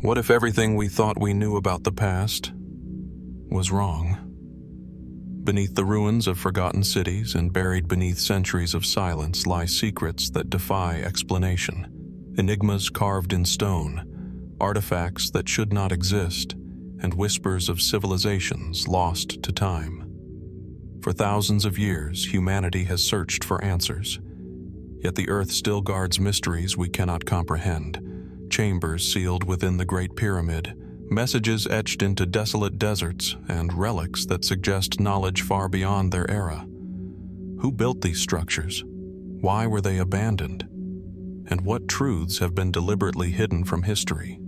What if everything we thought we knew about the past was wrong? Beneath the ruins of forgotten cities and buried beneath centuries of silence lie secrets that defy explanation, enigmas carved in stone, artifacts that should not exist, and whispers of civilizations lost to time. For thousands of years, humanity has searched for answers, yet the earth still guards mysteries we cannot comprehend. Chambers sealed within the Great Pyramid, messages etched into desolate deserts, and relics that suggest knowledge far beyond their era. Who built these structures? Why were they abandoned? And what truths have been deliberately hidden from history?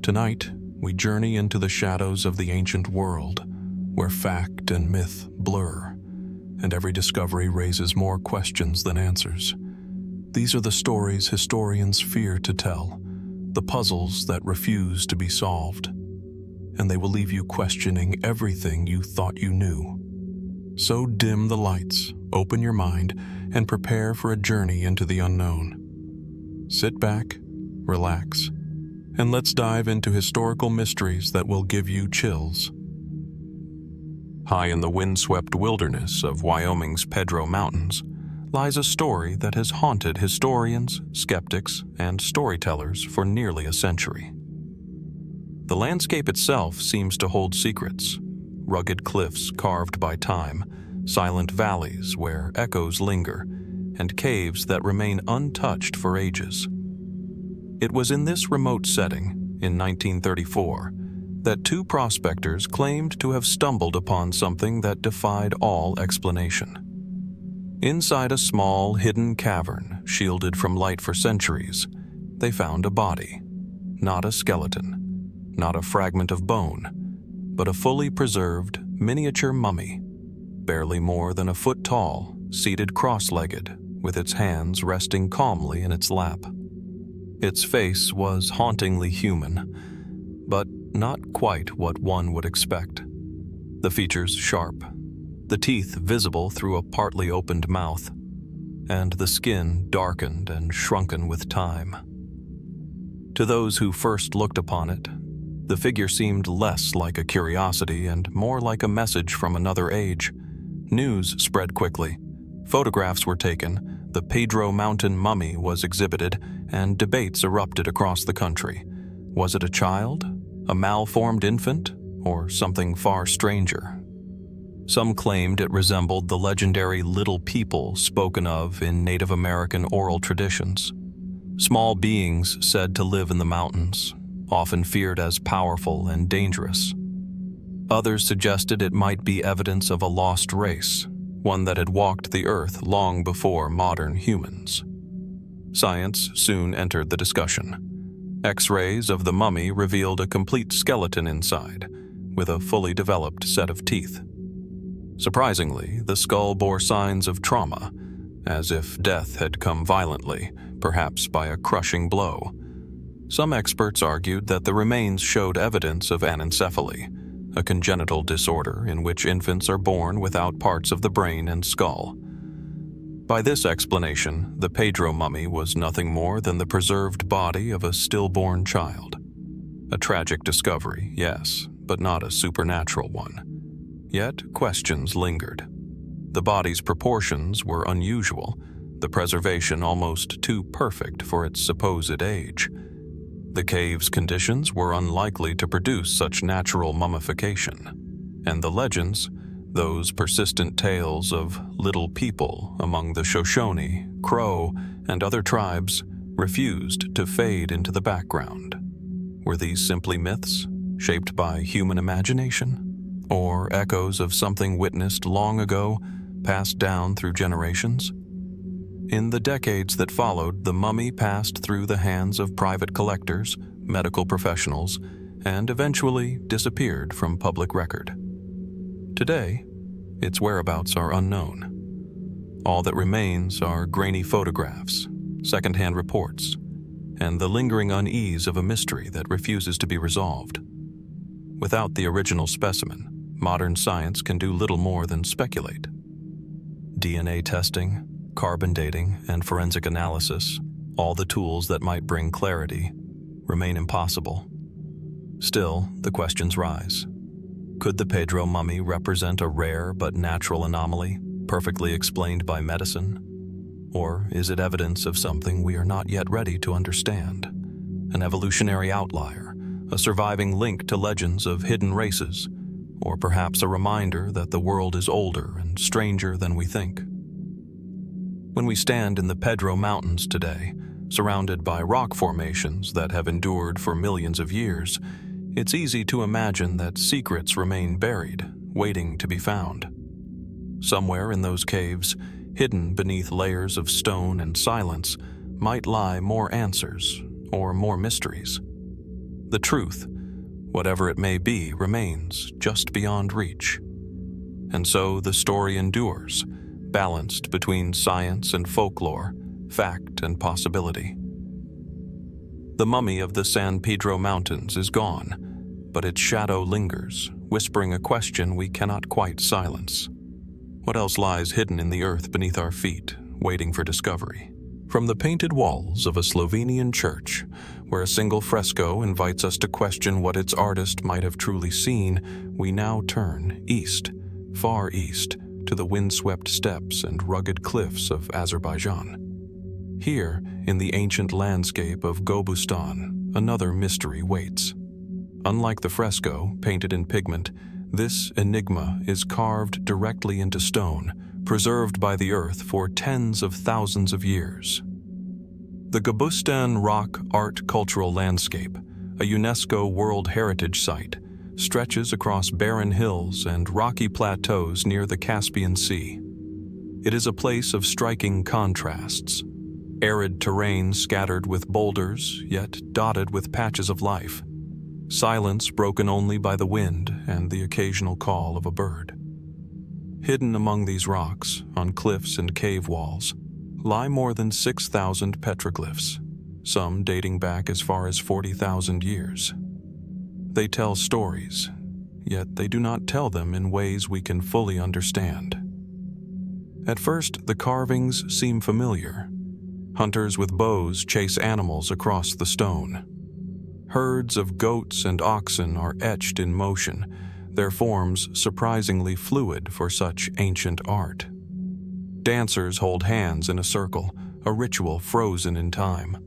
Tonight, we journey into the shadows of the ancient world, where fact and myth blur, and every discovery raises more questions than answers. These are the stories historians fear to tell, the puzzles that refuse to be solved, and they will leave you questioning everything you thought you knew. So dim the lights, open your mind, and prepare for a journey into the unknown. Sit back, relax, and let's dive into historical mysteries that will give you chills. High in the windswept wilderness of Wyoming's Pedro Mountains lies a story that has haunted historians, skeptics, and storytellers for nearly a century. The landscape itself seems to hold secrets: rugged cliffs carved by time, silent valleys where echoes linger, and caves that remain untouched for ages. It was in this remote setting, in 1934, that two prospectors claimed to have stumbled upon something that defied all explanation. Inside a small, hidden cavern, shielded from light for centuries, they found a body. Not a skeleton, not a fragment of bone, but a fully preserved, miniature mummy, barely more than a foot tall, seated cross-legged, with its hands resting calmly in its lap. Its face was hauntingly human, but not quite what one would expect. The features sharp, the teeth visible through a partly opened mouth, and the skin darkened and shrunken with time. To those who first looked upon it, the figure seemed less like a curiosity and more like a message from another age. News spread quickly. Photographs were taken, the Pedro Mountain mummy was exhibited, and debates erupted across the country. Was it a child, a malformed infant, or something far stranger? Some claimed it resembled the legendary little people spoken of in Native American oral traditions. Small beings said to live in the mountains, often feared as powerful and dangerous. Others suggested it might be evidence of a lost race, one that had walked the earth long before modern humans. Science soon entered the discussion. X-rays of the mummy revealed a complete skeleton inside, with a fully developed set of teeth. Surprisingly, the skull bore signs of trauma, as if death had come violently, perhaps by a crushing blow. Some experts argued that the remains showed evidence of anencephaly, a congenital disorder in which infants are born without parts of the brain and skull. By this explanation, the Pedro mummy was nothing more than the preserved body of a stillborn child. A tragic discovery, yes, but not a supernatural one. Yet questions lingered. The body's proportions were unusual, the preservation almost too perfect for its supposed age. The cave's conditions were unlikely to produce such natural mummification, and the legends, those persistent tales of little people among the Shoshone, Crow, and other tribes, refused to fade into the background. Were these simply myths, shaped by human imagination? Or echoes of something witnessed long ago, passed down through generations? In the decades that followed, the mummy passed through the hands of private collectors, medical professionals, and eventually disappeared from public record. Today, its whereabouts are unknown. All that remains are grainy photographs, secondhand reports, and the lingering unease of a mystery that refuses to be resolved. Without the original specimen, modern science can do little more than speculate. DNA testing, carbon dating, and forensic analysis, all the tools that might bring clarity, remain impossible. Still, the questions rise. Could the Pedro mummy represent a rare but natural anomaly, perfectly explained by medicine? Or is it evidence of something we are not yet ready to understand? An evolutionary outlier, a surviving link to legends of hidden races, or perhaps a reminder that the world is older and stranger than we think? When we stand in the Pedro Mountains today, surrounded by rock formations that have endured for millions of years, it's easy to imagine that secrets remain buried, waiting to be found. Somewhere in those caves, hidden beneath layers of stone and silence, might lie more answers or more mysteries. The truth, whatever it may be, remains just beyond reach. And so the story endures, balanced between science and folklore, fact and possibility. The mummy of the San Pedro Mountains is gone, but its shadow lingers, whispering a question we cannot quite silence. What else lies hidden in the earth beneath our feet, waiting for discovery? From the painted walls of a Slovenian church, where a single fresco invites us to question what its artist might have truly seen, we now turn east, far east, to the windswept steppes and rugged cliffs of Azerbaijan. Here, in the ancient landscape of Gobustan, another mystery waits. Unlike the fresco, painted in pigment, this enigma is carved directly into stone, preserved by the earth for tens of thousands of years. The Gobustan rock art cultural landscape, a UNESCO World Heritage Site, stretches across barren hills and rocky plateaus near the Caspian Sea. It is a place of striking contrasts. Arid terrain scattered with boulders, yet dotted with patches of life. Silence broken only by the wind and the occasional call of a bird. Hidden among these rocks, on cliffs and cave walls, lie more than 6,000 petroglyphs, some dating back as far as 40,000 years. They tell stories, yet they do not tell them in ways we can fully understand. At first, the carvings seem familiar. Hunters with bows chase animals across the stone. Herds of goats and oxen are etched in motion, their forms surprisingly fluid for such ancient art. Dancers hold hands in a circle, a ritual frozen in time.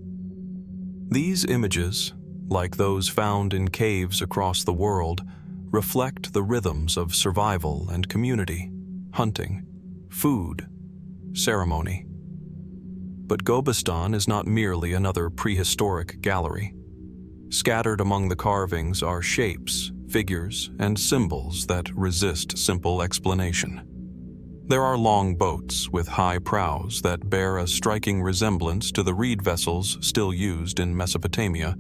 These images, like those found in caves across the world, reflect the rhythms of survival and community, hunting, food, ceremony. But Gobustan is not merely another prehistoric gallery. Scattered among the carvings are shapes, figures, and symbols that resist simple explanation. There are long boats with high prows that bear a striking resemblance to the reed vessels still used in Mesopotamia,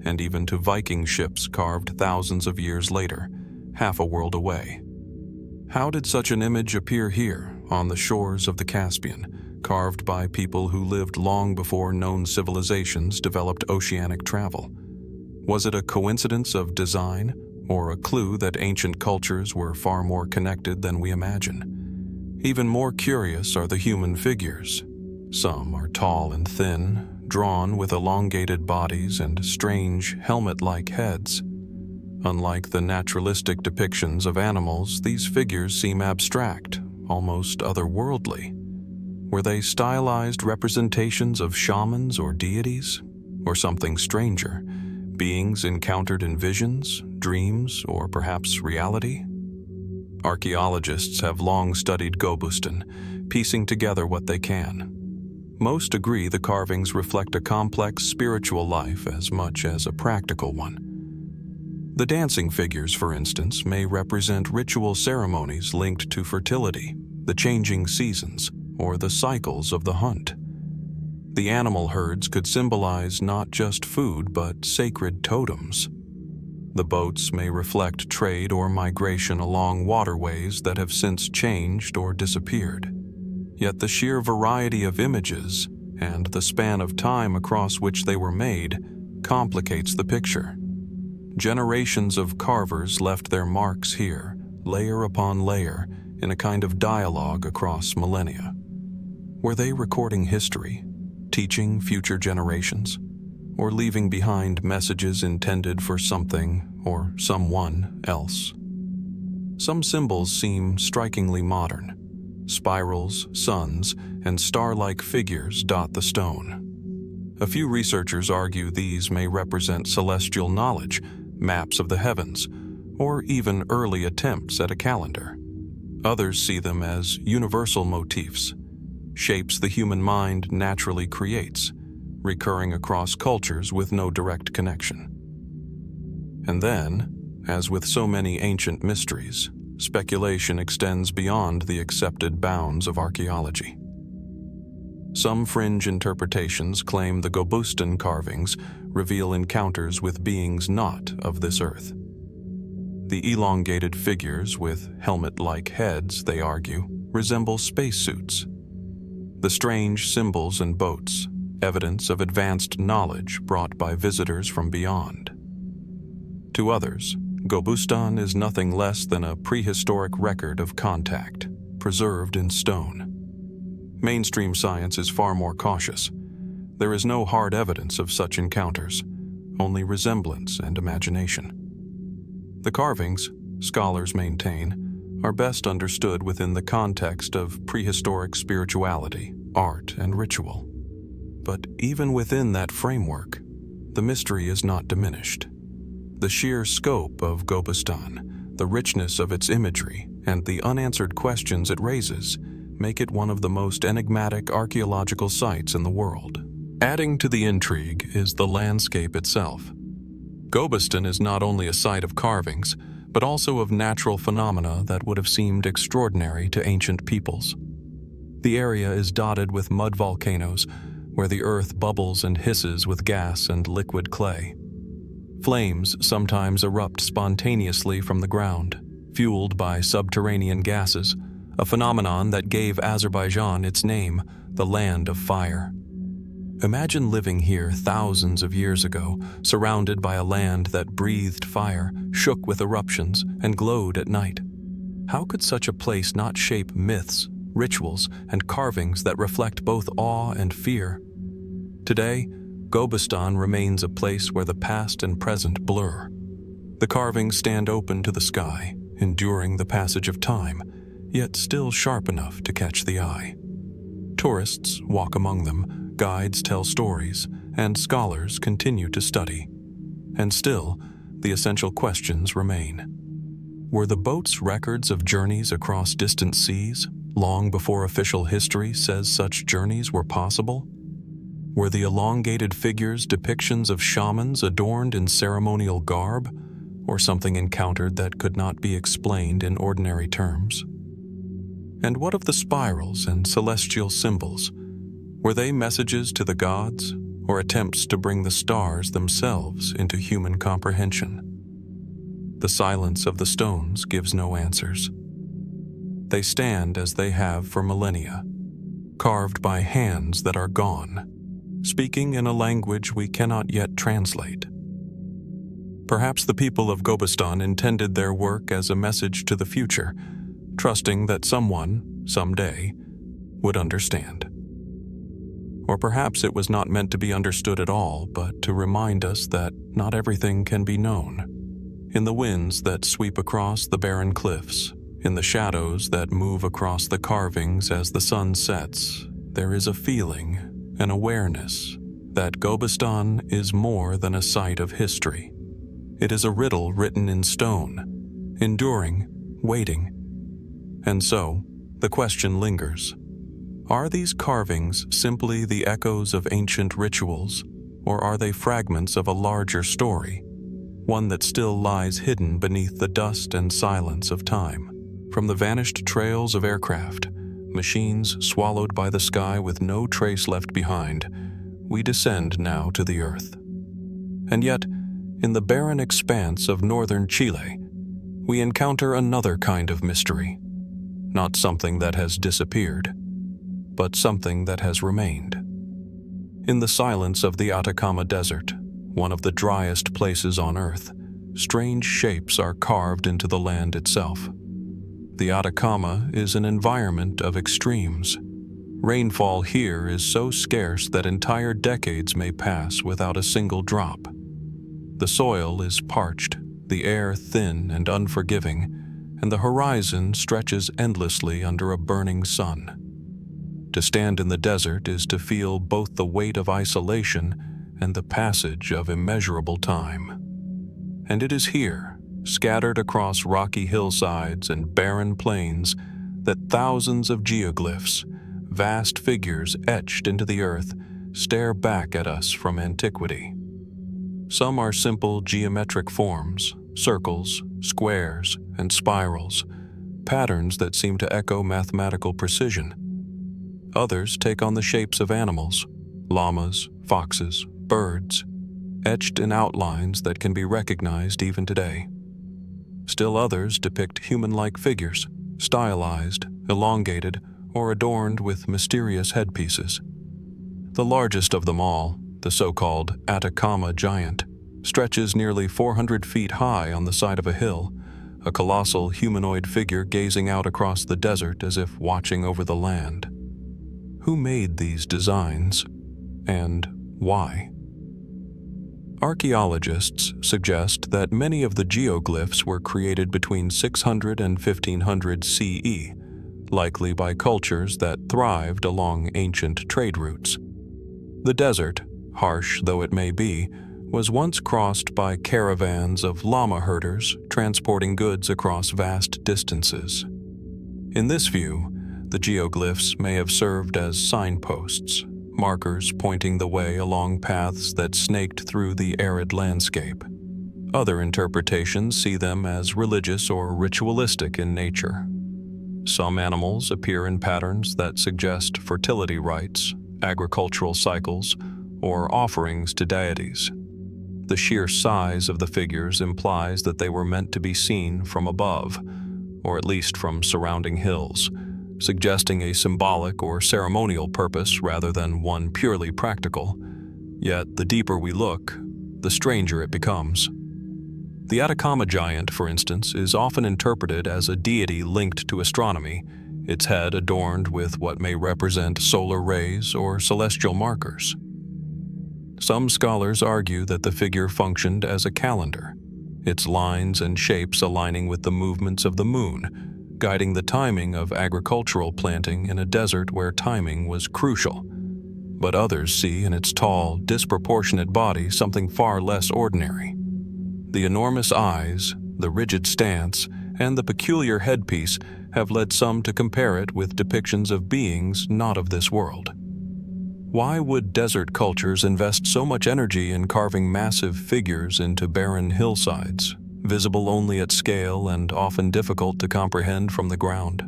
and even to Viking ships carved thousands of years later, half a world away. How did such an image appear here, on the shores of the Caspian, carved by people who lived long before known civilizations developed oceanic travel? Was it a coincidence of design, or a clue that ancient cultures were far more connected than we imagine? Even more curious are the human figures. Some are tall and thin, drawn with elongated bodies and strange helmet-like heads. Unlike the naturalistic depictions of animals, these figures seem abstract, almost otherworldly. Were they stylized representations of shamans or deities? Or something stranger? Beings encountered in visions, dreams, or perhaps reality? Archaeologists have long studied Gobustan, piecing together what they can. Most agree the carvings reflect a complex spiritual life as much as a practical one. The dancing figures, for instance, may represent ritual ceremonies linked to fertility, the changing seasons, or the cycles of the hunt. The animal herds could symbolize not just food but sacred totems. The boats may reflect trade or migration along waterways that have since changed or disappeared. Yet the sheer variety of images and the span of time across which they were made complicates the picture. Generations of carvers left their marks here, layer upon layer, in a kind of dialogue across millennia. Were they recording history, teaching future generations? or leaving behind messages intended for something or someone else. Some symbols seem strikingly modern. Spirals, suns, and star-like figures dot the stone. A few researchers argue these may represent celestial knowledge, maps of the heavens, or even early attempts at a calendar. Others see them as universal motifs, shapes the human mind naturally creates, recurring across cultures with no direct connection. And then, as with so many ancient mysteries, speculation extends beyond the accepted bounds of archaeology. Some fringe interpretations claim the Gobustan carvings reveal encounters with beings not of this earth. The elongated figures with helmet-like heads, they argue, resemble spacesuits. The strange symbols and boats, evidence of advanced knowledge brought by visitors from beyond. To others, Gobustan is nothing less than a prehistoric record of contact, preserved in stone. Mainstream science is far more cautious. There is no hard evidence of such encounters, only resemblance and imagination. The carvings, scholars maintain, are best understood within the context of prehistoric spirituality, art, and ritual. But even within that framework, the mystery is not diminished. The sheer scope of Gobustan, the richness of its imagery, and the unanswered questions it raises make it one of the most enigmatic archaeological sites in the world. Adding to the intrigue is the landscape itself. Gobustan is not only a site of carvings, but also of natural phenomena that would have seemed extraordinary to ancient peoples. The area is dotted with mud volcanoes, where the earth bubbles and hisses with gas and liquid clay. Flames sometimes erupt spontaneously from the ground, fueled by subterranean gases, a phenomenon that gave Azerbaijan its name, the Land of Fire. Imagine living here thousands of years ago, surrounded by a land that breathed fire, shook with eruptions, and glowed at night. How could such a place not shape myths, rituals, and carvings that reflect both awe and fear? Today, Gobustan remains a place where the past and present blur. The carvings stand open to the sky, enduring the passage of time, yet still sharp enough to catch the eye. Tourists walk among them, guides tell stories, and scholars continue to study. And still, the essential questions remain. Were the boats records of journeys across distant seas, long before official history says such journeys were possible? Were the elongated figures depictions of shamans adorned in ceremonial garb, or something encountered that could not be explained in ordinary terms? And what of the spirals and celestial symbols? Were they messages to the gods, or attempts to bring the stars themselves into human comprehension? The silence of the stones gives no answers. They stand as they have for millennia, carved by hands that are gone, speaking in a language we cannot yet translate. Perhaps the people of Gobustan intended their work as a message to the future, trusting that someone, someday, would understand. Or perhaps it was not meant to be understood at all, but to remind us that not everything can be known. In the winds that sweep across the barren cliffs, in the shadows that move across the carvings as the sun sets, there is a feeling, an awareness, that Gobustan is more than a site of history. It is a riddle written in stone, enduring, waiting. And so, the question lingers. Are these carvings simply the echoes of ancient rituals, or are they fragments of a larger story, one that still lies hidden beneath the dust and silence of time? From the vanished trails of aircraft, machines swallowed by the sky with no trace left behind, we descend now to the earth. And yet, in the barren expanse of northern Chile, we encounter another kind of mystery. Not something that has disappeared, but something that has remained. In the silence of the Atacama Desert, one of the driest places on Earth, strange shapes are carved into the land itself. The Atacama is an environment of extremes. Rainfall here is so scarce that entire decades may pass without a single drop. The soil is parched, the air thin and unforgiving, and the horizon stretches endlessly under a burning sun. To stand in the desert is to feel both the weight of isolation and the passage of immeasurable time. And it is here, scattered across rocky hillsides and barren plains, that thousands of geoglyphs, vast figures etched into the earth, stare back at us from antiquity. Some are simple geometric forms, circles, squares, and spirals, patterns that seem to echo mathematical precision. Others take on the shapes of animals, llamas, foxes, birds, etched in outlines that can be recognized even today. Still others depict human-like figures, stylized, elongated, or adorned with mysterious headpieces. The largest of them all, the so-called Atacama giant, stretches nearly 400 feet high on the side of a hill, a colossal humanoid figure gazing out across the desert as if watching over the land. Who made these designs, and why? Archaeologists suggest that many of the geoglyphs were created between 600 and 1500 CE, likely by cultures that thrived along ancient trade routes. The desert, harsh though it may be, was once crossed by caravans of llama herders transporting goods across vast distances. In this view, the geoglyphs may have served as signposts, markers pointing the way along paths that snaked through the arid landscape. Other interpretations see them as religious or ritualistic in nature. Some animals appear in patterns that suggest fertility rites, agricultural cycles, or offerings to deities. The sheer size of the figures implies that they were meant to be seen from above, or at least from surrounding hills, suggesting a symbolic or ceremonial purpose rather than one purely practical. Yet the deeper we look, the stranger it becomes. The Atacama giant, for instance, is often interpreted as a deity linked to astronomy, its head adorned with what may represent solar rays or celestial markers. Some scholars argue that the figure functioned as a calendar, its lines and shapes aligning with the movements of the moon, guiding the timing of agricultural planting in a desert where timing was crucial. But others see in its tall, disproportionate body something far less ordinary. The enormous eyes, the rigid stance, and the peculiar headpiece have led some to compare it with depictions of beings not of this world. Why would desert cultures invest so much energy in carving massive figures into barren hillsides, visible only at scale and often difficult to comprehend from the ground?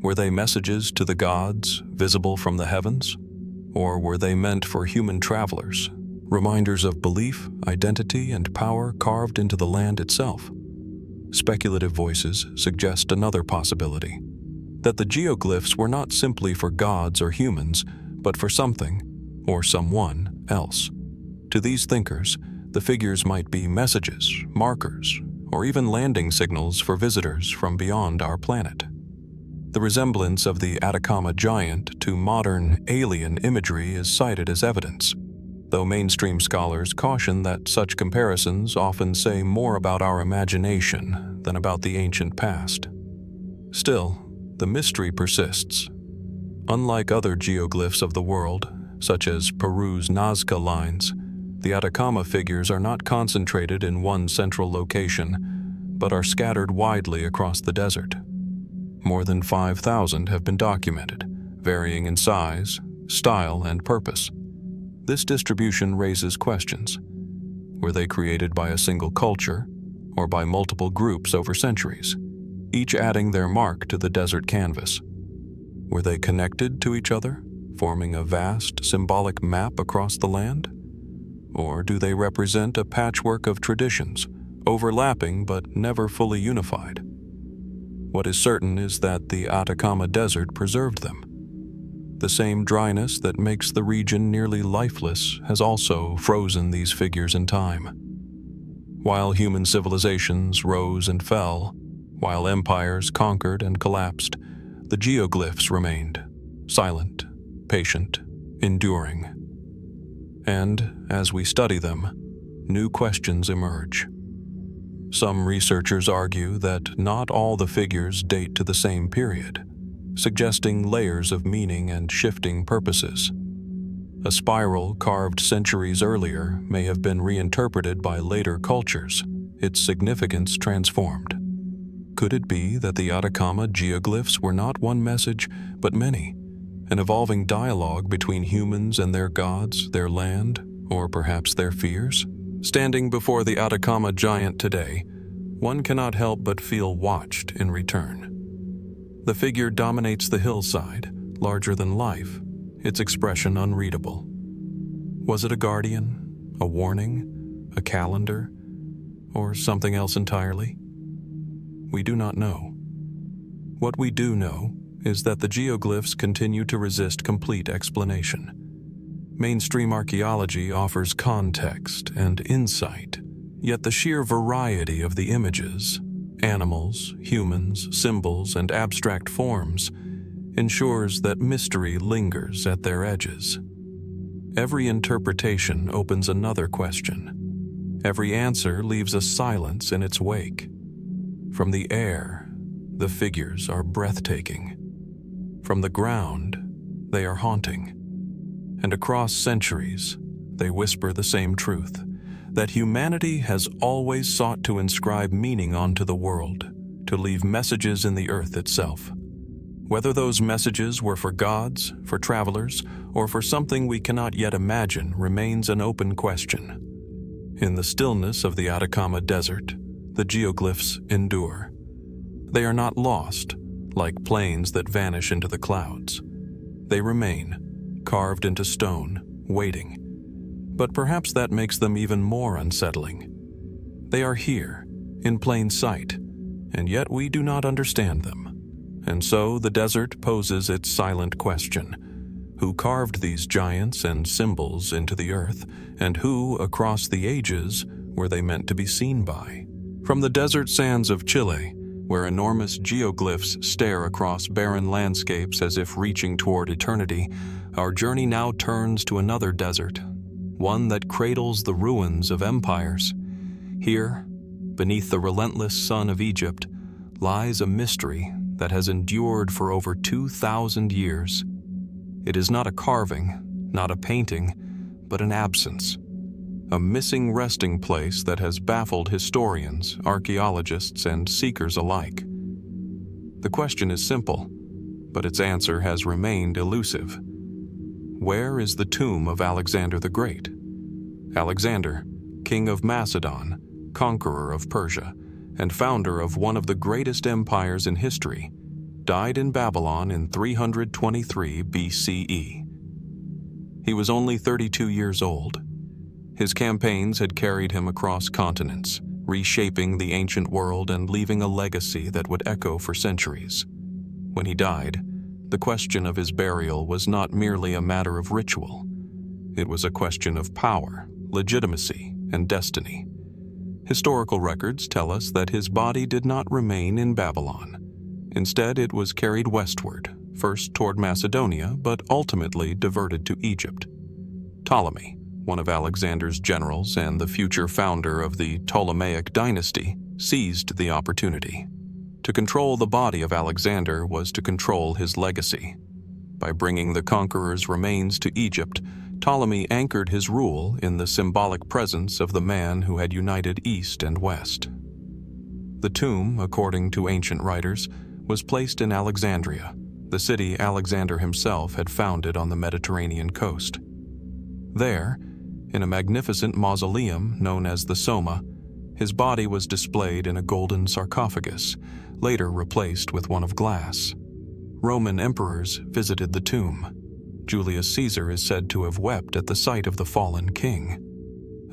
Were they messages to the gods, visible from the heavens? Or were they meant for human travelers, reminders of belief, identity, and power carved into the land itself? Speculative voices suggest another possibility, that the geoglyphs were not simply for gods or humans, but for something, or someone, else. To these thinkers, the figures might be messages, markers, or even landing signals for visitors from beyond our planet. The resemblance of the Atacama giant to modern alien imagery is cited as evidence, though mainstream scholars caution that such comparisons often say more about our imagination than about the ancient past. Still, the mystery persists. Unlike other geoglyphs of the world, such as Peru's Nazca lines, the Atacama figures are not concentrated in one central location, but are scattered widely across the desert. More than 5,000 have been documented, varying in size, style, and purpose. This distribution raises questions. Were they created by a single culture, or by multiple groups over centuries, each adding their mark to the desert canvas? Were they connected to each other, forming a vast symbolic map across the land? Or do they represent a patchwork of traditions, overlapping but never fully unified? What is certain is that the Atacama Desert preserved them. The same dryness that makes the region nearly lifeless has also frozen these figures in time. While human civilizations rose and fell, while empires conquered and collapsed, the geoglyphs remained, silent, patient, enduring. And as we study them, new questions emerge. Some researchers argue that not all the figures date to the same period, suggesting layers of meaning and shifting purposes. A spiral carved centuries earlier may have been reinterpreted by later cultures, its significance transformed. Could it be that the Atacama geoglyphs were not one message, but many, an evolving dialogue between humans and their gods, their land, or perhaps their fears? Standing before the Atacama giant today, one cannot help but feel watched in return. The figure dominates the hillside, larger than life, its expression unreadable. Was it a guardian, a warning, a calendar, or something else entirely? We do not know. What we do know is that the geoglyphs continue to resist complete explanation. Mainstream archaeology offers context and insight, yet the sheer variety of the images, animals, humans, symbols, and abstract forms ensures that mystery lingers at their edges. Every interpretation opens another question. Every answer leaves a silence in its wake. From the air, the figures are breathtaking. From the ground, they are haunting. And across centuries, they whisper the same truth, that humanity has always sought to inscribe meaning onto the world, to leave messages in the earth itself. Whether those messages were for gods, for travelers, or for something we cannot yet imagine remains an open question. In the stillness of the Atacama Desert, the geoglyphs endure. They are not lost, like planes that vanish into the clouds. They remain, carved into stone, waiting. But perhaps that makes them even more unsettling. They are here, in plain sight, and yet we do not understand them. And so the desert poses its silent question. Who carved these giants and symbols into the earth, and who, across the ages, were they meant to be seen by? From the desert sands of Chile, where enormous geoglyphs stare across barren landscapes as if reaching toward eternity, our journey now turns to another desert, one that cradles the ruins of empires. Here, beneath the relentless sun of Egypt, lies a mystery that has endured for over 2,000 years. It is not a carving, not a painting, but an absence. A missing resting place that has baffled historians, archaeologists, and seekers alike. The question is simple, but its answer has remained elusive. Where is the tomb of Alexander the Great? Alexander, king of Macedon, conqueror of Persia, and founder of one of the greatest empires in history, died in Babylon in 323 BCE. He was only 32 years old. His campaigns had carried him across continents, reshaping the ancient world and leaving a legacy that would echo for centuries. When he died, the question of his burial was not merely a matter of ritual. It was a question of power, legitimacy, and destiny. Historical records tell us that his body did not remain in Babylon. Instead, it was carried westward, first toward Macedonia, but ultimately diverted to Egypt. Ptolemy, one of Alexander's generals and the future founder of the Ptolemaic dynasty, seized the opportunity. To control the body of Alexander was to control his legacy. By bringing the conqueror's remains to Egypt, Ptolemy anchored his rule in the symbolic presence of the man who had united East and West. The tomb, according to ancient writers, was placed in Alexandria, the city Alexander himself had founded on the Mediterranean coast. There, in a magnificent mausoleum known as the Soma, his body was displayed in a golden sarcophagus, later replaced with one of glass. Roman emperors visited the tomb. Julius Caesar is said to have wept at the sight of the fallen king.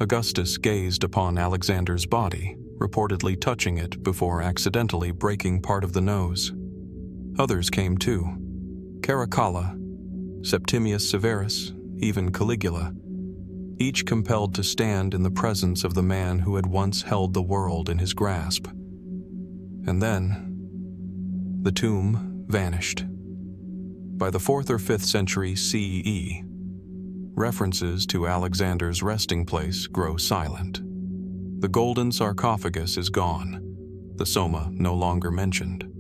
Augustus gazed upon Alexander's body, reportedly touching it before accidentally breaking part of the nose. Others came too. Caracalla, Septimius Severus, even Caligula, each compelled to stand in the presence of the man who had once held the world in his grasp. And then, the tomb vanished. By the 4th or 5th century CE, references to Alexander's resting place grow silent. The golden sarcophagus is gone, the Soma no longer mentioned.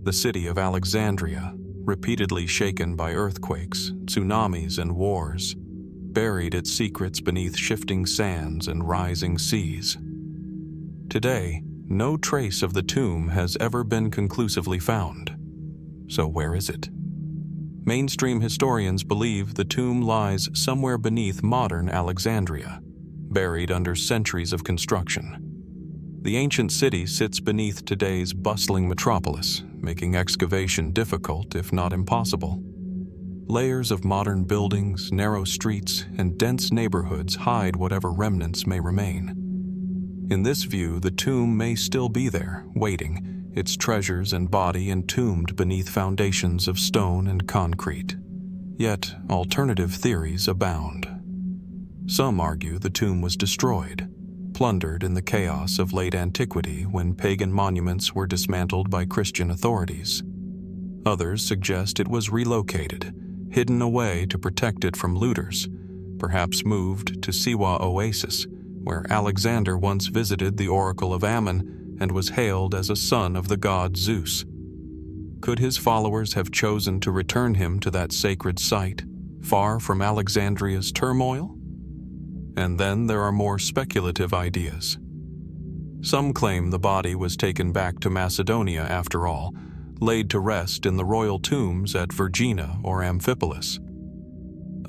The city of Alexandria, repeatedly shaken by earthquakes, tsunamis, and wars, buried its secrets beneath shifting sands and rising seas. Today, no trace of the tomb has ever been conclusively found. So where is it? Mainstream historians believe the tomb lies somewhere beneath modern Alexandria, buried under centuries of construction. The ancient city sits beneath today's bustling metropolis, making excavation difficult, if not impossible. Layers of modern buildings, narrow streets, and dense neighborhoods hide whatever remnants may remain. In this view, the tomb may still be there, waiting, its treasures and body entombed beneath foundations of stone and concrete. Yet, alternative theories abound. Some argue the tomb was destroyed, plundered in the chaos of late antiquity when pagan monuments were dismantled by Christian authorities. Others suggest it was relocated, hidden away to protect it from looters, perhaps moved to Siwa Oasis, where Alexander once visited the Oracle of Ammon and was hailed as a son of the god Zeus. Could his followers have chosen to return him to that sacred site, far from Alexandria's turmoil? And then there are more speculative ideas. Some claim the body was taken back to Macedonia after all, laid to rest in the royal tombs at Vergina or Amphipolis.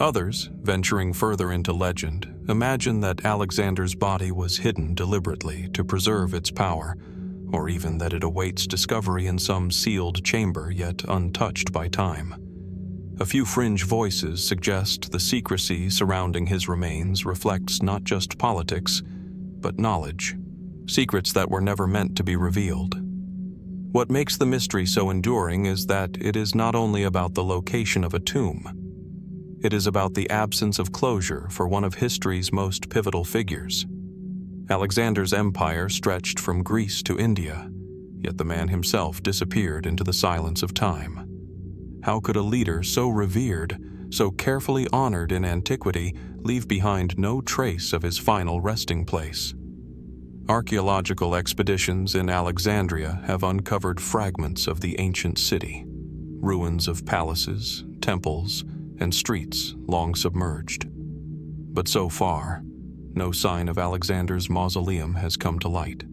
Others, venturing further into legend, imagine that Alexander's body was hidden deliberately to preserve its power, or even that it awaits discovery in some sealed chamber yet untouched by time. A few fringe voices suggest the secrecy surrounding his remains reflects not just politics, but knowledge, secrets that were never meant to be revealed. What makes the mystery so enduring is that it is not only about the location of a tomb. It is about the absence of closure for one of history's most pivotal figures. Alexander's empire stretched from Greece to India, yet the man himself disappeared into the silence of time. How could a leader so revered, so carefully honored in antiquity, leave behind no trace of his final resting place? Archaeological expeditions in Alexandria have uncovered fragments of the ancient city, ruins of palaces, temples, and streets long submerged. But so far, no sign of Alexander's mausoleum has come to light.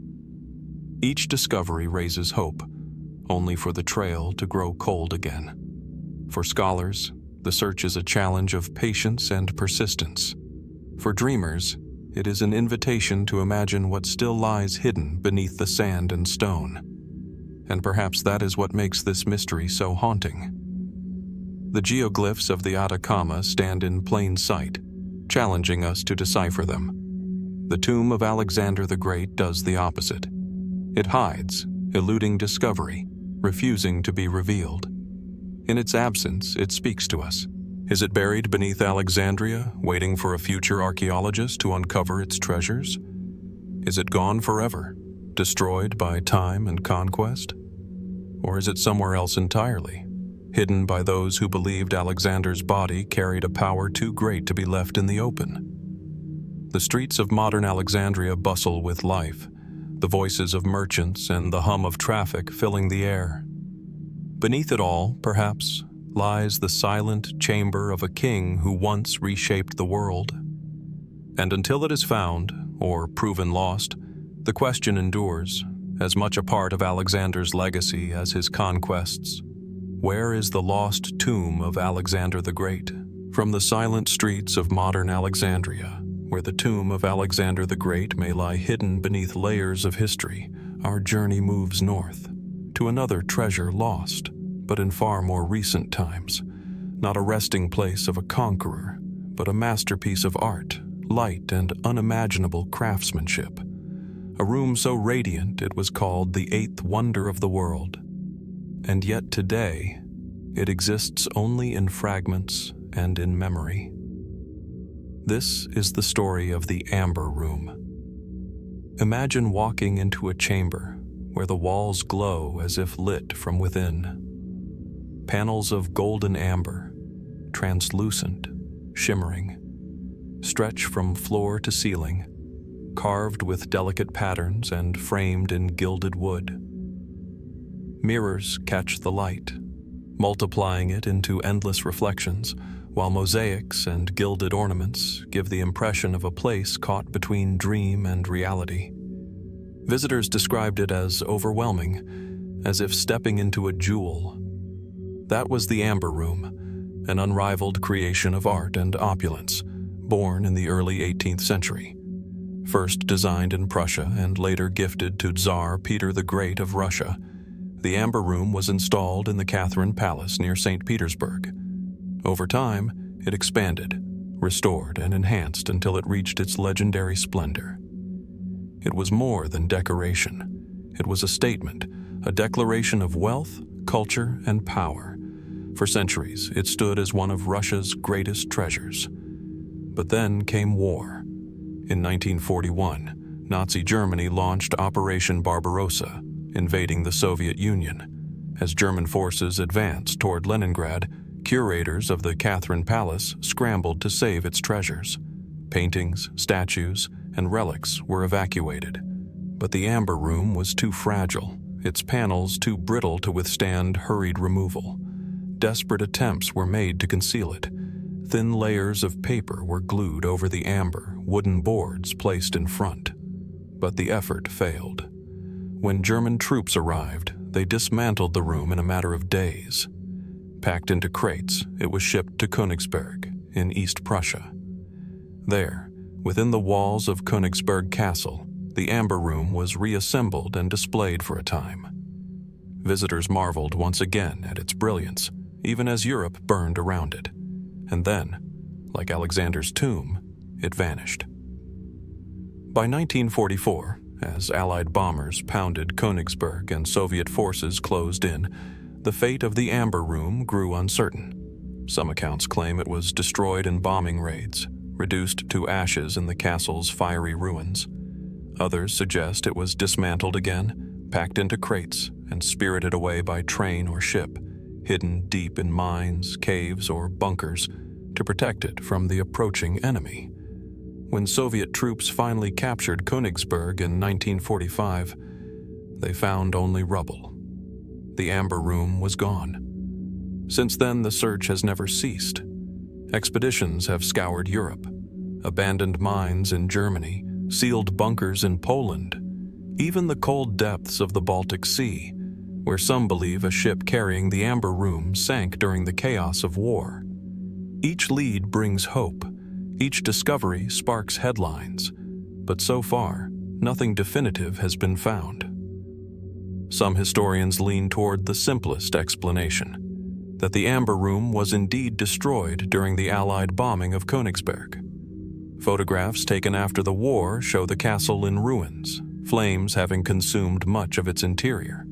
Each discovery raises hope, only for the trail to grow cold again. For scholars, the search is a challenge of patience and persistence. For dreamers, it is an invitation to imagine what still lies hidden beneath the sand and stone. And perhaps that is what makes this mystery so haunting. The geoglyphs of the Atacama stand in plain sight, challenging us to decipher them. The tomb of Alexander the Great does the opposite. It hides, eluding discovery, refusing to be revealed. In its absence, it speaks to us. Is it buried beneath Alexandria, waiting for a future archaeologist to uncover its treasures? Is it gone forever, destroyed by time and conquest? Or is it somewhere else entirely, hidden by those who believed Alexander's body carried a power too great to be left in the open? The streets of modern Alexandria bustle with life, the voices of merchants and the hum of traffic filling the air. Beneath it all, perhaps, lies the silent chamber of a king who once reshaped the world. And until it is found, or proven lost, the question endures, as much a part of Alexander's legacy as his conquests. Where is the lost tomb of Alexander the Great? From the silent streets of modern Alexandria, where the tomb of Alexander the Great may lie hidden beneath layers of history, our journey moves north, to another treasure lost, but in far more recent times. Not a resting place of a conqueror, but a masterpiece of art, light, and unimaginable craftsmanship. A room so radiant it was called the eighth wonder of the world. And yet today, it exists only in fragments and in memory. This is the story of the Amber Room. Imagine walking into a chamber where the walls glow as if lit from within. Panels of golden amber, translucent, shimmering, stretch from floor to ceiling, carved with delicate patterns and framed in gilded wood. Mirrors catch the light, multiplying it into endless reflections, while mosaics and gilded ornaments give the impression of a place caught between dream and reality. Visitors described it as overwhelming, as if stepping into a jewel. That was the Amber Room, an unrivaled creation of art and opulence, born in the early 18th century. First designed in Prussia and later gifted to Tsar Peter the Great of Russia, the Amber Room was installed in the Catherine Palace near St. Petersburg. Over time, it expanded, restored, and enhanced until it reached its legendary splendor. It was more than decoration. It was a statement, a declaration of wealth, culture, and power. For centuries, it stood as one of Russia's greatest treasures. But then came war. In 1941, Nazi Germany launched Operation Barbarossa, invading the Soviet Union. As German forces advanced toward Leningrad, curators of the Catherine Palace scrambled to save its treasures. Paintings, statues, and relics were evacuated. But the Amber Room was too fragile, its panels too brittle to withstand hurried removal. Desperate attempts were made to conceal it. Thin layers of paper were glued over the amber, wooden boards placed in front. But the effort failed. When German troops arrived, they dismantled the room in a matter of days. Packed into crates, it was shipped to Königsberg in East Prussia. There, within the walls of Königsberg Castle, the Amber Room was reassembled and displayed for a time. Visitors marveled once again at its brilliance, even as Europe burned around it. And then, like Alexander's tomb, it vanished. By 1944, as Allied bombers pounded Königsberg and Soviet forces closed in, the fate of the Amber Room grew uncertain. Some accounts claim it was destroyed in bombing raids, reduced to ashes in the castle's fiery ruins. Others suggest it was dismantled again, packed into crates, and spirited away by train or ship, hidden deep in mines, caves, or bunkers to protect it from the approaching enemy. When Soviet troops finally captured Königsberg in 1945, they found only rubble. The Amber Room was gone. Since then, the search has never ceased. Expeditions have scoured Europe, abandoned mines in Germany, sealed bunkers in Poland, even the cold depths of the Baltic Sea, where some believe a ship carrying the Amber Room sank during the chaos of war. Each lead brings hope. Each discovery sparks headlines, but so far, nothing definitive has been found. Some historians lean toward the simplest explanation, that the Amber Room was indeed destroyed during the Allied bombing of Königsberg. Photographs taken after the war show the castle in ruins, flames having consumed much of its interior.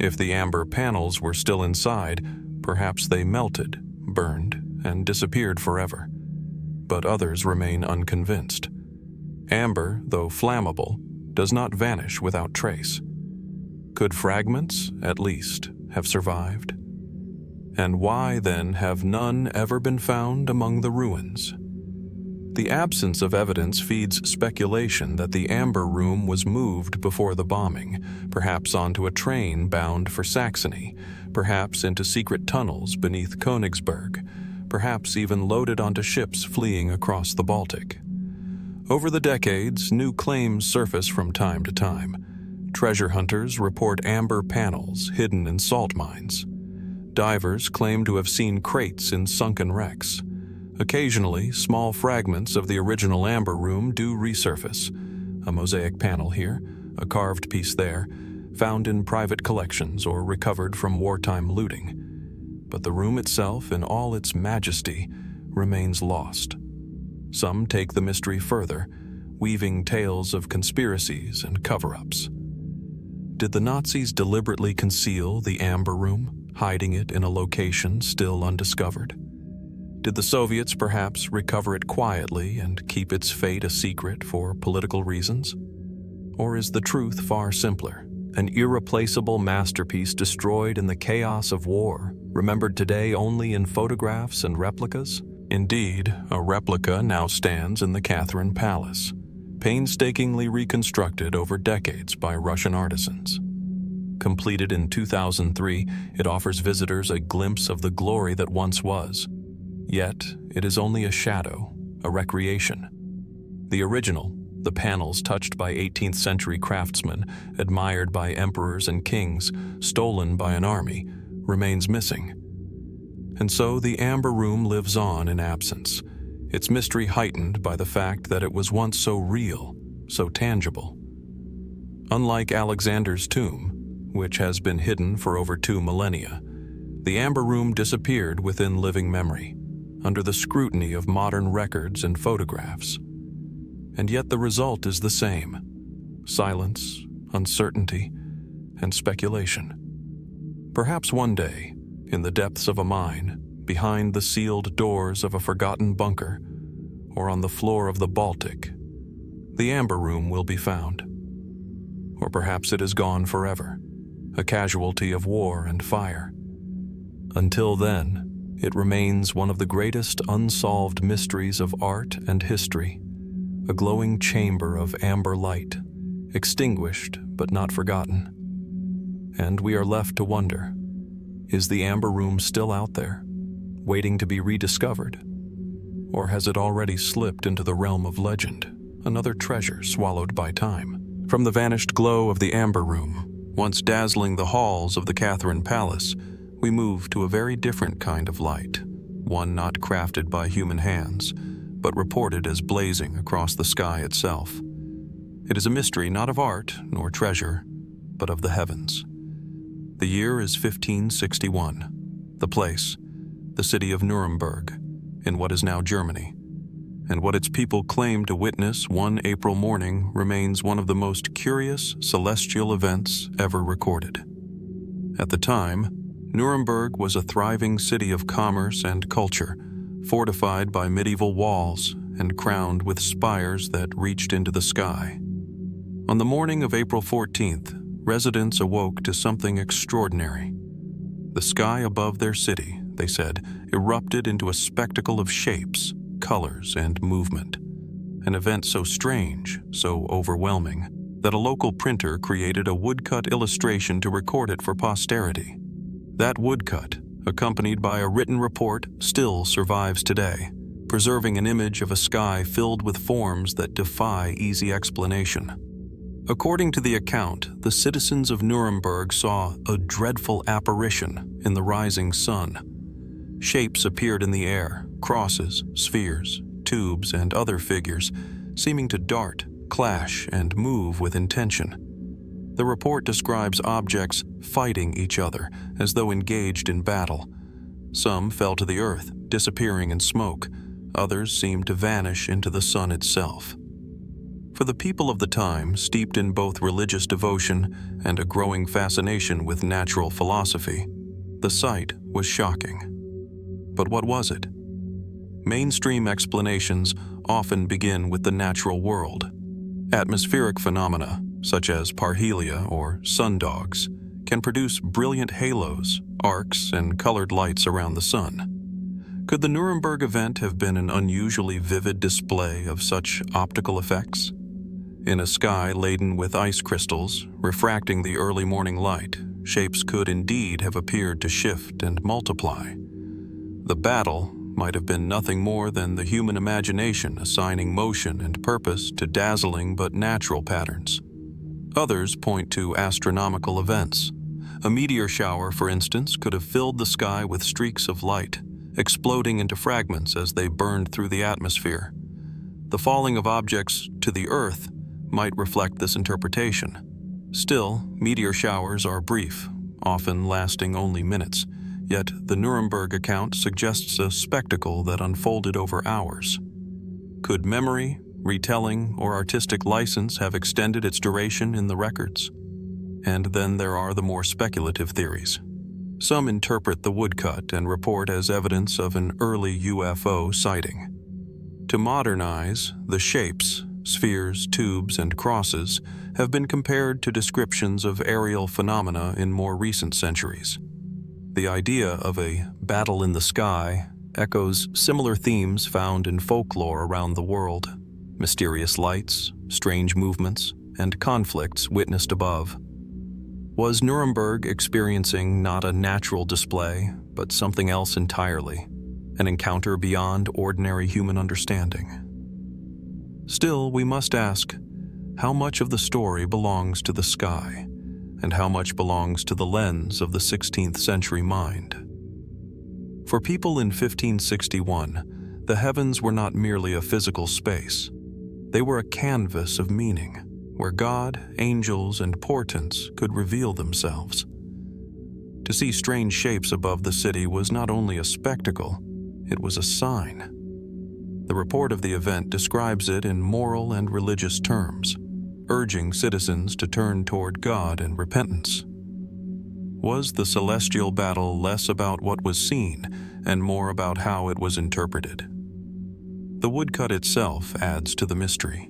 If the amber panels were still inside, perhaps they melted, burned, and disappeared forever. But others remain unconvinced. Amber, though flammable, does not vanish without trace. Could fragments, at least, have survived? And why, then, have none ever been found among the ruins? The absence of evidence feeds speculation that the Amber Room was moved before the bombing, perhaps onto a train bound for Saxony, perhaps into secret tunnels beneath Königsberg, perhaps even loaded onto ships fleeing across the Baltic. Over the decades, new claims surface from time to time. Treasure hunters report amber panels hidden in salt mines. Divers claim to have seen crates in sunken wrecks. Occasionally, small fragments of the original Amber Room do resurface. A mosaic panel here, a carved piece there, found in private collections or recovered from wartime looting. But the room itself, in all its majesty, remains lost. Some take the mystery further, weaving tales of conspiracies and cover-ups. Did the Nazis deliberately conceal the Amber Room, hiding it in a location still undiscovered? Did the Soviets perhaps recover it quietly and keep its fate a secret for political reasons? Or is the truth far simpler, An irreplaceable masterpiece destroyed in the chaos of war, remembered today only in photographs and replicas? Indeed, a replica now stands in the Catherine Palace, painstakingly reconstructed over decades by Russian artisans. Completed in 2003, it offers visitors a glimpse of the glory that once was. Yet, it is only a shadow, a recreation. The original, the panels touched by 18th century craftsmen, admired by emperors and kings, stolen by an army, remains missing. And so the Amber Room lives on in absence, its mystery heightened by the fact that it was once so real, so tangible. Unlike Alexander's tomb, which has been hidden for over 2 millennia, the Amber Room disappeared within living memory, under the scrutiny of modern records and photographs. And yet the result is the same: silence, uncertainty, and speculation. Perhaps one day, in the depths of a mine, behind the sealed doors of a forgotten bunker, or on the floor of the Baltic, the Amber Room will be found. Or perhaps it is gone forever, a casualty of war and fire. Until then, it remains one of the greatest unsolved mysteries of art and history, a glowing chamber of amber light, extinguished but not forgotten. And we are left to wonder, is the Amber Room still out there, waiting to be rediscovered? Or has it already slipped into the realm of legend, another treasure swallowed by time? From the vanished glow of the Amber Room, once dazzling the halls of the Catherine Palace, we move to a very different kind of light, one not crafted by human hands, but reported as blazing across the sky itself. It is a mystery not of art nor treasure, but of the heavens. The year is 1561. The place, the city of Nuremberg, in what is now Germany. And what its people claim to witness one April morning remains one of the most curious celestial events ever recorded. At the time, Nuremberg was a thriving city of commerce and culture, fortified by medieval walls and crowned with spires that reached into the sky. On the morning of April 14th, residents awoke to something extraordinary. The sky above their city, they said, erupted into a spectacle of shapes, colors, and movement. An event so strange, so overwhelming, that a local printer created a woodcut illustration to record it for posterity. That woodcut, accompanied by a written report, still survives today, preserving an image of a sky filled with forms that defy easy explanation. According to the account, the citizens of Nuremberg saw a dreadful apparition in the rising sun. Shapes appeared in the air, crosses, spheres, tubes, and other figures, seeming to dart, clash, and move with intention. The report describes objects fighting each other as though engaged in battle. Some fell to the earth, disappearing in smoke. Others seemed to vanish into the sun itself. For the people of the time, steeped in both religious devotion and a growing fascination with natural philosophy, the sight was shocking. But what was it? Mainstream explanations often begin with the natural world. Atmospheric phenomena, such as parhelia or sundogs, can produce brilliant halos, arcs, and colored lights around the sun. Could the Nuremberg event have been an unusually vivid display of such optical effects? In a sky laden with ice crystals, refracting the early morning light, shapes could indeed have appeared to shift and multiply. The battle might have been nothing more than the human imagination assigning motion and purpose to dazzling but natural patterns. Others point to astronomical events. A meteor shower, for instance, could have filled the sky with streaks of light, exploding into fragments as they burned through the atmosphere. The falling of objects to the Earth might reflect this interpretation. Still, meteor showers are brief, often lasting only minutes, yet the Nuremberg account suggests a spectacle that unfolded over hours. Could memory, retelling, or artistic license have extended its duration in the records? And then there are the more speculative theories. Some interpret the woodcut and report as evidence of an early UFO sighting. To modernize, the shapes, spheres, tubes, and crosses have been compared to descriptions of aerial phenomena in more recent centuries. The idea of a battle in the sky echoes similar themes found in folklore around the world: mysterious lights, strange movements, and conflicts witnessed above. Was Nuremberg experiencing not a natural display, but something else entirely, an encounter beyond ordinary human understanding? Still, we must ask, how much of the story belongs to the sky, and how much belongs to the lens of the 16th century mind? For people in 1561, the heavens were not merely a physical space. They were a canvas of meaning, where God, angels, and portents could reveal themselves. To see strange shapes above the city was not only a spectacle, it was a sign. The report of the event describes it in moral and religious terms, urging citizens to turn toward God in repentance. Was the celestial battle less about what was seen and more about how it was interpreted? The woodcut itself adds to the mystery.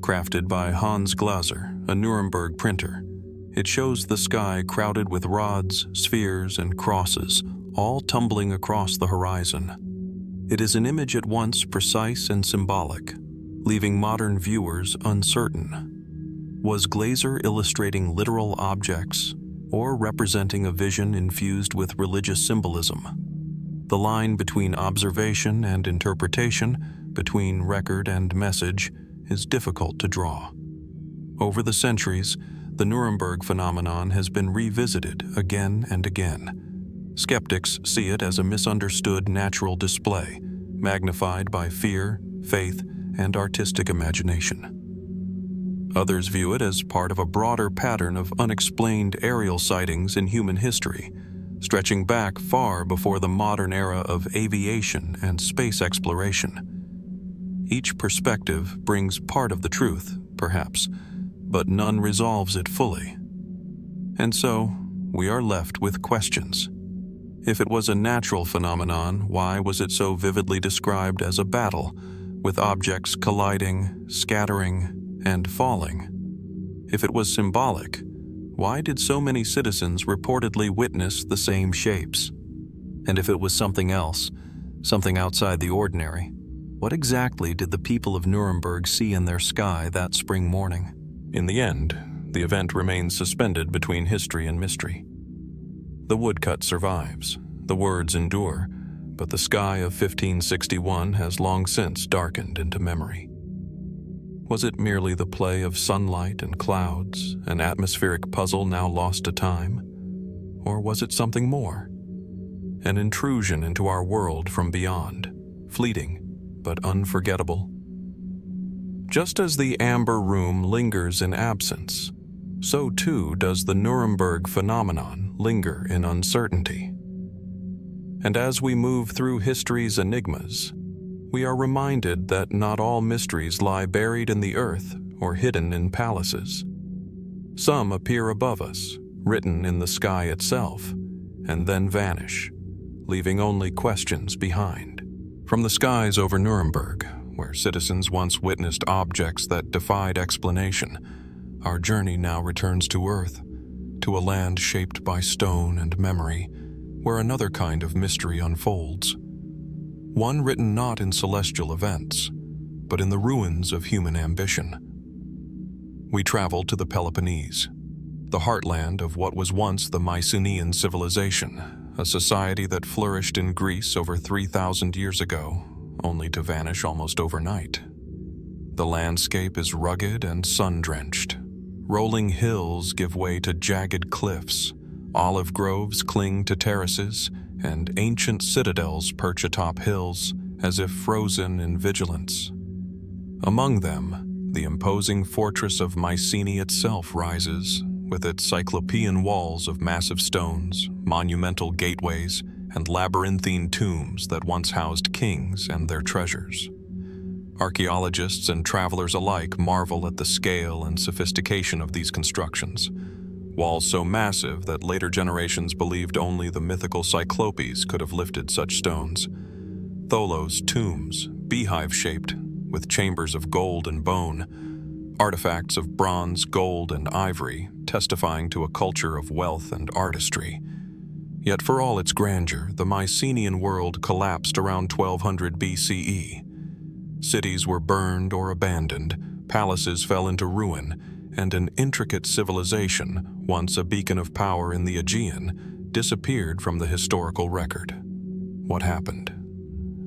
Crafted by Hans Glaser, a Nuremberg printer, it shows the sky crowded with rods, spheres, and crosses, all tumbling across the horizon. It is an image at once precise and symbolic, leaving modern viewers uncertain. Was Glaser illustrating literal objects or representing a vision infused with religious symbolism? The line between observation and interpretation, between record and message, is difficult to draw. Over the centuries, the Nuremberg phenomenon has been revisited again and again. Skeptics see it as a misunderstood natural display, magnified by fear, faith, and artistic imagination. Others view it as part of a broader pattern of unexplained aerial sightings in human history, stretching back far before the modern era of aviation and space exploration. Each perspective brings part of the truth, perhaps, but none resolves it fully. And so, we are left with questions. If it was a natural phenomenon, why was it so vividly described as a battle, with objects colliding, scattering, and falling? If it was symbolic, why did so many citizens reportedly witness the same shapes? And if it was something else, something outside the ordinary, what exactly did the people of Nuremberg see in their sky that spring morning? In the end, the event remains suspended between history and mystery. The woodcut survives, the words endure, but the sky of 1561 has long since darkened into memory. Was it merely the play of sunlight and clouds, an atmospheric puzzle now lost to time? Or was it something more? An intrusion into our world from beyond, fleeting but unforgettable? Just as the amber room lingers in absence, so too does the Nuremberg phenomenon linger in uncertainty. And as we move through history's enigmas, we are reminded that not all mysteries lie buried in the earth or hidden in palaces. Some appear above us, written in the sky itself, and then vanish, leaving only questions behind. From the skies over Nuremberg, where citizens once witnessed objects that defied explanation, our journey now returns to Earth, to a land shaped by stone and memory, where another kind of mystery unfolds. One written not in celestial events, but in the ruins of human ambition. We travel to the Peloponnese, the heartland of what was once the Mycenaean civilization, a society that flourished in Greece over 3,000 years ago, only to vanish almost overnight. The landscape is rugged and sun-drenched. Rolling hills give way to jagged cliffs, olive groves cling to terraces, and ancient citadels perch atop hills as if frozen in vigilance. Among them, the imposing fortress of Mycenae itself rises, with its cyclopean walls of massive stones, monumental gateways, and labyrinthine tombs that once housed kings and their treasures. Archaeologists and travelers alike marvel at the scale and sophistication of these constructions, walls so massive that later generations believed only the mythical Cyclopes could have lifted such stones. Tholos tombs, beehive-shaped, with chambers of gold and bone, artifacts of bronze, gold, and ivory testifying to a culture of wealth and artistry. Yet for all its grandeur, the Mycenaean world collapsed around 1200 BCE. Cities were burned or abandoned, palaces fell into ruin, and an intricate civilization, once a beacon of power in the Aegean, disappeared from the historical record. What happened?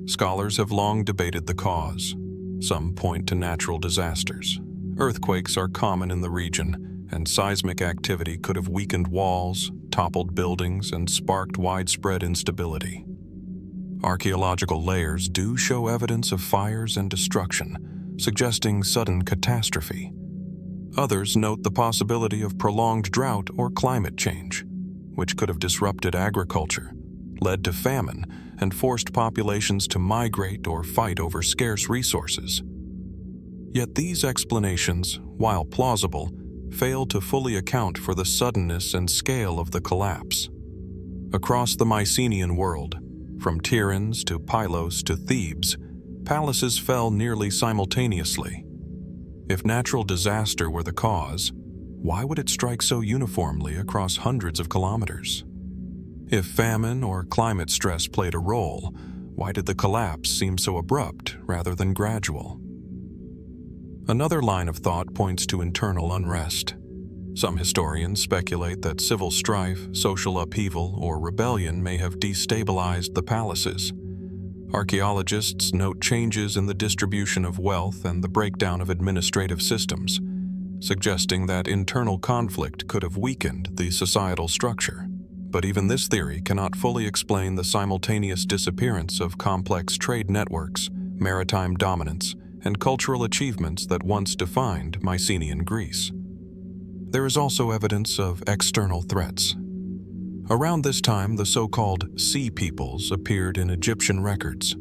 Scholars have long debated the cause. Some point to natural disasters. Earthquakes are common in the region, and seismic activity could have weakened walls, toppled buildings, and sparked widespread instability. Archaeological layers do show evidence of fires and destruction, suggesting sudden catastrophe. Others note the possibility of prolonged drought or climate change, which could have disrupted agriculture, led to famine, and forced populations to migrate or fight over scarce resources. Yet these explanations, while plausible, fail to fully account for the suddenness and scale of the collapse. Across the Mycenaean world, from Tiryns to Pylos to Thebes, palaces fell nearly simultaneously. If natural disaster were the cause, why would it strike so uniformly across hundreds of kilometers? If famine or climate stress played a role, why did the collapse seem so abrupt rather than gradual? Another line of thought points to internal unrest. Some historians speculate that civil strife, social upheaval, or rebellion may have destabilized the palaces. Archaeologists note changes in the distribution of wealth and the breakdown of administrative systems, suggesting that internal conflict could have weakened the societal structure. But even this theory cannot fully explain the simultaneous disappearance of complex trade networks, maritime dominance, and cultural achievements that once defined Mycenaean Greece. There is also evidence of external threats. Around this time, the so-called Sea Peoples appeared in Egyptian records,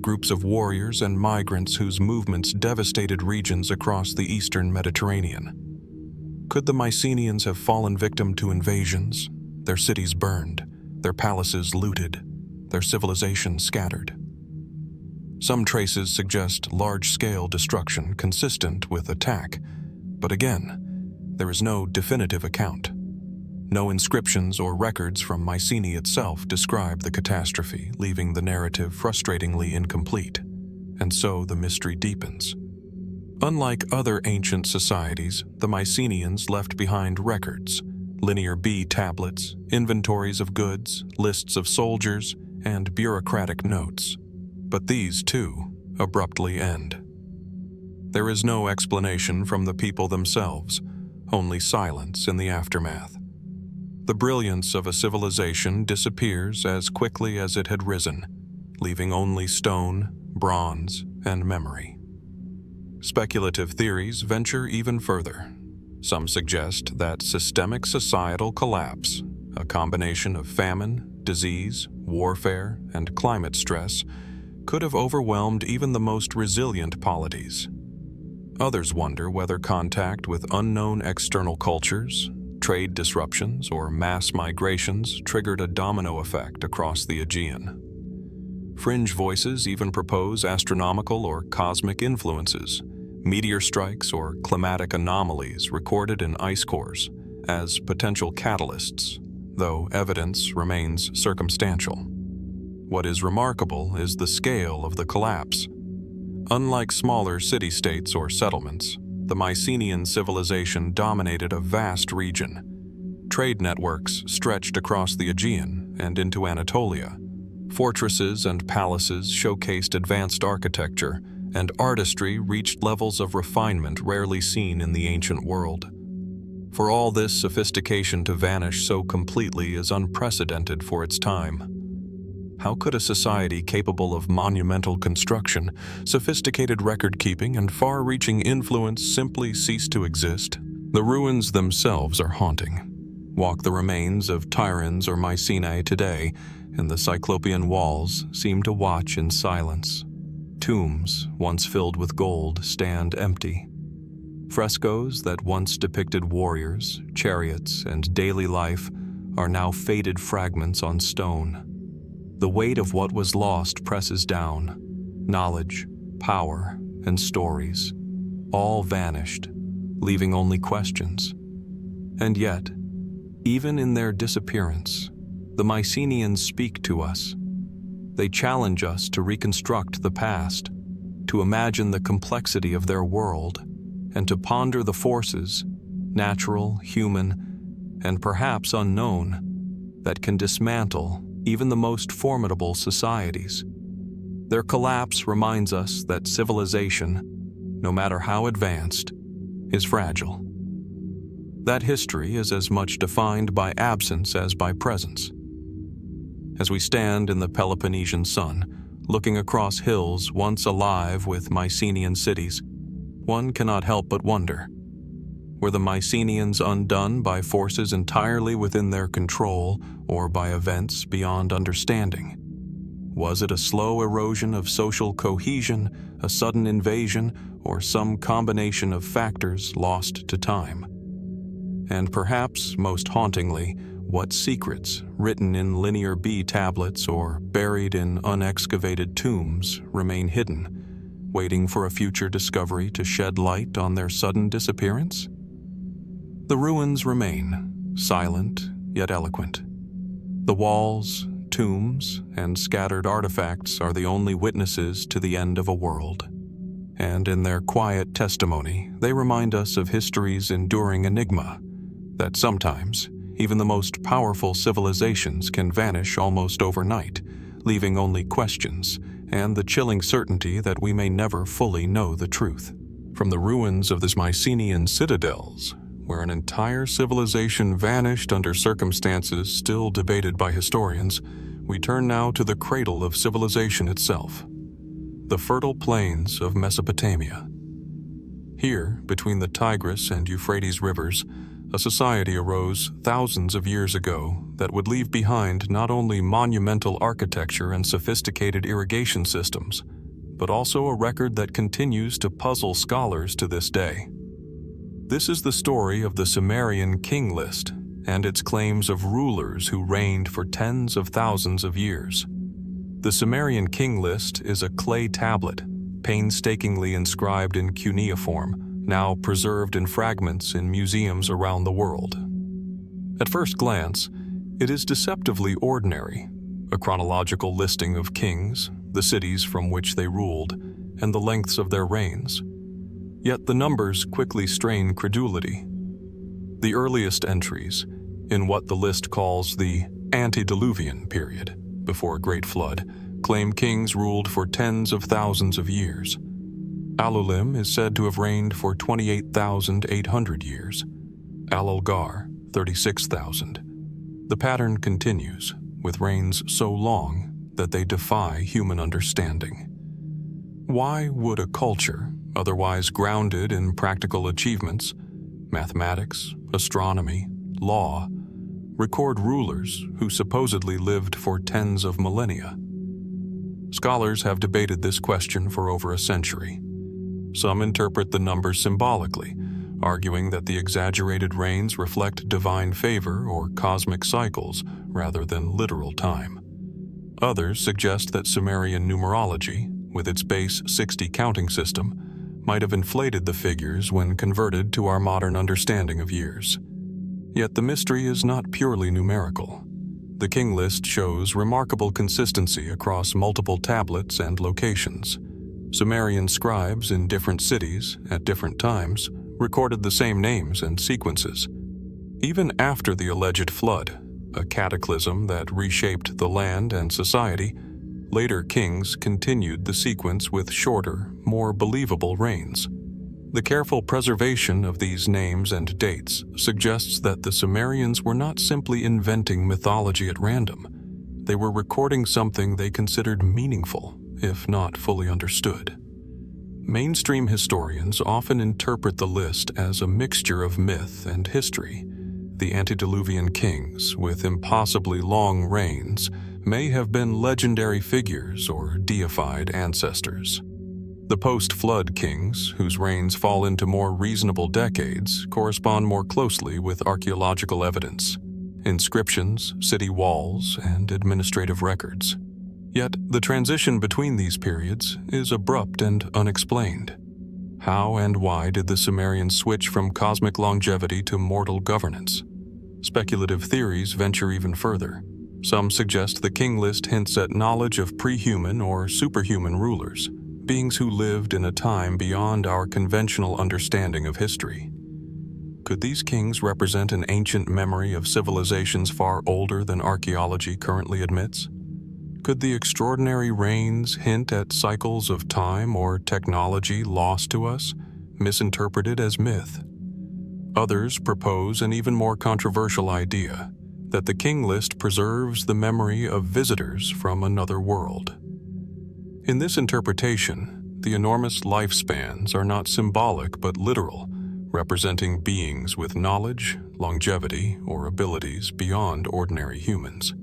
groups of warriors and migrants whose movements devastated regions across the eastern Mediterranean. Could the Mycenaeans have fallen victim to invasions, their cities burned, their palaces looted, their civilization scattered? Some traces suggest large-scale destruction consistent with attack, but again, there is no definitive account. No inscriptions or records from Mycenae itself describe the catastrophe, leaving the narrative frustratingly incomplete, and so the mystery deepens. Unlike other ancient societies, the Mycenaeans left behind records, linear bead tablets, inventories of goods, lists of soldiers, and bureaucratic notes. But these, too, abruptly end. There is no explanation from the people themselves, only silence in the aftermath. The brilliance of a civilization disappears as quickly as it had risen, leaving only stone, bronze, and memory. Speculative theories venture even further. Some suggest that systemic societal collapse, a combination of famine, disease, warfare, and climate stress, could have overwhelmed even the most resilient polities. Others wonder whether contact with unknown external cultures, trade disruptions, or mass migrations triggered a domino effect across the Aegean. Fringe voices even propose astronomical or cosmic influences, meteor strikes or climatic anomalies recorded in ice cores as potential catalysts, though evidence remains circumstantial. What is remarkable is the scale of the collapse. Unlike smaller city-states or settlements, the Mycenaean civilization dominated a vast region. Trade networks stretched across the Aegean and into Anatolia. Fortresses and palaces showcased advanced architecture, and artistry reached levels of refinement rarely seen in the ancient world. For all this sophistication to vanish so completely is unprecedented for its time. How could a society capable of monumental construction, sophisticated record-keeping, and far-reaching influence simply cease to exist? The ruins themselves are haunting. Walk the remains of Tiryns or Mycenae today, and the Cyclopean walls seem to watch in silence. Tombs, once filled with gold, stand empty. Frescoes that once depicted warriors, chariots, and daily life are now faded fragments on stone. The weight of what was lost presses down. Knowledge, power, and stories, all vanished, leaving only questions. And yet, even in their disappearance, the Mycenaeans speak to us. They challenge us to reconstruct the past, to imagine the complexity of their world, and to ponder the forces, natural, human, and perhaps unknown, that can dismantle even the most formidable societies. Their collapse reminds us that civilization, no matter how advanced, is fragile. That history is as much defined by absence as by presence. As we stand in the Peloponnesian sun, looking across hills once alive with Mycenaean cities, one cannot help but wonder, were the Mycenaeans undone by forces entirely within their control or by events beyond understanding? Was it a slow erosion of social cohesion, a sudden invasion, or some combination of factors lost to time? And perhaps, most hauntingly, what secrets, written in linear B tablets or buried in unexcavated tombs, remain hidden, waiting for a future discovery to shed light on their sudden disappearance? The ruins remain, silent yet eloquent. The walls, tombs, and scattered artifacts are the only witnesses to the end of a world. And in their quiet testimony, they remind us of history's enduring enigma, that sometimes even the most powerful civilizations can vanish almost overnight, leaving only questions and the chilling certainty that we may never fully know the truth. From the ruins of the Mycenaean citadels, where an entire civilization vanished under circumstances still debated by historians, we turn now to the cradle of civilization itself, the fertile plains of Mesopotamia. Here, between the Tigris and Euphrates rivers, a society arose thousands of years ago that would leave behind not only monumental architecture and sophisticated irrigation systems, but also a record that continues to puzzle scholars to this day. This is the story of the Sumerian king list and its claims of rulers who reigned for tens of thousands of years. The Sumerian king list is a clay tablet, painstakingly inscribed in cuneiform, now preserved in fragments in museums around the world. At first glance, it is deceptively ordinary, a chronological listing of kings, the cities from which they ruled, and the lengths of their reigns. Yet the numbers quickly strain credulity. The earliest entries, in what the list calls the antediluvian period, before a great flood, claim kings ruled for tens of thousands of years. Alulim is said to have reigned for 28,800 years. Alulgar, 36,000. The pattern continues, with reigns so long that they defy human understanding. Why would a culture, otherwise grounded in practical achievements, mathematics, astronomy, law, record rulers who supposedly lived for tens of millennia? Scholars have debated this question for over a century. Some interpret the number symbolically, arguing that the exaggerated reigns reflect divine favor or cosmic cycles rather than literal time. Others suggest that Sumerian numerology, with its base 60 counting system, might have inflated the figures when converted to our modern understanding of years. Yet the mystery is not purely numerical. The king list shows remarkable consistency across multiple tablets and locations. Sumerian scribes in different cities, at different times, recorded the same names and sequences. Even after the alleged flood, a cataclysm that reshaped the land and society, later kings continued the sequence with shorter, more believable reigns. The careful preservation of these names and dates suggests that the Sumerians were not simply inventing mythology at random. They were recording something they considered meaningful, if not fully understood. Mainstream historians often interpret the list as a mixture of myth and history. The antediluvian kings, with impossibly long reigns, may have been legendary figures or deified ancestors. The post-flood kings, whose reigns fall into more reasonable decades, correspond more closely with archaeological evidence, inscriptions, city walls, and administrative records. Yet the transition between these periods is abrupt and unexplained. How and why did the Sumerians switch from cosmic longevity to mortal governance? Speculative theories venture even further. Some suggest the king list hints at knowledge of pre-human or superhuman rulers, beings who lived in a time beyond our conventional understanding of history. Could these kings represent an ancient memory of civilizations far older than archaeology currently admits? Could the extraordinary reigns hint at cycles of time or technology lost to us, misinterpreted as myth? Others propose an even more controversial idea, that the king list preserves the memory of visitors from another world. In this interpretation, the enormous lifespans are not symbolic but literal, representing beings with knowledge, longevity, or abilities beyond ordinary humans.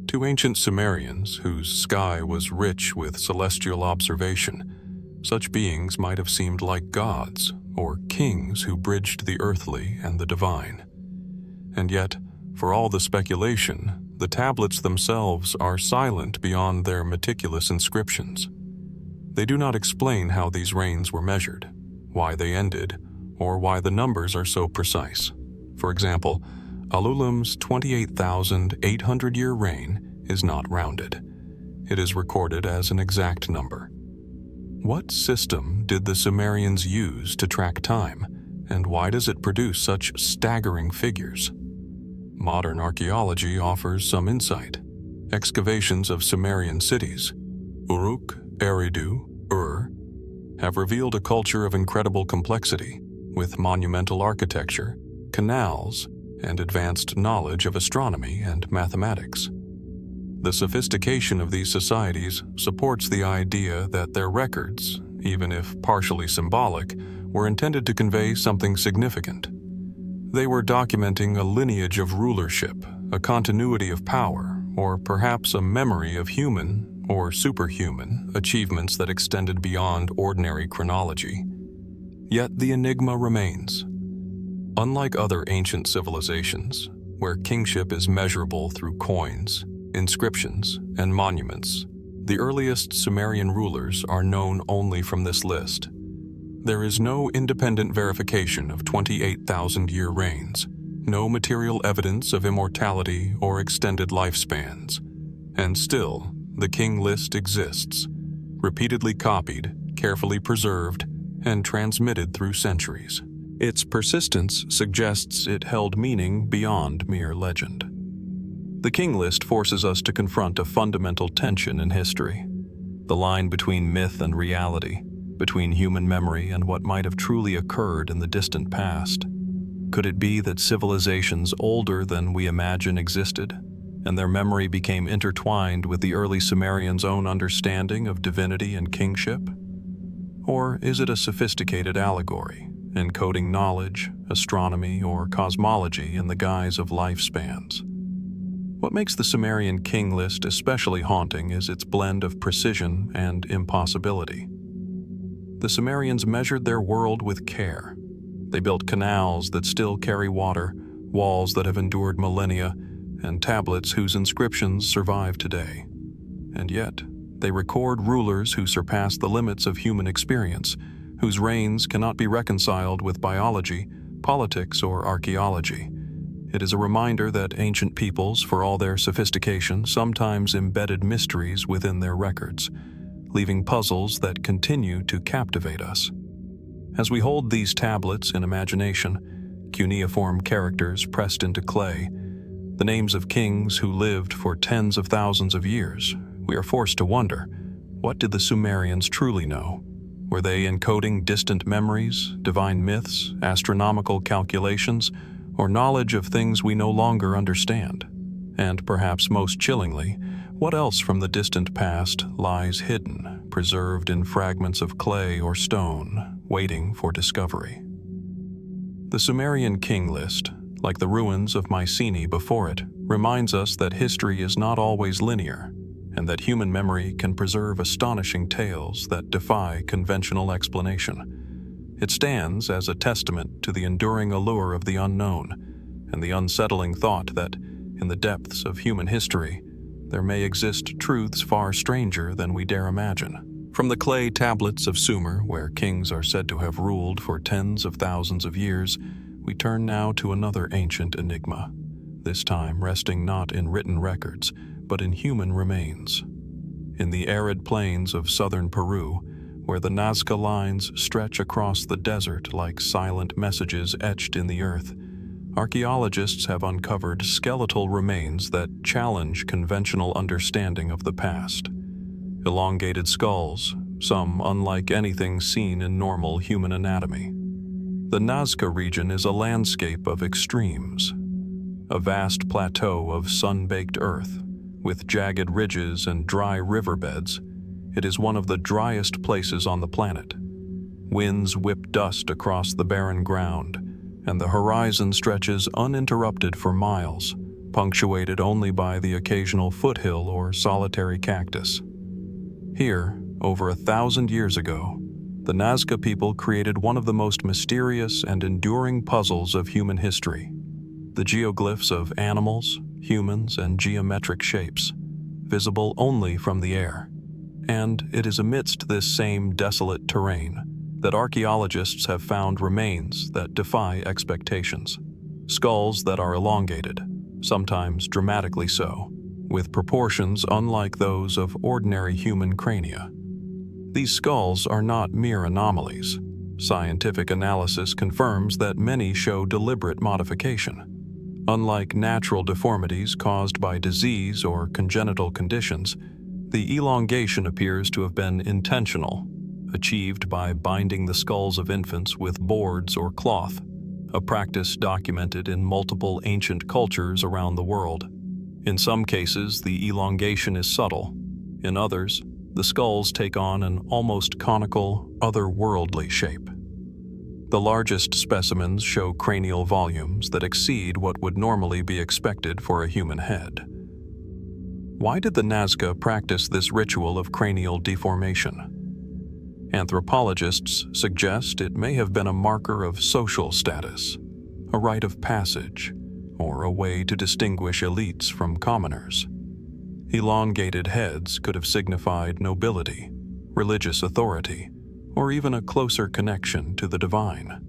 To ancient Sumerians, whose sky was rich with celestial observation, such beings might have seemed like gods or kings who bridged the earthly and the divine. And yet, for all the speculation, the tablets themselves are silent beyond their meticulous inscriptions. They do not explain how these reigns were measured, why they ended, or why the numbers are so precise. For example, Ululim's 28,800-year reign is not rounded. It is recorded as an exact number. What system did the Sumerians use to track time, and why does it produce such staggering figures? Modern archaeology offers some insight. Excavations of Sumerian cities, Uruk, Eridu, Ur, have revealed a culture of incredible complexity, with monumental architecture, canals, and advanced knowledge of astronomy and mathematics. The sophistication of these societies supports the idea that their records, even if partially symbolic, were intended to convey something significant. They were documenting a lineage of rulership, a continuity of power, or perhaps a memory of human or superhuman achievements that extended beyond ordinary chronology. Yet the enigma remains. Unlike other ancient civilizations, where kingship is measurable through coins, inscriptions, and monuments, the earliest Sumerian rulers are known only from this list. There is no independent verification of 28,000-year reigns, no material evidence of immortality or extended lifespans, and still, the king list exists, repeatedly copied, carefully preserved, and transmitted through centuries. Its persistence suggests it held meaning beyond mere legend. The king list forces us to confront a fundamental tension in history, the line between myth and reality, between human memory and what might have truly occurred in the distant past. Could it be that civilizations older than we imagine existed, and their memory became intertwined with the early Sumerians' own understanding of divinity and kingship? Or is it a sophisticated allegory, encoding knowledge, astronomy, or cosmology in the guise of lifespans? What makes the Sumerian king list especially haunting is its blend of precision and impossibility. The Sumerians measured their world with care. They built canals that still carry water, walls that have endured millennia, and tablets whose inscriptions survive today. And yet, they record rulers who surpass the limits of human experience, whose reigns cannot be reconciled with biology, politics, or archaeology. It is a reminder that ancient peoples, for all their sophistication, sometimes embedded mysteries within their records, leaving puzzles that continue to captivate us. As we hold these tablets in imagination, cuneiform characters pressed into clay, the names of kings who lived for tens of thousands of years, we are forced to wonder, what did the Sumerians truly know? Were they encoding distant memories, divine myths, astronomical calculations, or knowledge of things we no longer understand? And perhaps most chillingly, what else from the distant past lies hidden, preserved in fragments of clay or stone, waiting for discovery? The Sumerian king list, like the ruins of Mycenaean before it, reminds us that history is not always linear, and that human memory can preserve astonishing tales that defy conventional explanation. It stands as a testament to the enduring allure of the unknown, and the unsettling thought that, in the depths of human history, there may exist truths far stranger than we dare imagine. From the clay tablets of Sumer, where kings are said to have ruled for tens of thousands of years, we turn now to another ancient enigma, this time resting not in written records, but in human remains. In the arid plains of southern Peru, where the Nazca lines stretch across the desert like silent messages etched in the earth, archaeologists have uncovered skeletal remains that challenge conventional understanding of the past. Elongated skulls, some unlike anything seen in normal human anatomy. The Nazca region is a landscape of extremes, a vast plateau of sun-baked earth, with jagged ridges and dry riverbeds. It is one of the driest places on the planet. Winds whip dust across the barren ground, and the horizon stretches uninterrupted for miles, punctuated only by the occasional foothill or solitary cactus. Here, over 1,000 years ago, the Nazca people created one of the most mysterious and enduring puzzles of human history: the geoglyphs of animals, humans, and geometric shapes, visible only from the air. And it is amidst this same desolate terrain that archaeologists have found remains that defy expectations. Skulls that are elongated, sometimes dramatically so, with proportions unlike those of ordinary human crania. These skulls are not mere anomalies. Scientific analysis confirms that many show deliberate modification. Unlike natural deformities caused by disease or congenital conditions, the elongation appears to have been intentional, achieved by binding the skulls of infants with boards or cloth, a practice documented in multiple ancient cultures around the world. In some cases, the elongation is subtle. In others, the skulls take on an almost conical, otherworldly shape. The largest specimens show cranial volumes that exceed what would normally be expected for a human head. Why did the Nazca practice this ritual of cranial deformation? Anthropologists suggest it may have been a marker of social status, a rite of passage, or a way to distinguish elites from commoners. Elongated heads could have signified nobility, religious authority, or even a closer connection to the divine.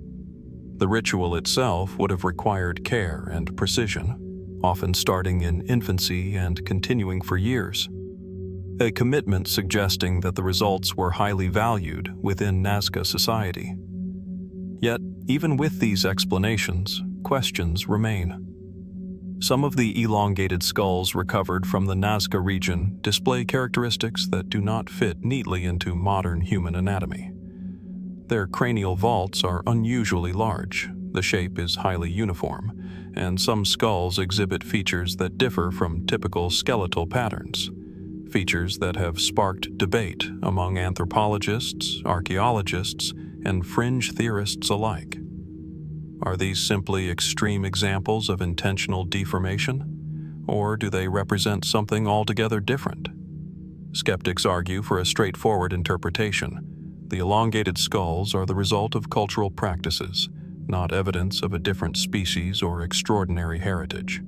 The ritual itself would have required care and precision, often starting in infancy and continuing for years. A commitment suggesting that the results were highly valued within Nazca society. Yet, even with these explanations, questions remain. Some of the elongated skulls recovered from the Nazca region display characteristics that do not fit neatly into modern human anatomy. Their cranial vaults are unusually large, the shape is highly uniform, and some skulls exhibit features that differ from typical skeletal patterns, features that have sparked debate among anthropologists, archaeologists, and fringe theorists alike. Are these simply extreme examples of intentional deformation, or do they represent something altogether different? Skeptics argue for a straightforward interpretation. The elongated skulls are the result of cultural practices, not evidence of a different species or extraordinary heritage.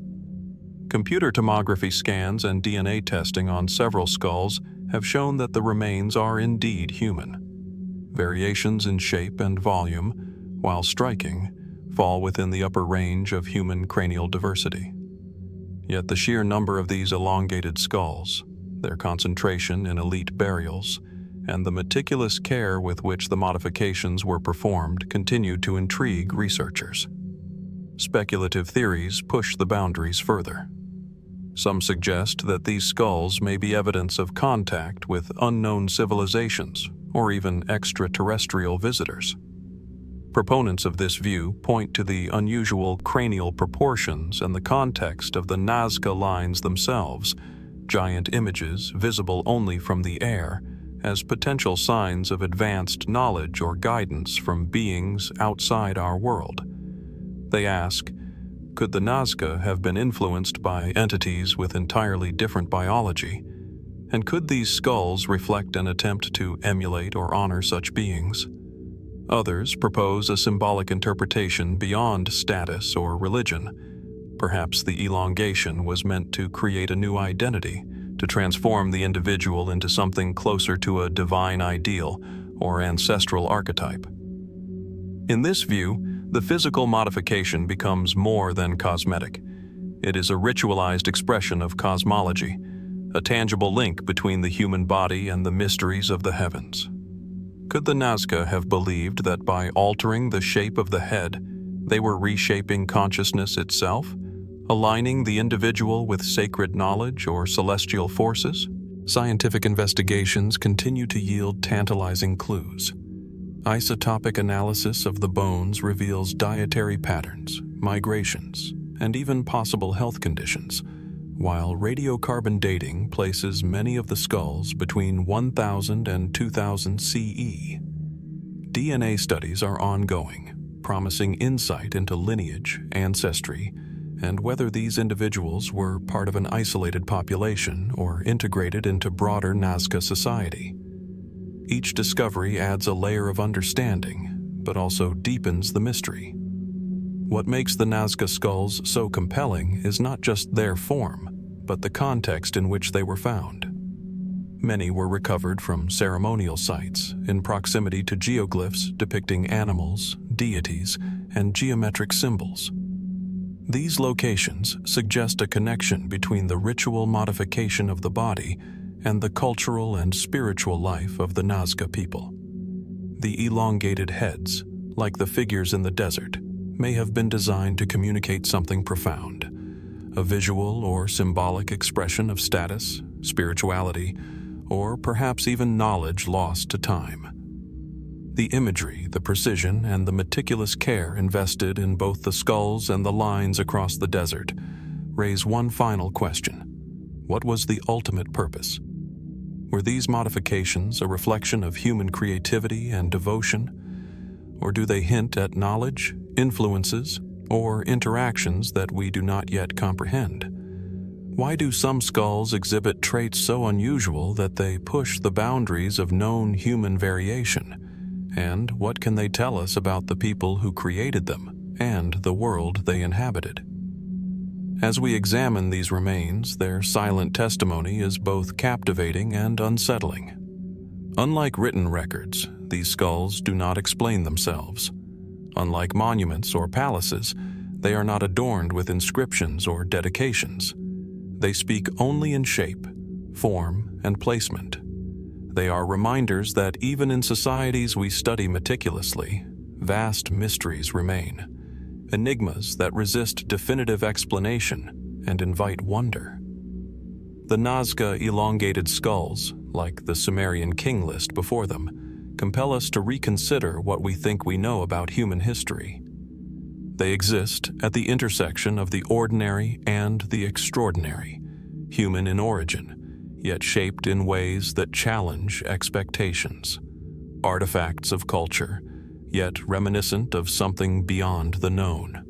Computer tomography scans and DNA testing on several skulls have shown that the remains are indeed human. Variations in shape and volume, while striking, fall within the upper range of human cranial diversity. Yet the sheer number of these elongated skulls, their concentration in elite burials, and the meticulous care with which the modifications were performed continue to intrigue researchers. Speculative theories push the boundaries further. Some suggest that these skulls may be evidence of contact with unknown civilizations or even extraterrestrial visitors. Proponents of this view point to the unusual cranial proportions and the context of the Nazca lines themselves, giant images visible only from the air, as potential signs of advanced knowledge or guidance from beings outside our world. They ask, could the Nazca have been influenced by entities with entirely different biology? And could these skulls reflect an attempt to emulate or honor such beings? Others propose a symbolic interpretation beyond status or religion. Perhaps the elongation was meant to create a new identity, to transform the individual into something closer to a divine ideal or ancestral archetype. In this view, the physical modification becomes more than cosmetic. It is a ritualized expression of cosmology, a tangible link between the human body and the mysteries of the heavens. Could the Nazca have believed that by altering the shape of the head, they were reshaping consciousness itself, aligning the individual with sacred knowledge or celestial forces? Scientific investigations continue to yield tantalizing clues. Isotopic analysis of the bones reveals dietary patterns, migrations, and even possible health conditions, while radiocarbon dating places many of the skulls between 1000 and 2000 CE. DNA studies are ongoing, promising insight into lineage, ancestry, and whether these individuals were part of an isolated population or integrated into broader Nazca society. Each discovery adds a layer of understanding, but also deepens the mystery. What makes the Nazca skulls so compelling is not just their form, but the context in which they were found. Many were recovered from ceremonial sites in proximity to geoglyphs depicting animals, deities, and geometric symbols. These locations suggest a connection between the ritual modification of the body and the cultural and spiritual life of the Nazca people. The elongated heads, like the figures in the desert, may have been designed to communicate something profound, a visual or symbolic expression of status, spirituality, or perhaps even knowledge lost to time. The imagery, the precision, and the meticulous care invested in both the skulls and the lines across the desert raise one final question. What was the ultimate purpose? Were these modifications a reflection of human creativity and devotion? Or do they hint at knowledge, influences, or interactions that we do not yet comprehend? Why do some skulls exhibit traits so unusual that they push the boundaries of known human variation? And what can they tell us about the people who created them and the world they inhabited? As we examine these remains, their silent testimony is both captivating and unsettling. Unlike written records, these skulls do not explain themselves. Unlike monuments or palaces, they are not adorned with inscriptions or dedications. They speak only in shape, form, and placement. They are reminders that even in societies we study meticulously, vast mysteries remain, enigmas that resist definitive explanation and invite wonder. The Nazca elongated skulls, like the Sumerian king list before them, compel us to reconsider what we think we know about human history. They exist at the intersection of the ordinary and the extraordinary, human in origin, yet shaped in ways that challenge expectations. Artifacts of culture, yet reminiscent of something beyond the known.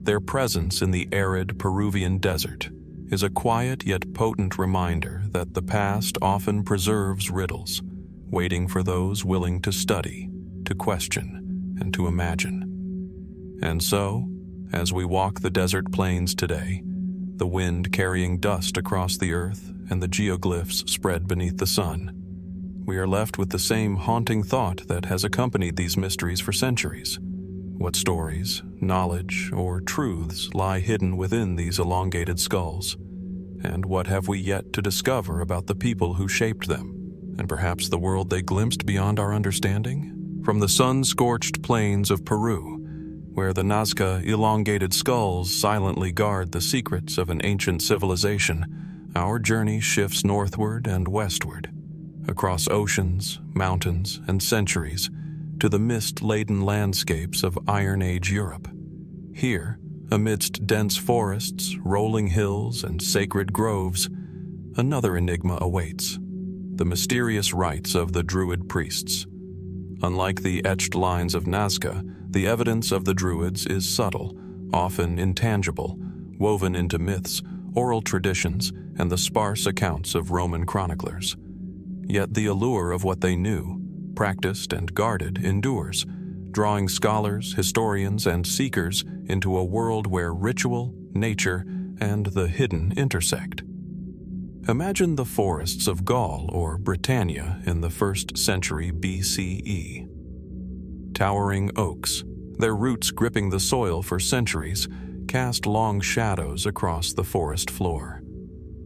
Their presence in the arid Peruvian desert is a quiet yet potent reminder that the past often preserves riddles, waiting for those willing to study, to question, and to imagine. And so, as we walk the desert plains today, the wind carrying dust across the earth and the geoglyphs spread beneath the sun, we are left with the same haunting thought that has accompanied these mysteries for centuries. What stories, knowledge, or truths lie hidden within these elongated skulls? And what have we yet to discover about the people who shaped them, and perhaps the world they glimpsed beyond our understanding? From the sun-scorched plains of Peru, where the Nazca elongated skulls silently guard the secrets of an ancient civilization, our journey shifts northward and westward, across oceans, mountains, and centuries, to the mist-laden landscapes of Iron Age Europe. Here, amidst dense forests, rolling hills, and sacred groves, another enigma awaits: the mysterious rites of the Druid priests. Unlike the etched lines of Nazca, the evidence of the Druids is subtle, often intangible, woven into myths, oral traditions, and the sparse accounts of Roman chroniclers. Yet the allure of what they knew, practiced and guarded, endures, drawing scholars, historians, and seekers into a world where ritual, nature, and the hidden intersect. Imagine the forests of Gaul or Britannia in the 1st century BCE. Towering oaks, their roots gripping the soil for centuries, cast long shadows across the forest floor.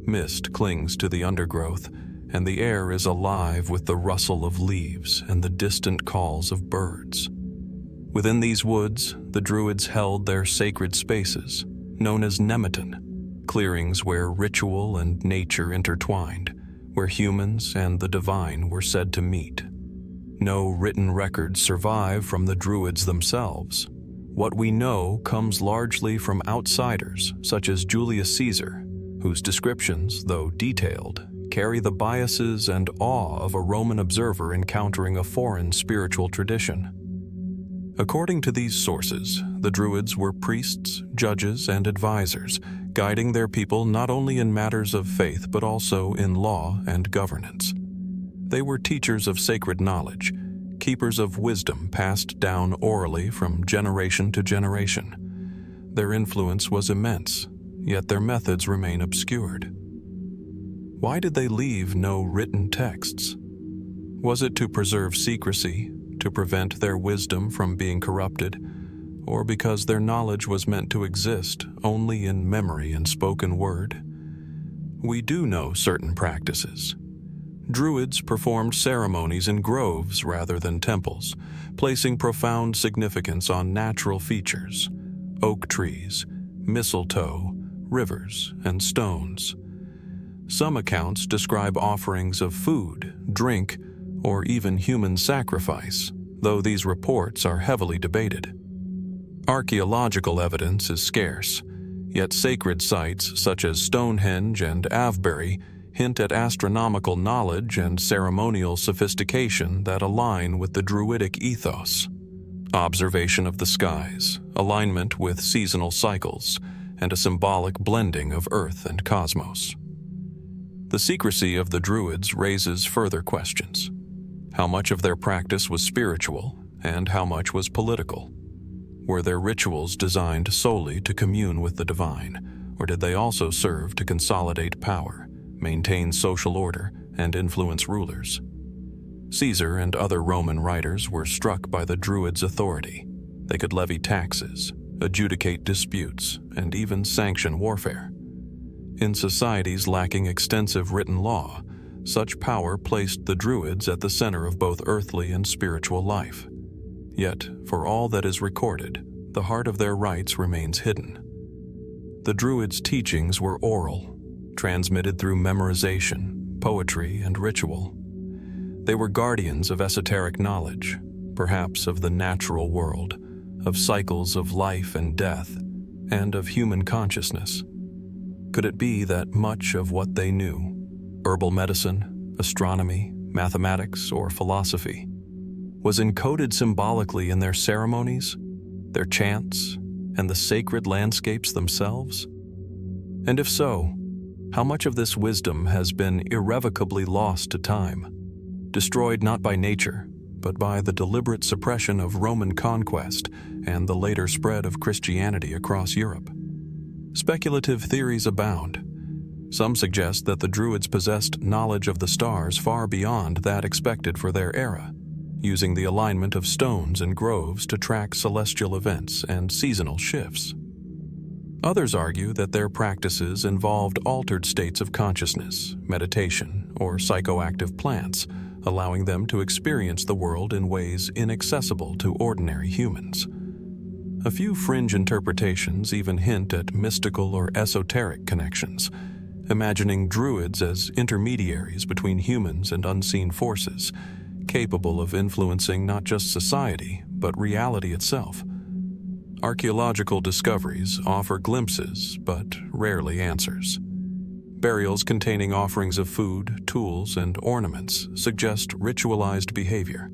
Mist clings to the undergrowth, and the air is alive with the rustle of leaves and the distant calls of birds. Within these woods, the Druids held their sacred spaces, known as Nemeton, clearings where ritual and nature intertwined, where humans and the divine were said to meet. No written records survive from the Druids themselves. What we know comes largely from outsiders, such as Julius Caesar, whose descriptions, though detailed, carry the biases and awe of a Roman observer encountering a foreign spiritual tradition. According to these sources, the Druids were priests, judges, and advisors, guiding their people not only in matters of faith but also in law and governance. They were teachers of sacred knowledge, keepers of wisdom passed down orally from generation to generation. Their influence was immense, yet their methods remain obscured. Why did they leave no written texts? Was it to preserve secrecy, to prevent their wisdom from being corrupted, or because their knowledge was meant to exist only in memory and spoken word? We do know certain practices. Druids performed ceremonies in groves rather than temples, placing profound significance on natural features, oak trees, mistletoe, rivers, and stones. Some accounts describe offerings of food, drink, or even human sacrifice, though these reports are heavily debated. Archaeological evidence is scarce, yet sacred sites such as Stonehenge and Avebury hint at astronomical knowledge and ceremonial sophistication that align with the Druidic ethos. Observation of the skies, alignment with seasonal cycles, and a symbolic blending of earth and cosmos. The secrecy of the Druids raises further questions. How much of their practice was spiritual, and how much was political? Were their rituals designed solely to commune with the divine, or did they also serve to consolidate power, maintain social order, and influence rulers? Caesar and other Roman writers were struck by the Druids' authority. They could levy taxes, adjudicate disputes, and even sanction warfare. In societies lacking extensive written law, such power placed the Druids at the center of both earthly and spiritual life. Yet, for all that is recorded, the heart of their rites remains hidden. The Druids' teachings were oral, transmitted through memorization, poetry, and ritual. They were guardians of esoteric knowledge, perhaps of the natural world, of cycles of life and death, and of human consciousness. Could it be that much of what they knew, herbal medicine, astronomy, mathematics, or philosophy, was encoded symbolically in their ceremonies, their chants, and the sacred landscapes themselves? And if so, how much of this wisdom has been irrevocably lost to time, destroyed not by nature, but by the deliberate suppression of Roman conquest and the later spread of Christianity across Europe? Speculative theories abound. Some suggest that the Druids possessed knowledge of the stars far beyond that expected for their era, using the alignment of stones and groves to track celestial events and seasonal shifts. Others argue that their practices involved altered states of consciousness, meditation, or psychoactive plants, allowing them to experience the world in ways inaccessible to ordinary humans. A few fringe interpretations even hint at mystical or esoteric connections, imagining Druids as intermediaries between humans and unseen forces, capable of influencing not just society, but reality itself. Archaeological discoveries offer glimpses, but rarely answers. Burials containing offerings of food, tools, and ornaments suggest ritualized behavior.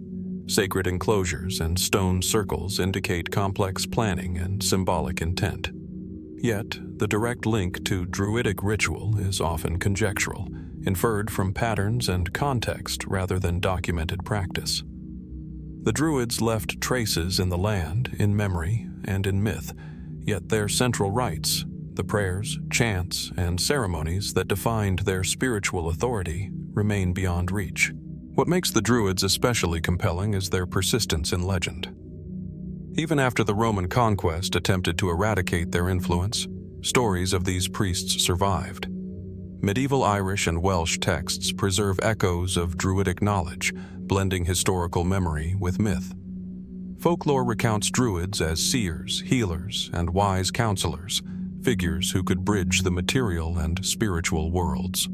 Sacred enclosures and stone circles indicate complex planning and symbolic intent. Yet, the direct link to Druidic ritual is often conjectural, inferred from patterns and context rather than documented practice. The Druids left traces in the land, in memory, and in myth, yet their central rites, The prayers, chants, and ceremonies that defined their spiritual authority remain beyond reach. What makes the Druids especially compelling is their persistence in legend. Even after the Roman conquest attempted to eradicate their influence, stories of these priests survived. Medieval Irish and Welsh texts preserve echoes of Druidic knowledge, blending historical memory with myth. Folklore recounts Druids as seers, healers, and wise counselors, figures who could bridge the material and spiritual worlds.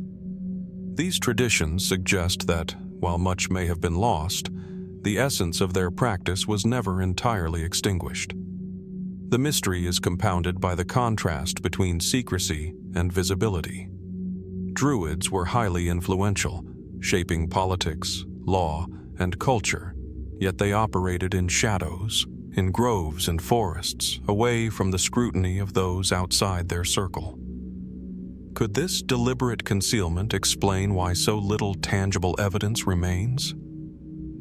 These traditions suggest that, while much may have been lost, the essence of their practice was never entirely extinguished. The mystery is compounded by the contrast between secrecy and visibility. Druids were highly influential, shaping politics, law, and culture, yet they operated in shadows, in groves and forests, away from the scrutiny of those outside their circle. Could this deliberate concealment explain why so little tangible evidence remains?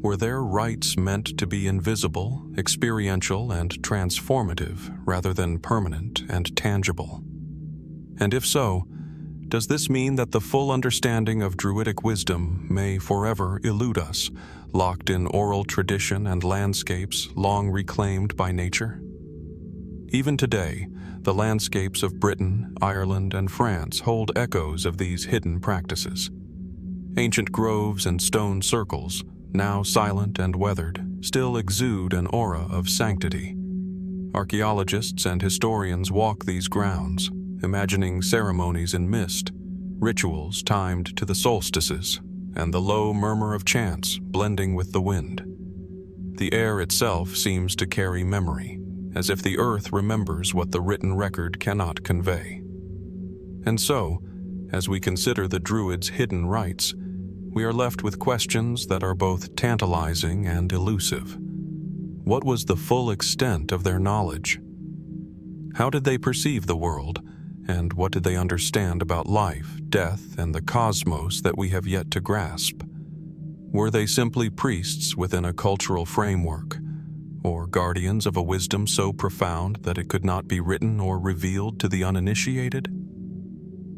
Were their rites meant to be invisible, experiential, and transformative rather than permanent and tangible? And if so, does this mean that the full understanding of Druidic wisdom may forever elude us, locked in oral tradition and landscapes long reclaimed by nature? Even today, the landscapes of Britain, Ireland, and France hold echoes of these hidden practices. Ancient groves and stone circles, now silent and weathered, still exude an aura of sanctity. Archaeologists and historians walk these grounds, imagining ceremonies in mist, rituals timed to the solstices, and the low murmur of chants blending with the wind. The air itself seems to carry memory, as if the earth remembers what the written record cannot convey. And so, as we consider the Druids' hidden rites, we are left with questions that are both tantalizing and elusive. What was the full extent of their knowledge? How did they perceive the world? And what did they understand about life, death, and the cosmos that we have yet to grasp? Were they simply priests within a cultural framework, or guardians of a wisdom so profound that it could not be written or revealed to the uninitiated?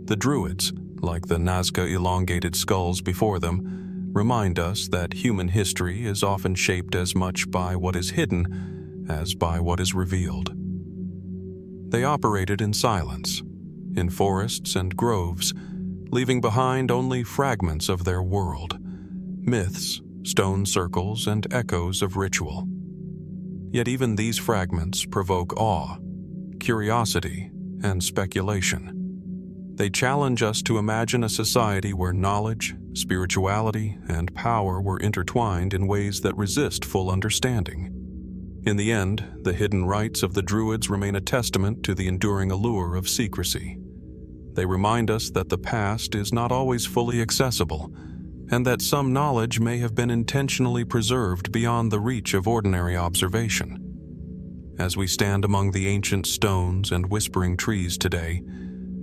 The Druids, like the Nazca elongated skulls before them, remind us that human history is often shaped as much by what is hidden as by what is revealed. They operated in silence, in forests and groves, leaving behind only fragments of their world, myths, stone circles, and echoes of ritual. Yet even these fragments provoke awe, curiosity, and speculation. They challenge us to imagine a society where knowledge, spirituality, and power were intertwined in ways that resist full understanding. In the end, the hidden rites of the Druids remain a testament to the enduring allure of secrecy. They remind us that the past is not always fully accessible, and that some knowledge may have been intentionally preserved beyond the reach of ordinary observation. As we stand among the ancient stones and whispering trees today,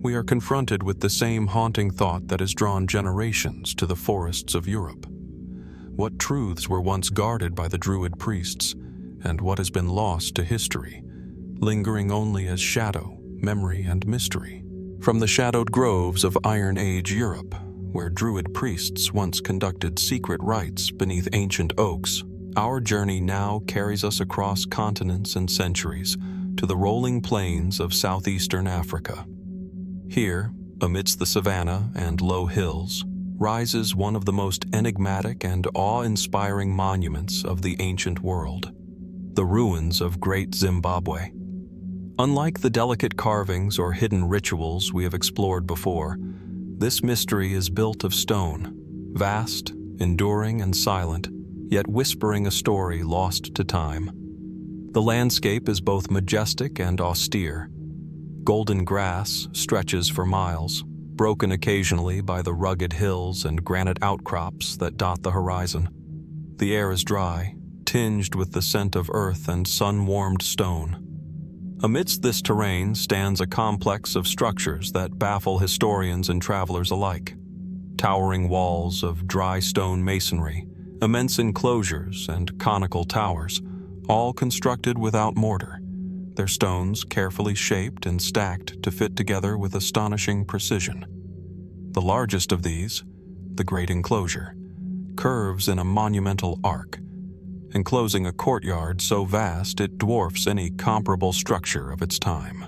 we are confronted with the same haunting thought that has drawn generations to the forests of Europe. What truths were once guarded by the Druid priests, and what has been lost to history, lingering only as shadow, memory, and mystery? From the shadowed groves of Iron Age Europe, where Druid priests once conducted secret rites beneath ancient oaks, our journey now carries us across continents and centuries to the rolling plains of southeastern Africa. Here, amidst the savanna and low hills, rises one of the most enigmatic and awe-inspiring monuments of the ancient world, the ruins of Great Zimbabwe. Unlike the delicate carvings or hidden rituals we have explored before, this mystery is built of stone, vast, enduring, and silent, yet whispering a story lost to time. The landscape is both majestic and austere. Golden grass stretches for miles, broken occasionally by the rugged hills and granite outcrops that dot the horizon. The air is dry, tinged with the scent of earth and sun-warmed stone. Amidst this terrain stands a complex of structures that baffle historians and travelers alike. Towering walls of dry stone masonry, immense enclosures, and conical towers, all constructed without mortar, their stones carefully shaped and stacked to fit together with astonishing precision. The largest of these, the Great Enclosure, curves in a monumental arc, enclosing a courtyard so vast it dwarfs any comparable structure of its time.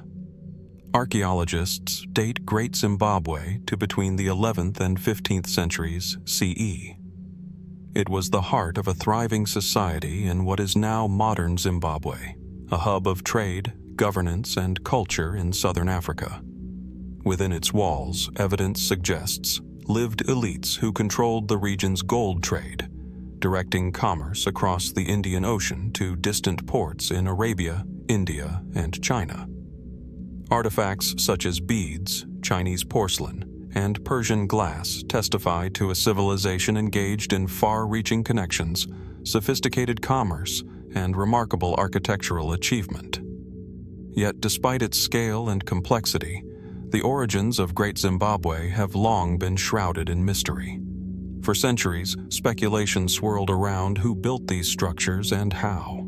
Archaeologists date Great Zimbabwe to between the 11th and 15th centuries CE. It was the heart of a thriving society in what is now modern Zimbabwe, a hub of trade, governance, and culture in southern Africa. Within its walls, evidence suggests, lived elites who controlled the region's gold trade, directing commerce across the Indian Ocean to distant ports in Arabia, India, and China. Artifacts such as beads, Chinese porcelain, and Persian glass testify to a civilization engaged in far-reaching connections, sophisticated commerce, and remarkable architectural achievement. Yet despite its scale and complexity, the origins of Great Zimbabwe have long been shrouded in mystery. For centuries, speculation swirled around who built these structures and how.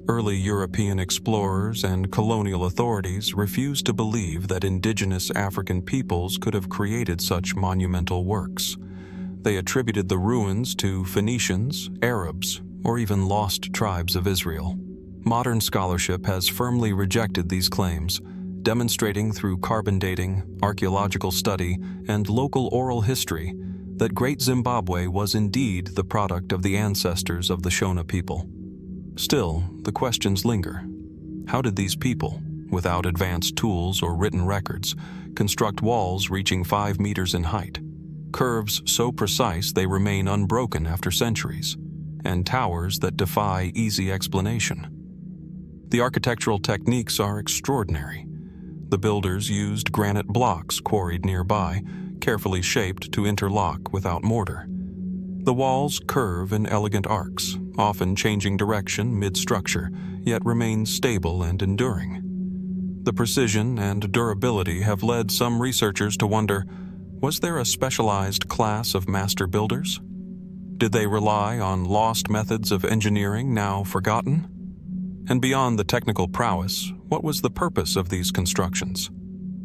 Early European explorers and colonial authorities refused to believe that indigenous African peoples could have created such monumental works. They attributed the ruins to Phoenicians, Arabs, or even lost tribes of Israel. Modern scholarship has firmly rejected these claims, demonstrating through carbon dating, archaeological study, and local oral history that Great Zimbabwe was indeed the product of the ancestors of the Shona people. Still, the questions linger. How did these people, without advanced tools or written records, construct walls reaching 5 meters in height, curves so precise they remain unbroken after centuries, and towers that defy easy explanation? The architectural techniques are extraordinary. The builders used granite blocks quarried nearby, carefully shaped to interlock without mortar. The walls curve in elegant arcs, often changing direction mid-structure, yet remain stable and enduring. The precision and durability have led some researchers to wonder, was there a specialized class of master builders? Did they rely on lost methods of engineering now forgotten? And beyond the technical prowess, what was the purpose of these constructions?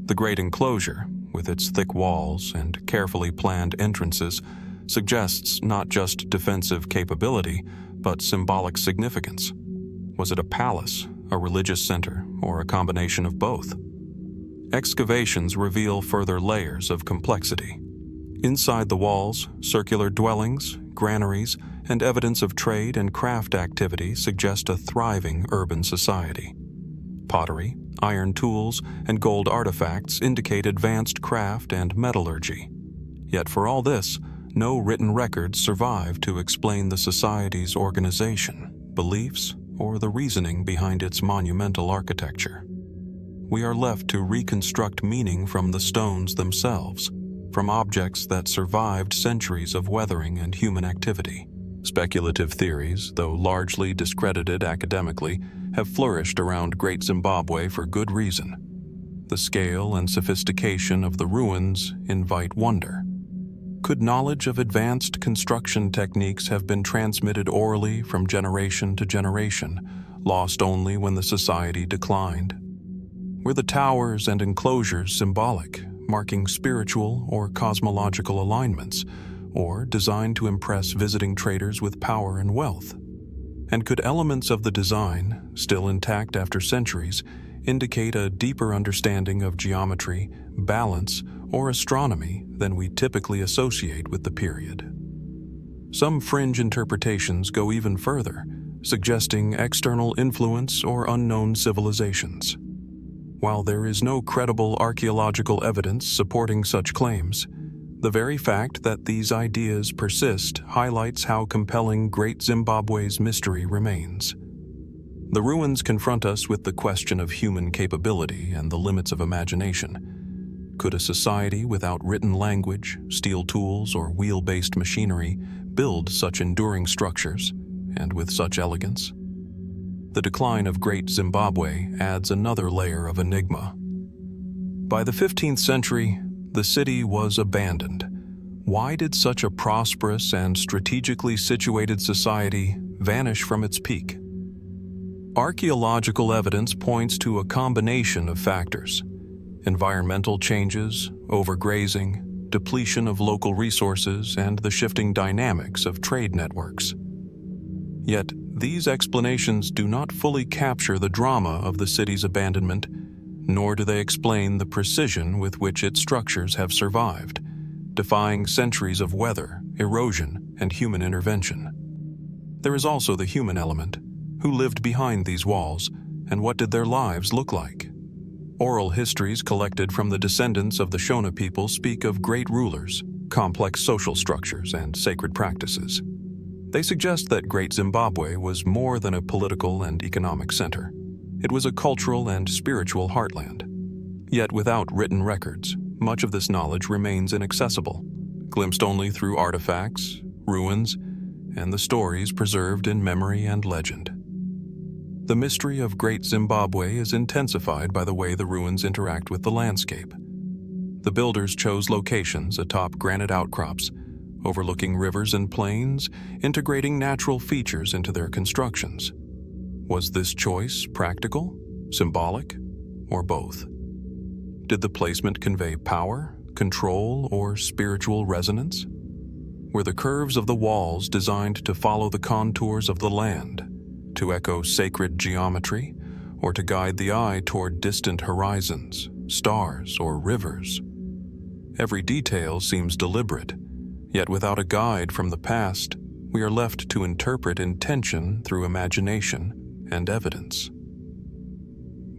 The Great Enclosure, with its thick walls and carefully planned entrances, suggests not just defensive capability, but symbolic significance. Was it a palace, a religious center, or a combination of both? Excavations reveal further layers of complexity. Inside the walls, circular dwellings, granaries, and evidence of trade and craft activity suggest a thriving urban society. Pottery, iron tools, and gold artifacts indicate advanced craft and metallurgy. Yet for all this, no written records survive to explain the society's organization, beliefs, or the reasoning behind its monumental architecture. We are left to reconstruct meaning from the stones themselves, from objects that survived centuries of weathering and human activity. Speculative theories, though largely discredited academically, have flourished around Great Zimbabwe for good reason. The scale and sophistication of the ruins invite wonder. Could knowledge of advanced construction techniques have been transmitted orally from generation to generation, lost only when the society declined? Were the towers and enclosures symbolic, marking spiritual or cosmological alignments, or designed to impress visiting traders with power and wealth? And could elements of the design, still intact after centuries, indicate a deeper understanding of geometry, balance, or astronomy than we typically associate with the period? Some fringe interpretations go even further, suggesting external influence or unknown civilizations. While there is no credible archaeological evidence supporting such claims, the very fact that these ideas persist highlights how compelling Great Zimbabwe's mystery remains. The ruins confront us with the question of human capability and the limits of imagination. Could a society without written language, steel tools, or wheel-based machinery build such enduring structures, and with such elegance? The decline of Great Zimbabwe adds another layer of enigma. By the 15th century, the city was abandoned. Why did such a prosperous and strategically situated society vanish from its peak? Archaeological evidence points to a combination of factors: environmental changes, overgrazing, depletion of local resources, and the shifting dynamics of trade networks. Yet, these explanations do not fully capture the drama of the city's abandonment, nor do they explain the precision with which its structures have survived, defying centuries of weather, erosion, and human intervention. There is also the human element. Who lived behind these walls, and what did their lives look like? Oral histories collected from the descendants of the Shona people speak of great rulers, complex social structures, and sacred practices. They suggest that Great Zimbabwe was more than a political and economic center. It was a cultural and spiritual heartland. Yet without written records, much of this knowledge remains inaccessible, glimpsed only through artifacts, ruins, and the stories preserved in memory and legend. The mystery of Great Zimbabwe is intensified by the way the ruins interact with the landscape. The builders chose locations atop granite outcrops, overlooking rivers and plains, integrating natural features into their constructions. Was this choice practical, symbolic, or both? Did the placement convey power, control, or spiritual resonance? Were the curves of the walls designed to follow the contours of the land, to echo sacred geometry, or to guide the eye toward distant horizons, stars, or rivers? Every detail seems deliberate, yet without a guide from the past, we are left to interpret intention through imagination and evidence.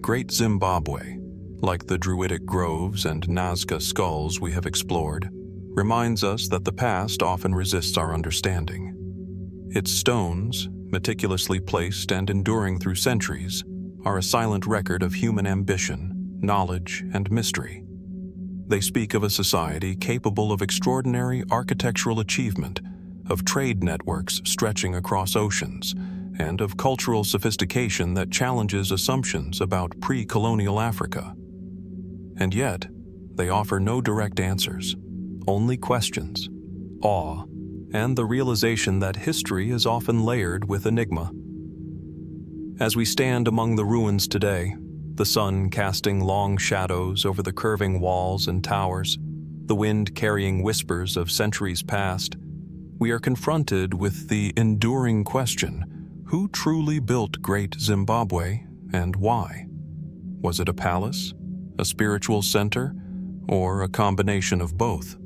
Great Zimbabwe, like the Druidic groves and Nazca skulls we have explored, reminds us that the past often resists our understanding. Its stones, meticulously placed and enduring through centuries, are a silent record of human ambition, knowledge, and mystery. They speak of a society capable of extraordinary architectural achievement, of trade networks stretching across oceans, and of cultural sophistication that challenges assumptions about pre-colonial Africa. And yet, they offer no direct answers, only questions, awe, and the realization that history is often layered with enigma. As we stand among the ruins today, the sun casting long shadows over the curving walls and towers, the wind carrying whispers of centuries past, we are confronted with the enduring question: who truly built Great Zimbabwe, and why? Was it a palace, a spiritual center, or a combination of both?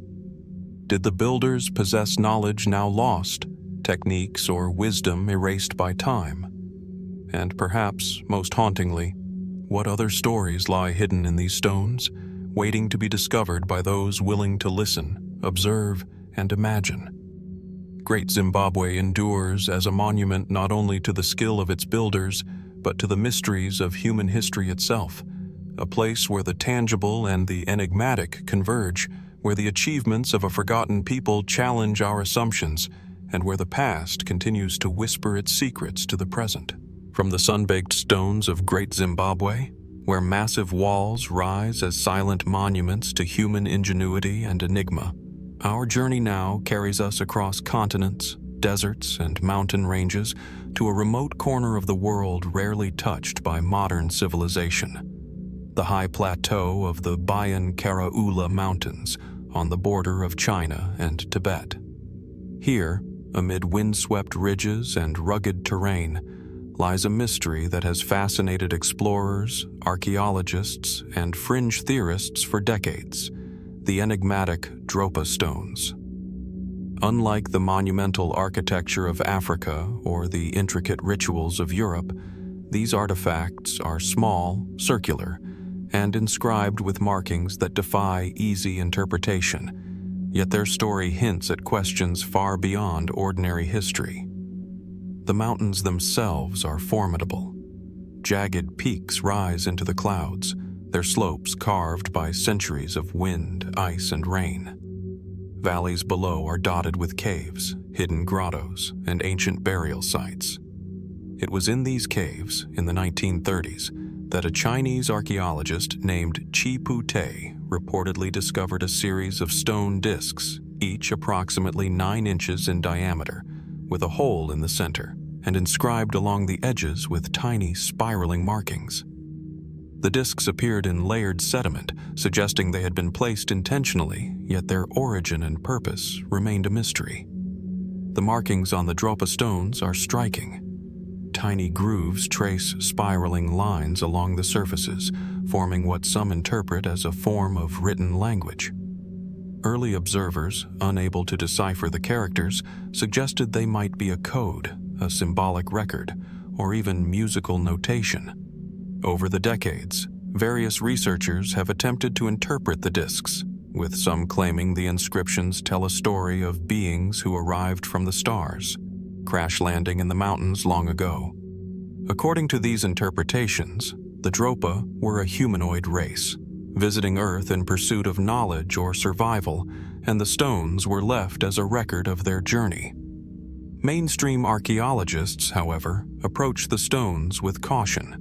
Did the builders possess knowledge now lost, techniques or wisdom erased by time? And perhaps, most hauntingly, what other stories lie hidden in these stones, waiting to be discovered by those willing to listen, observe, and imagine? Great Zimbabwe endures as a monument not only to the skill of its builders, but to the mysteries of human history itself, a place where the tangible and the enigmatic converge, where the achievements of a forgotten people challenge our assumptions, and where the past continues to whisper its secrets to the present. From the sun-baked stones of Great Zimbabwe, where massive walls rise as silent monuments to human ingenuity and enigma, our journey now carries us across continents, deserts, and mountain ranges to a remote corner of the world rarely touched by modern civilization. The high plateau of the Bayan Karaula Mountains, on the border of China and Tibet. Here, amid windswept ridges and rugged terrain, lies a mystery that has fascinated explorers, archaeologists, and fringe theorists for decades: the enigmatic Dropa stones. Unlike the monumental architecture of Africa or the intricate rituals of Europe, these artifacts are small, circular, and inscribed with markings that defy easy interpretation, yet their story hints at questions far beyond ordinary history. The mountains themselves are formidable. Jagged peaks rise into the clouds, their slopes carved by centuries of wind, ice, and rain. Valleys below are dotted with caves, hidden grottos, and ancient burial sites. It was in these caves, in the 1930s, that a Chinese archaeologist named Chi Pu-te reportedly discovered a series of stone discs, each approximately 9 inches in diameter, with a hole in the center, and inscribed along the edges with tiny spiraling markings. The discs appeared in layered sediment, suggesting they had been placed intentionally, yet their origin and purpose remained a mystery. The markings on the Dropa stones are striking. Tiny grooves trace spiraling lines along the surfaces, forming what some interpret as a form of written language. Early observers, unable to decipher the characters, suggested they might be a code, a symbolic record, or even musical notation. Over the decades, various researchers have attempted to interpret the discs, with some claiming the inscriptions tell a story of beings who arrived from the stars, crash landing in the mountains long ago. According to these interpretations, the Dropa were a humanoid race, visiting Earth in pursuit of knowledge or survival, and the stones were left as a record of their journey. Mainstream archaeologists, however, approach the stones with caution.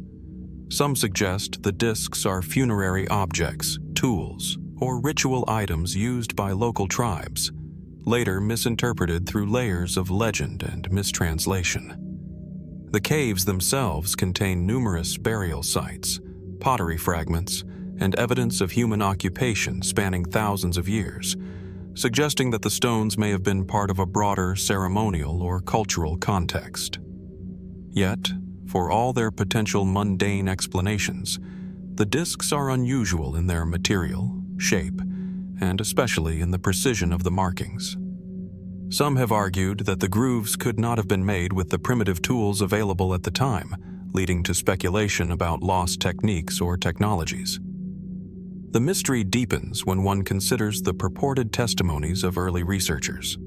Some suggest the discs are funerary objects, tools, or ritual items used by local tribes, later misinterpreted through layers of legend and mistranslation. The caves themselves contain numerous burial sites, pottery fragments, and evidence of human occupation spanning thousands of years, suggesting that the stones may have been part of a broader ceremonial or cultural context. Yet, for all their potential mundane explanations, the discs are unusual in their material, shape, and especially in the precision of the markings. Some have argued that the grooves could not have been made with the primitive tools available at the time, leading to speculation about lost techniques or technologies. The mystery deepens when one considers the purported testimonies of early researchers.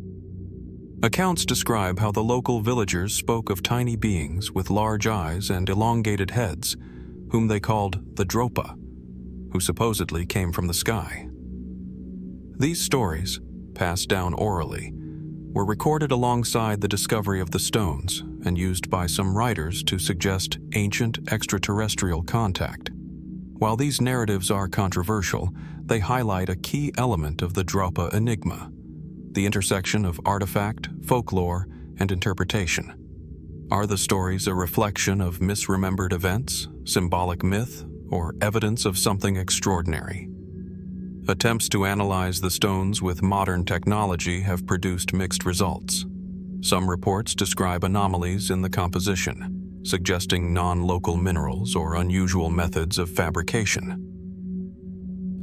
Accounts describe how the local villagers spoke of tiny beings with large eyes and elongated heads, whom they called the Dropa, who supposedly came from the sky. These stories, passed down orally, were recorded alongside the discovery of the stones and used by some writers to suggest ancient extraterrestrial contact. While these narratives are controversial, they highlight a key element of the Dropa enigma: the intersection of artifact, folklore, and interpretation. Are the stories a reflection of misremembered events, symbolic myth, or evidence of something extraordinary? Attempts to analyze the stones with modern technology have produced mixed results. Some reports describe anomalies in the composition, suggesting non-local minerals or unusual methods of fabrication.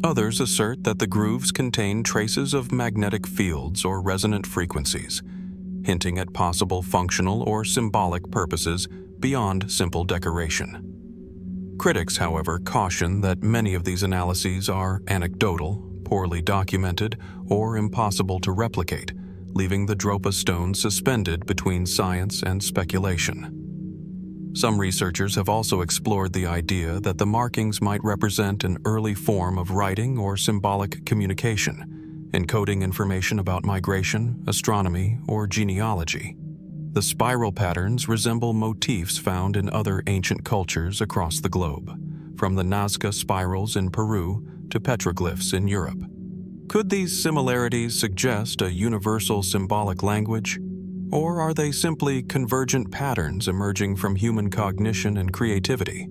Others assert that the grooves contain traces of magnetic fields or resonant frequencies, hinting at possible functional or symbolic purposes beyond simple decoration. Critics, however, caution that many of these analyses are anecdotal, poorly documented, or impossible to replicate, leaving the Dropa stone suspended between science and speculation. Some researchers have also explored the idea that the markings might represent an early form of writing or symbolic communication, encoding information about migration, astronomy, or genealogy. The spiral patterns resemble motifs found in other ancient cultures across the globe, from the Nazca spirals in Peru to petroglyphs in Europe. Could these similarities suggest a universal symbolic language, or are they simply convergent patterns emerging from human cognition and creativity?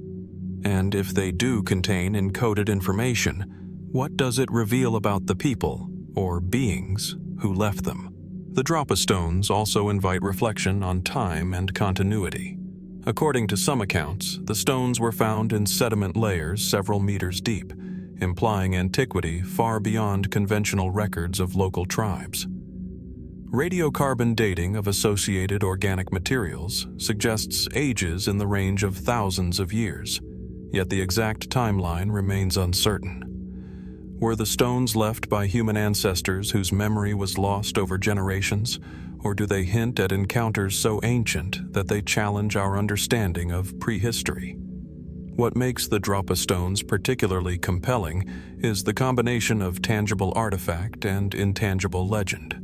And if they do contain encoded information, what does it reveal about the people, or beings, who left them? The Dropa stones also invite reflection on time and continuity. According to some accounts, the stones were found in sediment layers several meters deep, implying antiquity far beyond conventional records of local tribes. Radiocarbon dating of associated organic materials suggests ages in the range of thousands of years, yet the exact timeline remains uncertain. Were the stones left by human ancestors whose memory was lost over generations, or do they hint at encounters so ancient that they challenge our understanding of prehistory? What makes the Dropa stones particularly compelling is the combination of tangible artifact and intangible legend.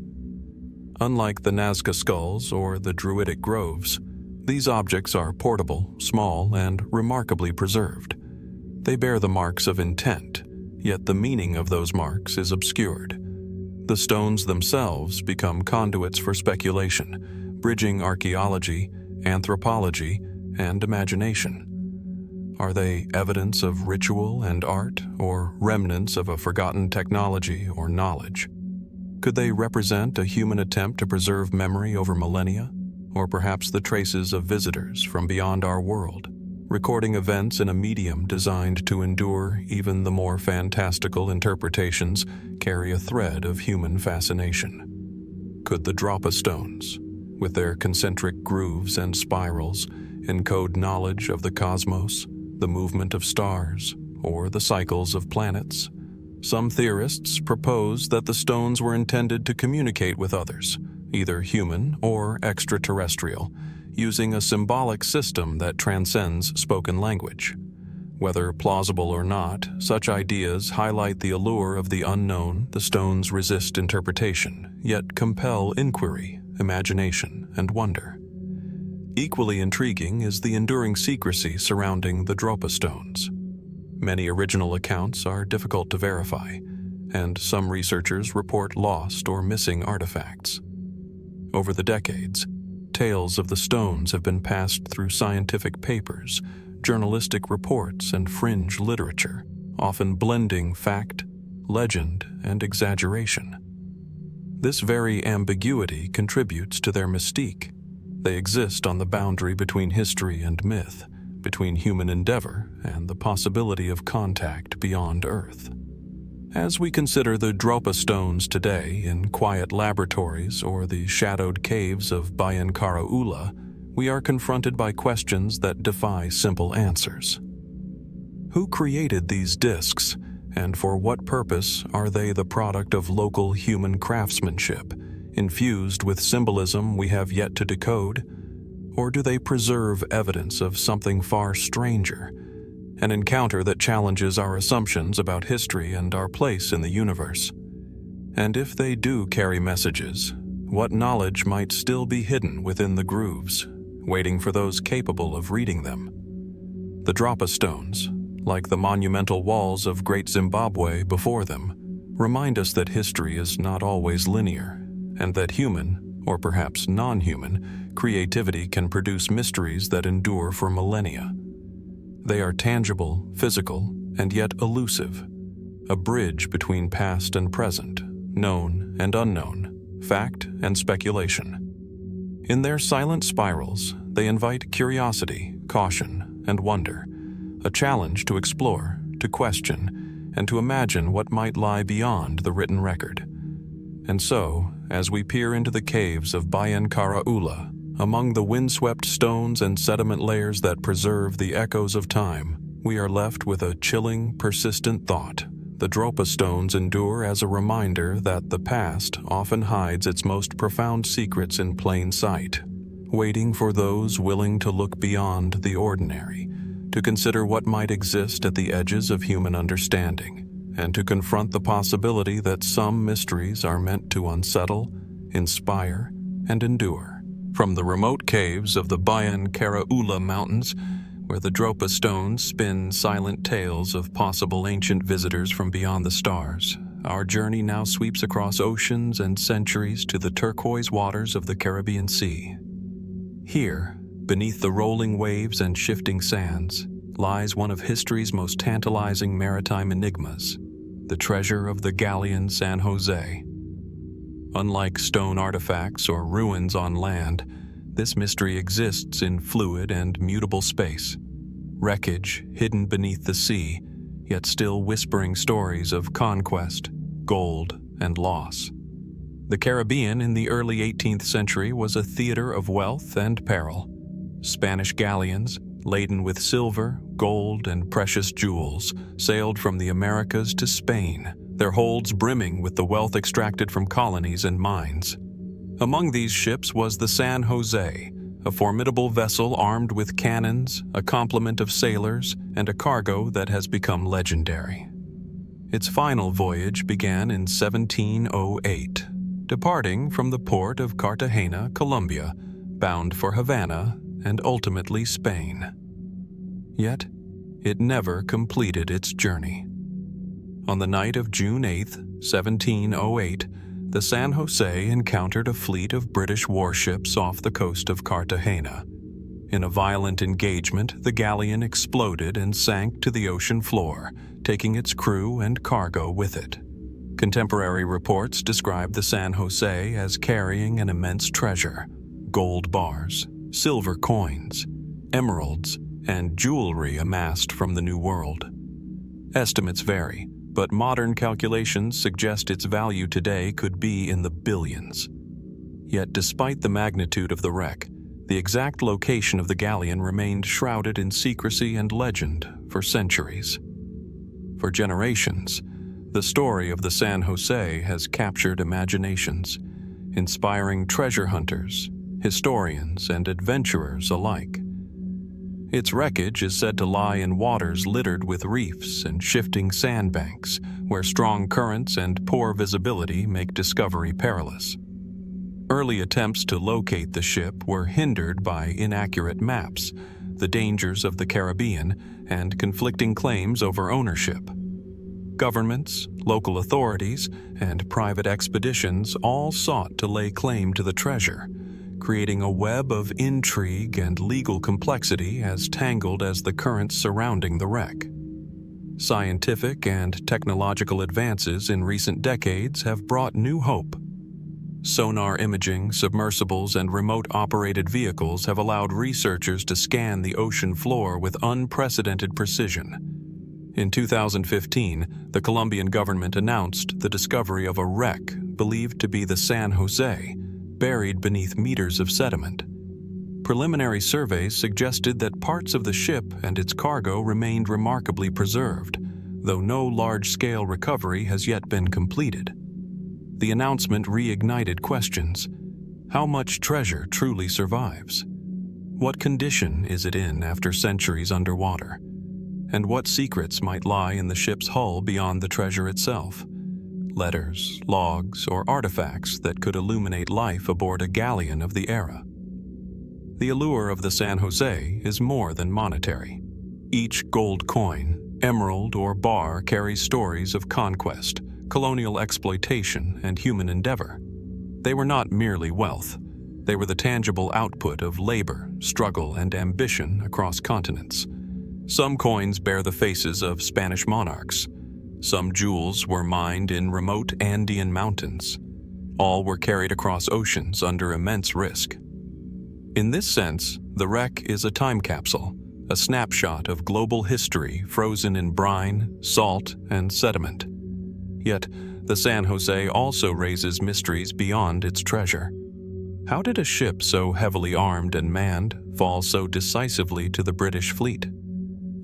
Unlike the Nazca skulls or the Druidic groves, these objects are portable, small, and remarkably preserved. They bear the marks of intent, yet the meaning of those marks is obscured. The stones themselves become conduits for speculation, bridging archaeology anthropology, and imagination. Are they evidence of ritual and art, or remnants of a forgotten technology or knowledge? Could they represent a human attempt to preserve memory over millennia, or perhaps the traces of visitors from beyond our world, recording events in a medium designed to endure? Even the more fantastical interpretations carry a thread of human fascination. Could the Dropa stones, with their concentric grooves and spirals, encode knowledge of the cosmos, the movement of stars, or the cycles of planets? Some theorists propose that the stones were intended to communicate with others, either human or extraterrestrial, using a symbolic system that transcends spoken language. Whether plausible or not, such ideas highlight the allure of the unknown. The stones resist interpretation, yet compel inquiry, imagination, and wonder. Equally intriguing is the enduring secrecy surrounding the Dropa stones. Many original accounts are difficult to verify, and some researchers report lost or missing artifacts. Over the decades, tales of the stones have been passed through scientific papers, journalistic reports, and fringe literature, often blending fact, legend, and exaggeration. This very ambiguity contributes to their mystique. They exist on the boundary between history and myth, between human endeavor and the possibility of contact beyond Earth. As we consider the Dropa stones today in quiet laboratories or the shadowed caves of Bayan Karaula, we are confronted by questions that defy simple answers. Who created these discs, and for what purpose are they the product of local human craftsmanship, infused with symbolism we have yet to decode? Or do they preserve evidence of something far stranger, an encounter that challenges our assumptions about history and our place in the universe? And if they do carry messages, what knowledge might still be hidden within the grooves, waiting for those capable of reading them? The Dropa stones, like the monumental walls of Great Zimbabwe before them, remind us that history is not always linear, and that human, or perhaps non-human, creativity can produce mysteries that endure for millennia. They are tangible, physical, and yet elusive, a bridge between past and present, known and unknown, fact and speculation. In their silent spirals, they invite curiosity, caution, and wonder, a challenge to explore, to question, and to imagine what might lie beyond the written record. And so, as we peer into the caves of Bayan Karaula, among the windswept stones and sediment layers that preserve the echoes of time, we are left with a chilling, persistent thought. The Dropa stones endure as a reminder that the past often hides its most profound secrets in plain sight, waiting for those willing to look beyond the ordinary, to consider what might exist at the edges of human understanding, and to confront the possibility that some mysteries are meant to unsettle, inspire, and endure. From the remote caves of the Bayan Karaula Mountains, where the Dropa stones spin silent tales of possible ancient visitors from beyond the stars, our journey now sweeps across oceans and centuries to the turquoise waters of the Caribbean Sea. Here, beneath the rolling waves and shifting sands, lies one of history's most tantalizing maritime enigmas, the treasure of the galleon San José. Unlike stone artifacts or ruins on land, this mystery exists in fluid and mutable space, wreckage hidden beneath the sea, yet still whispering stories of conquest, gold, and loss. The Caribbean in the early 18th century was a theater of wealth and peril. Spanish galleons, laden with silver, gold, and precious jewels, sailed from the Americas to Spain, their holds brimming with the wealth extracted from colonies and mines. Among these ships was the San José, a formidable vessel armed with cannons, a complement of sailors, and a cargo that has become legendary. Its final voyage began in 1708, departing from the port of Cartagena, Colombia, bound for Havana and ultimately Spain. Yet, it never completed its journey. On the night of June 8, 1708, the San José encountered a fleet of British warships off the coast of Cartagena. In a violent engagement, the galleon exploded and sank to the ocean floor, taking its crew and cargo with it. Contemporary reports describe the San José as carrying an immense treasure: gold bars, silver coins, emeralds, and jewelry amassed from the New World. Estimates vary, but modern calculations suggest its value today could be in the billions. Yet despite the magnitude of the wreck, the exact location of the galleon remained shrouded in secrecy and legend for centuries. For generations, the story of the San José has captured imaginations, inspiring treasure hunters, historians, and adventurers alike. Its wreckage is said to lie in waters littered with reefs and shifting sandbanks, where strong currents and poor visibility make discovery perilous. Early attempts to locate the ship were hindered by inaccurate maps, the dangers of the Caribbean, and conflicting claims over ownership. Governments, local authorities, and private expeditions all sought to lay claim to the treasure, creating a web of intrigue and legal complexity as tangled as the currents surrounding the wreck. Scientific and technological advances in recent decades have brought new hope. Sonar imaging, submersibles, and remote-operated vehicles have allowed researchers to scan the ocean floor with unprecedented precision. In 2015, the Colombian government announced the discovery of a wreck believed to be the San José, buried beneath meters of sediment. Preliminary surveys suggested that parts of the ship and its cargo remained remarkably preserved, though no large-scale recovery has yet been completed. The announcement reignited questions. How much treasure truly survives? What condition is it in after centuries underwater? And what secrets might lie in the ship's hull beyond the treasure itself? Letters, logs, or artifacts that could illuminate life aboard a galleon of the era. The allure of the San José is more than monetary. Each gold coin, emerald, or bar carries stories of conquest, colonial exploitation, and human endeavor. They were not merely wealth. They were the tangible output of labor, struggle, and ambition across continents. Some coins bear the faces of Spanish monarchs. Some jewels were mined in remote Andean mountains. All were carried across oceans under immense risk. In this sense, the wreck is a time capsule, a snapshot of global history frozen in brine, salt, and sediment. Yet, the San José also raises mysteries beyond its treasure. How did a ship so heavily armed and manned fall so decisively to the British fleet?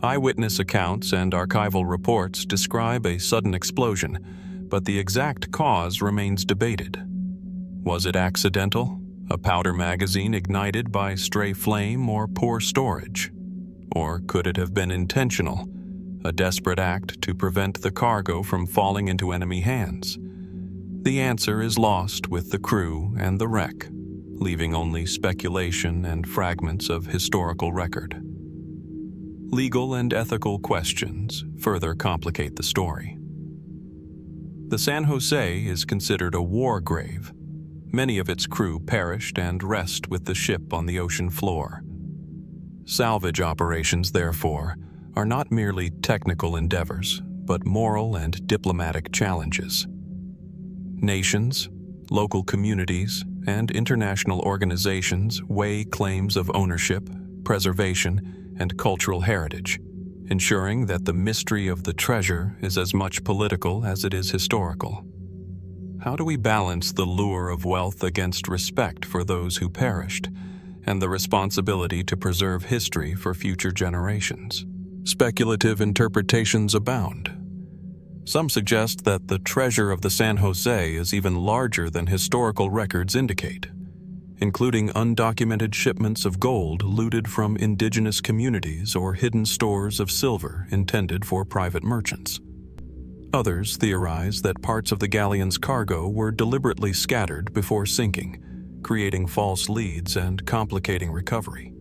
Eyewitness accounts and archival reports describe a sudden explosion, but the exact cause remains debated. Was it accidental? A powder magazine ignited by stray flame or poor storage? Or could it have been intentional? A desperate act to prevent the cargo from falling into enemy hands? The answer is lost with the crew and the wreck, leaving only speculation and fragments of historical record. Legal and ethical questions further complicate the story. The San José is considered a war grave. Many of its crew perished and rest with the ship on the ocean floor. Salvage operations, therefore, are not merely technical endeavors, but moral and diplomatic challenges. Nations, local communities, and international organizations weigh claims of ownership, preservation, and cultural heritage, ensuring that the mystery of the treasure is as much political as it is historical. How do we balance the lure of wealth against respect for those who perished, and the responsibility to preserve history for future generations? Speculative interpretations abound. Some suggest that the treasure of the San José is even larger than historical records indicate, including undocumented shipments of gold looted from indigenous communities or hidden stores of silver intended for private merchants. Others theorize that parts of the galleon's cargo were deliberately scattered before sinking, creating false leads and complicating recovery.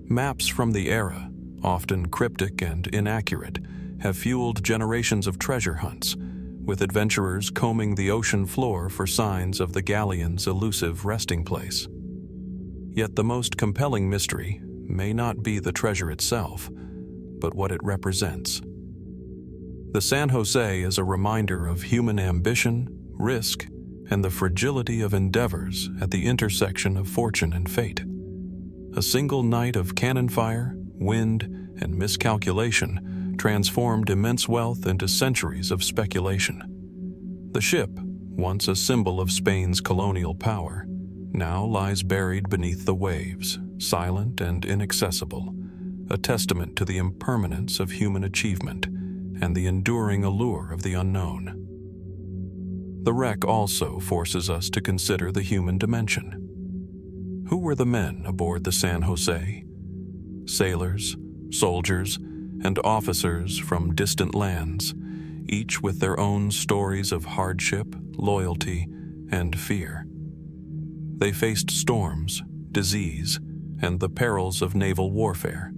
Maps from the era, often cryptic and inaccurate, have fueled generations of treasure hunts, with adventurers combing the ocean floor for signs of the galleon's elusive resting place. Yet the most compelling mystery may not be the treasure itself, but what it represents. The San José is a reminder of human ambition, risk, and the fragility of endeavors at the intersection of fortune and fate. A single night of cannon fire, wind, and miscalculation transformed immense wealth into centuries of speculation. The ship, once a symbol of Spain's colonial power, now lies buried beneath the waves, silent and inaccessible, a testament to the impermanence of human achievement and the enduring allure of the unknown. The wreck also forces us to consider the human dimension. Who were the men aboard the San José? Sailors, soldiers, and officers from distant lands, each with their own stories of hardship, loyalty, and fear. They faced storms, disease, and the perils of naval warfare,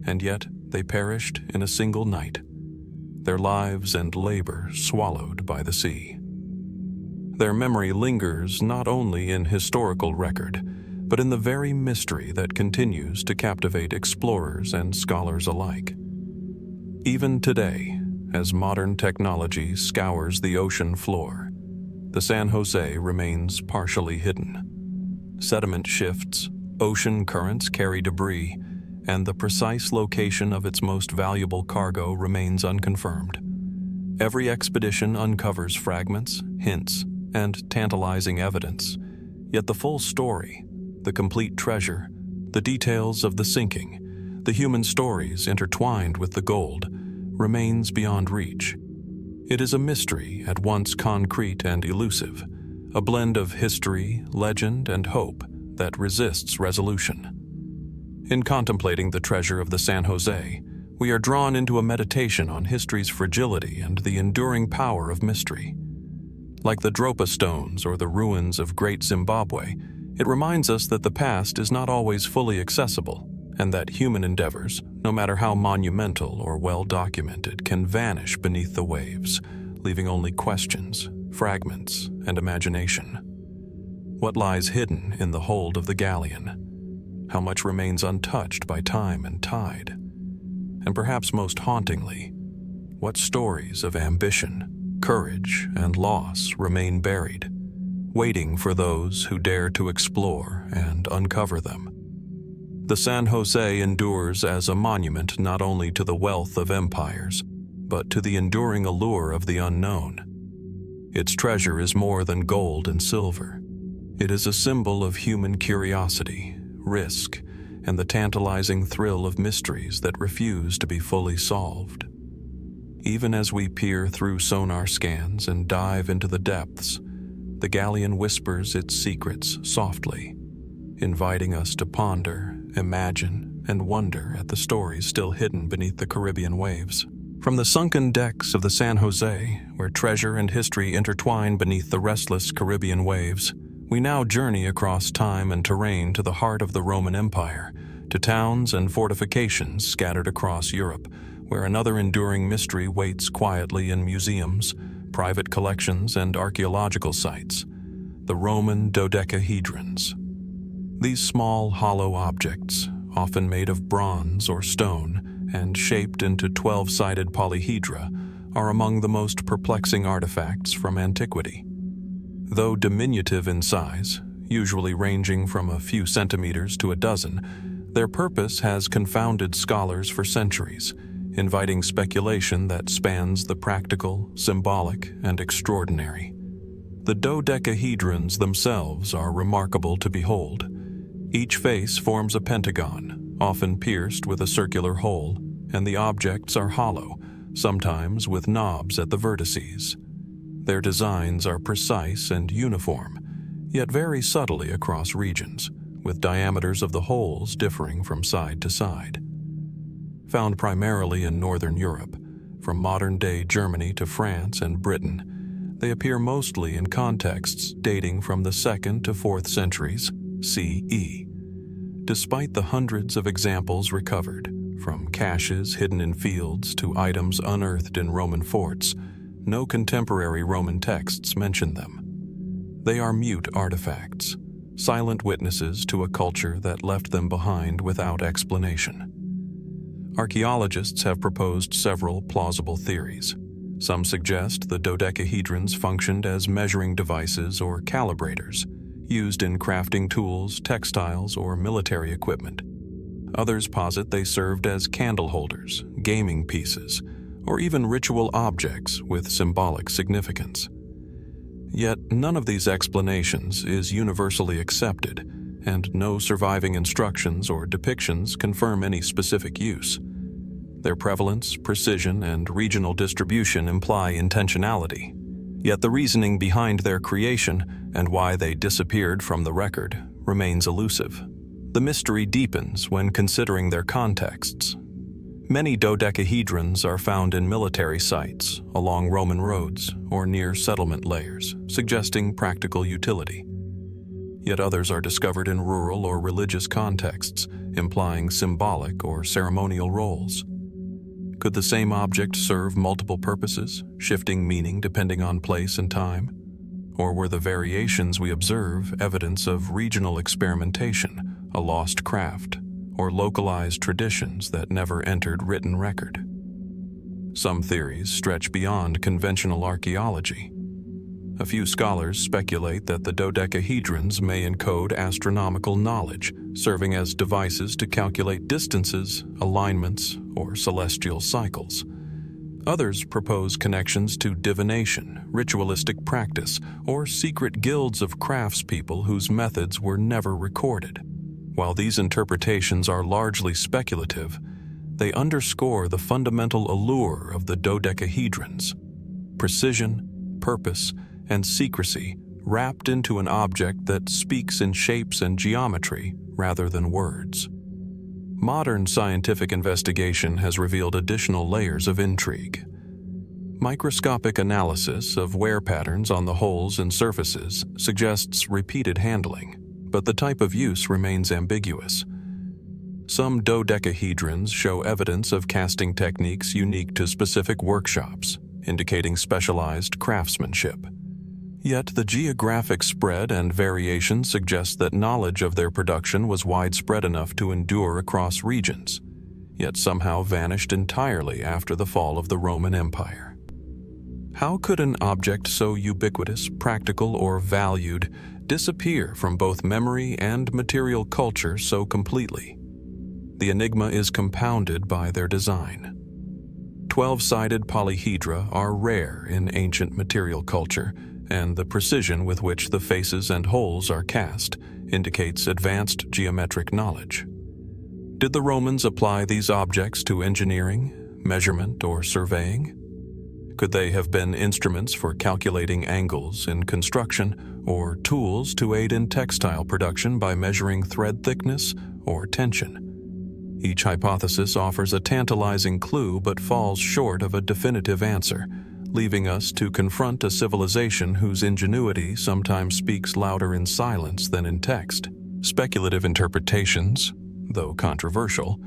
and yet they perished in a single night, their lives and labor swallowed by the sea. Their memory lingers not only in historical record, but in the very mystery that continues to captivate explorers and scholars alike. Even today, as modern technology scours the ocean floor, the San José remains partially hidden. Sediment shifts, ocean currents carry debris, and the precise location of its most valuable cargo remains unconfirmed. Every expedition uncovers fragments, hints, and tantalizing evidence, yet the full story, the complete treasure, the details of the sinking, the human stories intertwined with the gold, remains beyond reach. It is a mystery at once concrete and elusive, a blend of history, legend, and hope that resists resolution. In contemplating the treasure of the San José, we are drawn into a meditation on history's fragility and the enduring power of mystery. Like the Dropa stones or the ruins of Great Zimbabwe, it reminds us that the past is not always fully accessible, and that human endeavors, no matter how monumental or well-documented, can vanish beneath the waves, leaving only questions, fragments, and imagination. What lies hidden in the hold of the galleon? How much remains untouched by time and tide? And perhaps most hauntingly, what stories of ambition, courage, and loss remain buried, waiting for those who dare to explore and uncover them? The San José endures as a monument not only to the wealth of empires, but to the enduring allure of the unknown. Its treasure is more than gold and silver. It is a symbol of human curiosity, risk, and the tantalizing thrill of mysteries that refuse to be fully solved. Even as we peer through sonar scans and dive into the depths, the galleon whispers its secrets softly, inviting us to ponder, imagine, and wonder at the stories still hidden beneath the Caribbean waves. From the sunken decks of the San José, where treasure and history intertwine beneath the restless Caribbean waves, we now journey across time and terrain to the heart of the Roman Empire, to towns and fortifications scattered across Europe, where another enduring mystery waits quietly in museums, private collections, and archaeological sites: the Roman Dodecahedrons. These small, hollow objects, often made of bronze or stone and shaped into 12-sided polyhedra, are among the most perplexing artifacts from antiquity. Though diminutive in size, usually ranging from a few centimeters to a dozen, their purpose has confounded scholars for centuries, inviting speculation that spans the practical, symbolic, and extraordinary. The dodecahedrons themselves are remarkable to behold. Each face forms a pentagon, often pierced with a circular hole, and the objects are hollow, sometimes with knobs at the vertices. Their designs are precise and uniform, yet vary subtly across regions, with diameters of the holes differing from side to side. Found primarily in Northern Europe, from modern-day Germany to France and Britain, they appear mostly in contexts dating from the 2nd to 4th centuries CE. Despite the hundreds of examples recovered, from caches hidden in fields to items unearthed in Roman forts, no contemporary Roman texts mention them. They are mute artifacts, silent witnesses to a culture that left them behind without explanation. Archaeologists have proposed several plausible theories. Some suggest the dodecahedrons functioned as measuring devices or calibrators, used in crafting tools, textiles, or military equipment. Others posit they served as candle holders, gaming pieces, or even ritual objects with symbolic significance. Yet none of these explanations is universally accepted, and no surviving instructions or depictions confirm any specific use. Their prevalence, precision, and regional distribution imply intentionality. Yet the reasoning behind their creation and why they disappeared from the record remains elusive. The mystery deepens when considering their contexts. Many dodecahedrons are found in military sites, along Roman roads, or near settlement layers, suggesting practical utility. Yet others are discovered in rural or religious contexts, implying symbolic or ceremonial roles. Could the same object serve multiple purposes, shifting meaning depending on place and time? Or were the variations we observe evidence of regional experimentation, a lost craft, or localized traditions that never entered written record? Some theories stretch beyond conventional archaeology. A few scholars speculate that the dodecahedrons may encode astronomical knowledge, serving as devices to calculate distances, alignments, or celestial cycles. Others propose connections to divination, ritualistic practice, or secret guilds of craftspeople whose methods were never recorded. While these interpretations are largely speculative, they underscore the fundamental allure of the dodecahedrons: precision, purpose, and secrecy wrapped into an object that speaks in shapes and geometry rather than words. Modern scientific investigation has revealed additional layers of intrigue. Microscopic analysis of wear patterns on the holes and surfaces suggests repeated handling, but the type of use remains ambiguous. Some dodecahedrons show evidence of casting techniques unique to specific workshops, indicating specialized craftsmanship. Yet the geographic spread and variation suggest that knowledge of their production was widespread enough to endure across regions, yet somehow vanished entirely after the fall of the Roman Empire. How could an object so ubiquitous, practical, or valued disappear from both memory and material culture so completely? The enigma is compounded by their design. 12-sided polyhedra are rare in ancient material culture, and the precision with which the faces and holes are cast indicates advanced geometric knowledge. Did the Romans apply these objects to engineering, measurement, or surveying? Could they have been instruments for calculating angles in construction, or tools to aid in textile production by measuring thread thickness or tension? Each hypothesis offers a tantalizing clue but falls short of a definitive answer, leaving us to confront a civilization whose ingenuity sometimes speaks louder in silence than in text. Speculative interpretations, though controversial,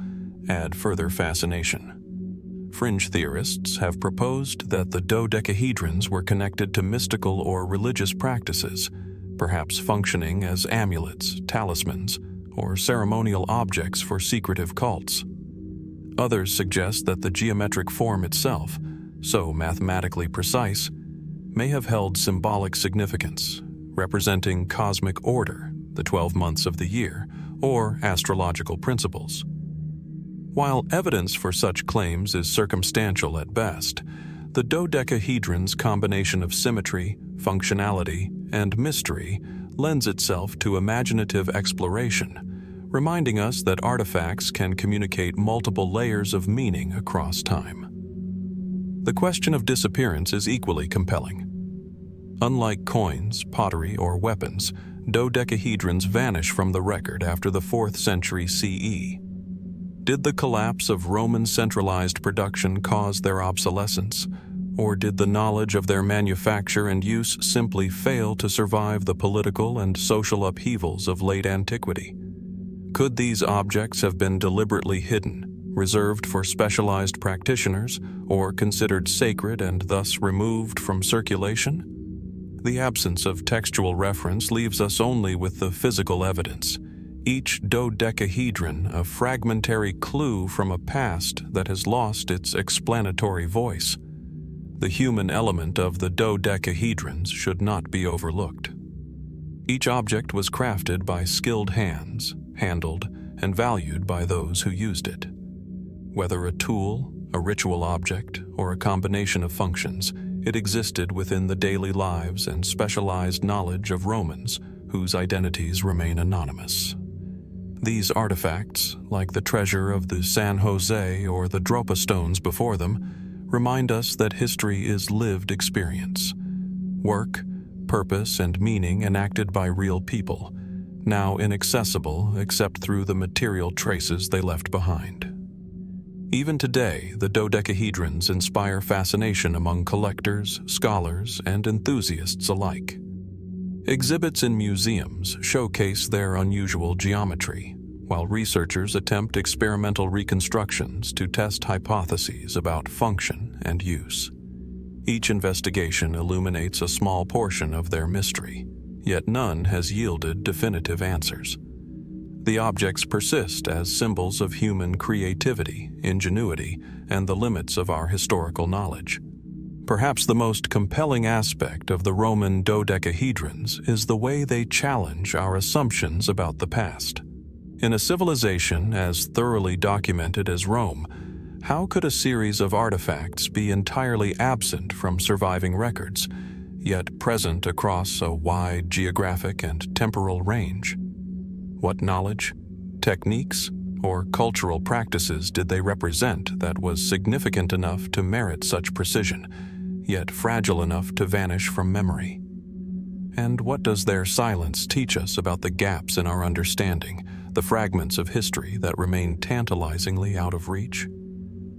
add further fascination. Fringe theorists have proposed that the dodecahedrons were connected to mystical or religious practices, perhaps functioning as amulets, talismans, or ceremonial objects for secretive cults. Others suggest that the geometric form itself, so mathematically precise, may have held symbolic significance, representing cosmic order, the 12 months of the year, or astrological principles. While evidence for such claims is circumstantial at best, the dodecahedron's combination of symmetry, functionality, and mystery lends itself to imaginative exploration, reminding us that artifacts can communicate multiple layers of meaning across time. The question of disappearance is equally compelling. Unlike coins, pottery, or weapons, dodecahedrons vanish from the record after the 4th century CE. Did the collapse of Roman centralized production cause their obsolescence, or did the knowledge of their manufacture and use simply fail to survive the political and social upheavals of late antiquity? Could these objects have been deliberately hidden, reserved for specialized practitioners, or considered sacred and thus removed from circulation? The absence of textual reference leaves us only with the physical evidence, each dodecahedron a fragmentary clue from a past that has lost its explanatory voice. The human element of the dodecahedrons should not be overlooked. Each object was crafted by skilled hands, handled, and valued by those who used it. Whether a tool, a ritual object, or a combination of functions, it existed within the daily lives and specialized knowledge of Romans whose identities remain anonymous. These artifacts, like the treasure of the San José or the Dropa stones before them, remind us that history is lived experience. Work, purpose, and meaning enacted by real people, now inaccessible except through the material traces they left behind. Even today, the dodecahedrons inspire fascination among collectors, scholars, and enthusiasts alike. Exhibits in museums showcase their unusual geometry, while researchers attempt experimental reconstructions to test hypotheses about function and use. Each investigation illuminates a small portion of their mystery, yet none has yielded definitive answers. The objects persist as symbols of human creativity, ingenuity, and the limits of our historical knowledge. Perhaps the most compelling aspect of the Roman dodecahedrons is the way they challenge our assumptions about the past. In a civilization as thoroughly documented as Rome, how could a series of artifacts be entirely absent from surviving records, yet present across a wide geographic and temporal range? What knowledge, techniques, or cultural practices did they represent that was significant enough to merit such precision, yet fragile enough to vanish from memory? And what does their silence teach us about the gaps in our understanding, the fragments of history that remain tantalizingly out of reach?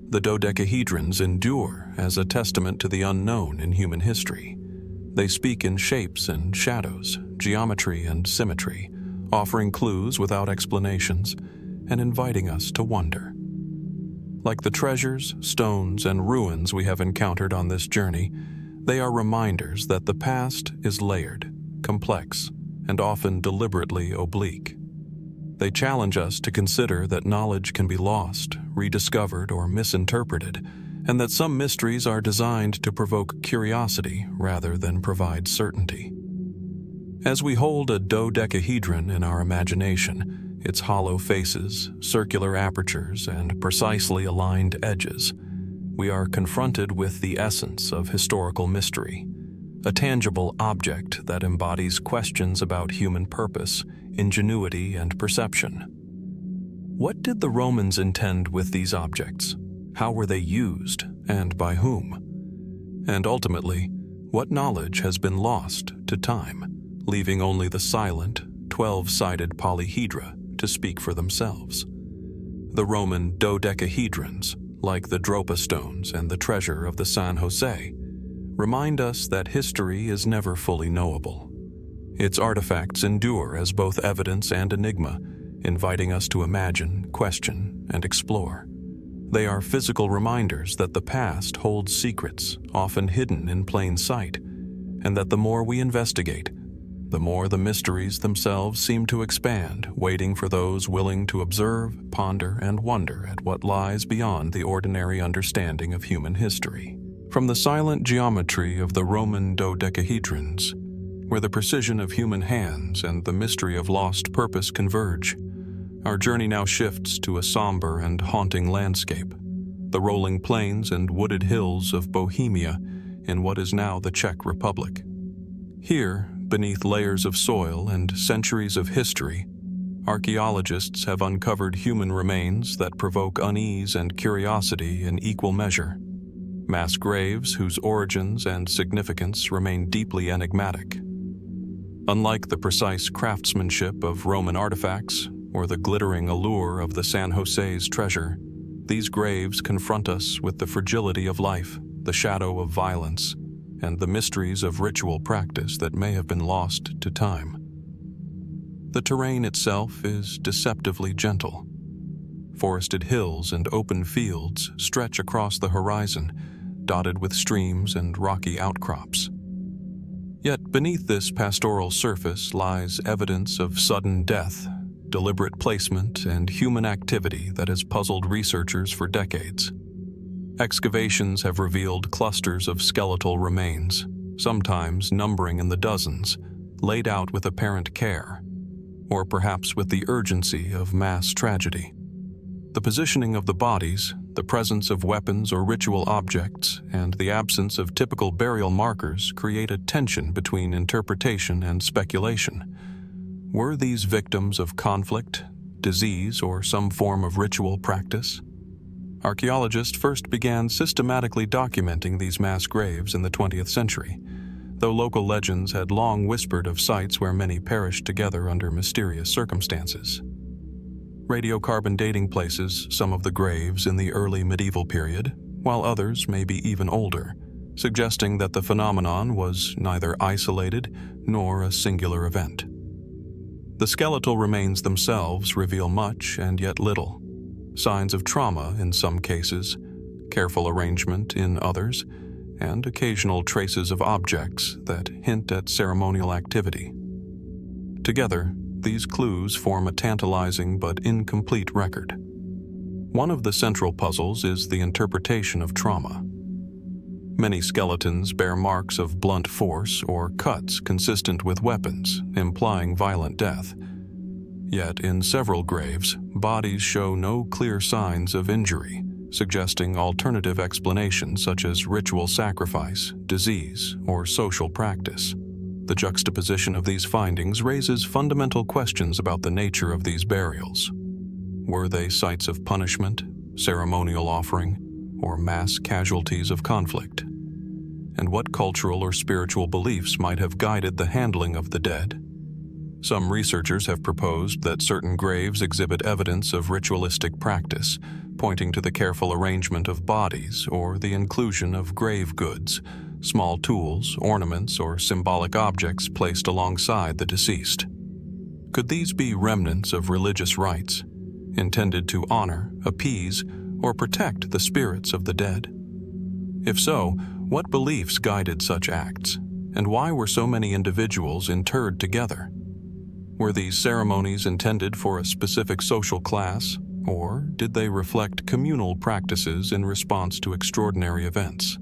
The dodecahedrons endure as a testament to the unknown in human history. They speak in shapes and shadows, geometry and symmetry, offering clues without explanations and inviting us to wonder. Like the treasures, stones, and ruins we have encountered on this journey, they are reminders that the past is layered, complex, and often deliberately oblique. They challenge us to consider that knowledge can be lost, rediscovered, or misinterpreted, and that some mysteries are designed to provoke curiosity rather than provide certainty. As we hold a dodecahedron in our imagination, its hollow faces, circular apertures, and precisely aligned edges, we are confronted with the essence of historical mystery, a tangible object that embodies questions about human purpose, ingenuity, and perception. What did the Romans intend with these objects? How were they used, and by whom? And ultimately, what knowledge has been lost to time, leaving only the silent, 12-sided polyhedra to speak for themselves? The Roman dodecahedrons, like the Dropa stones and the treasure of the San José, remind us that history is never fully knowable. Its artifacts endure as both evidence and enigma, inviting us to imagine, question, and explore. They are physical reminders that the past holds secrets, often hidden in plain sight, and that the more we investigate, the more the mysteries themselves seem to expand, waiting for those willing to observe, ponder, and wonder at what lies beyond the ordinary understanding of human history. From the silent geometry of the Roman dodecahedrons, where the precision of human hands and the mystery of lost purpose converge, our journey now shifts to a somber and haunting landscape, the rolling plains and wooded hills of Bohemia in what is now the Czech Republic. Here, beneath layers of soil and centuries of history, archaeologists have uncovered human remains that provoke unease and curiosity in equal measure. Mass graves whose origins and significance remain deeply enigmatic. Unlike the precise craftsmanship of Roman artifacts or the glittering allure of the San José's treasure, these graves confront us with the fragility of life, the shadow of violence, and the mysteries of ritual practice that may have been lost to time. The terrain itself is deceptively gentle. Forested hills and open fields stretch across the horizon, dotted with streams and rocky outcrops. Yet beneath this pastoral surface lies evidence of sudden death, deliberate placement, and human activity that has puzzled researchers for decades. Excavations have revealed clusters of skeletal remains, sometimes numbering in the dozens, laid out with apparent care, or perhaps with the urgency of mass tragedy. The positioning of the bodies, the presence of weapons or ritual objects, and the absence of typical burial markers create a tension between interpretation and speculation. Were these victims of conflict, disease, or some form of ritual practice? Archaeologists first began systematically documenting these mass graves in the 20th century, though local legends had long whispered of sites where many perished together under mysterious circumstances. Radiocarbon dating places some of the graves in the early medieval period, while others may be even older, suggesting that the phenomenon was neither isolated nor a singular event. The skeletal remains themselves reveal much and yet little. Signs of trauma in some cases, careful arrangement in others, and occasional traces of objects that hint at ceremonial activity. Together, these clues form a tantalizing but incomplete record. One of the central puzzles is the interpretation of trauma. Many skeletons bear marks of blunt force or cuts consistent with weapons, implying violent death. Yet in several graves, bodies show no clear signs of injury, suggesting alternative explanations such as ritual sacrifice, disease, or social practice. The juxtaposition of these findings raises fundamental questions about the nature of these burials. Were they sites of punishment, ceremonial offering, or mass casualties of conflict? And what cultural or spiritual beliefs might have guided the handling of the dead? Some researchers have proposed that certain graves exhibit evidence of ritualistic practice, pointing to the careful arrangement of bodies or the inclusion of grave goods, small tools, ornaments, or symbolic objects placed alongside the deceased. Could these be remnants of religious rites, intended to honor, appease, or protect the spirits of the dead? If so, what beliefs guided such acts, and why were so many individuals interred together? Were these ceremonies intended for a specific social class, or did they reflect communal practices in response to extraordinary events?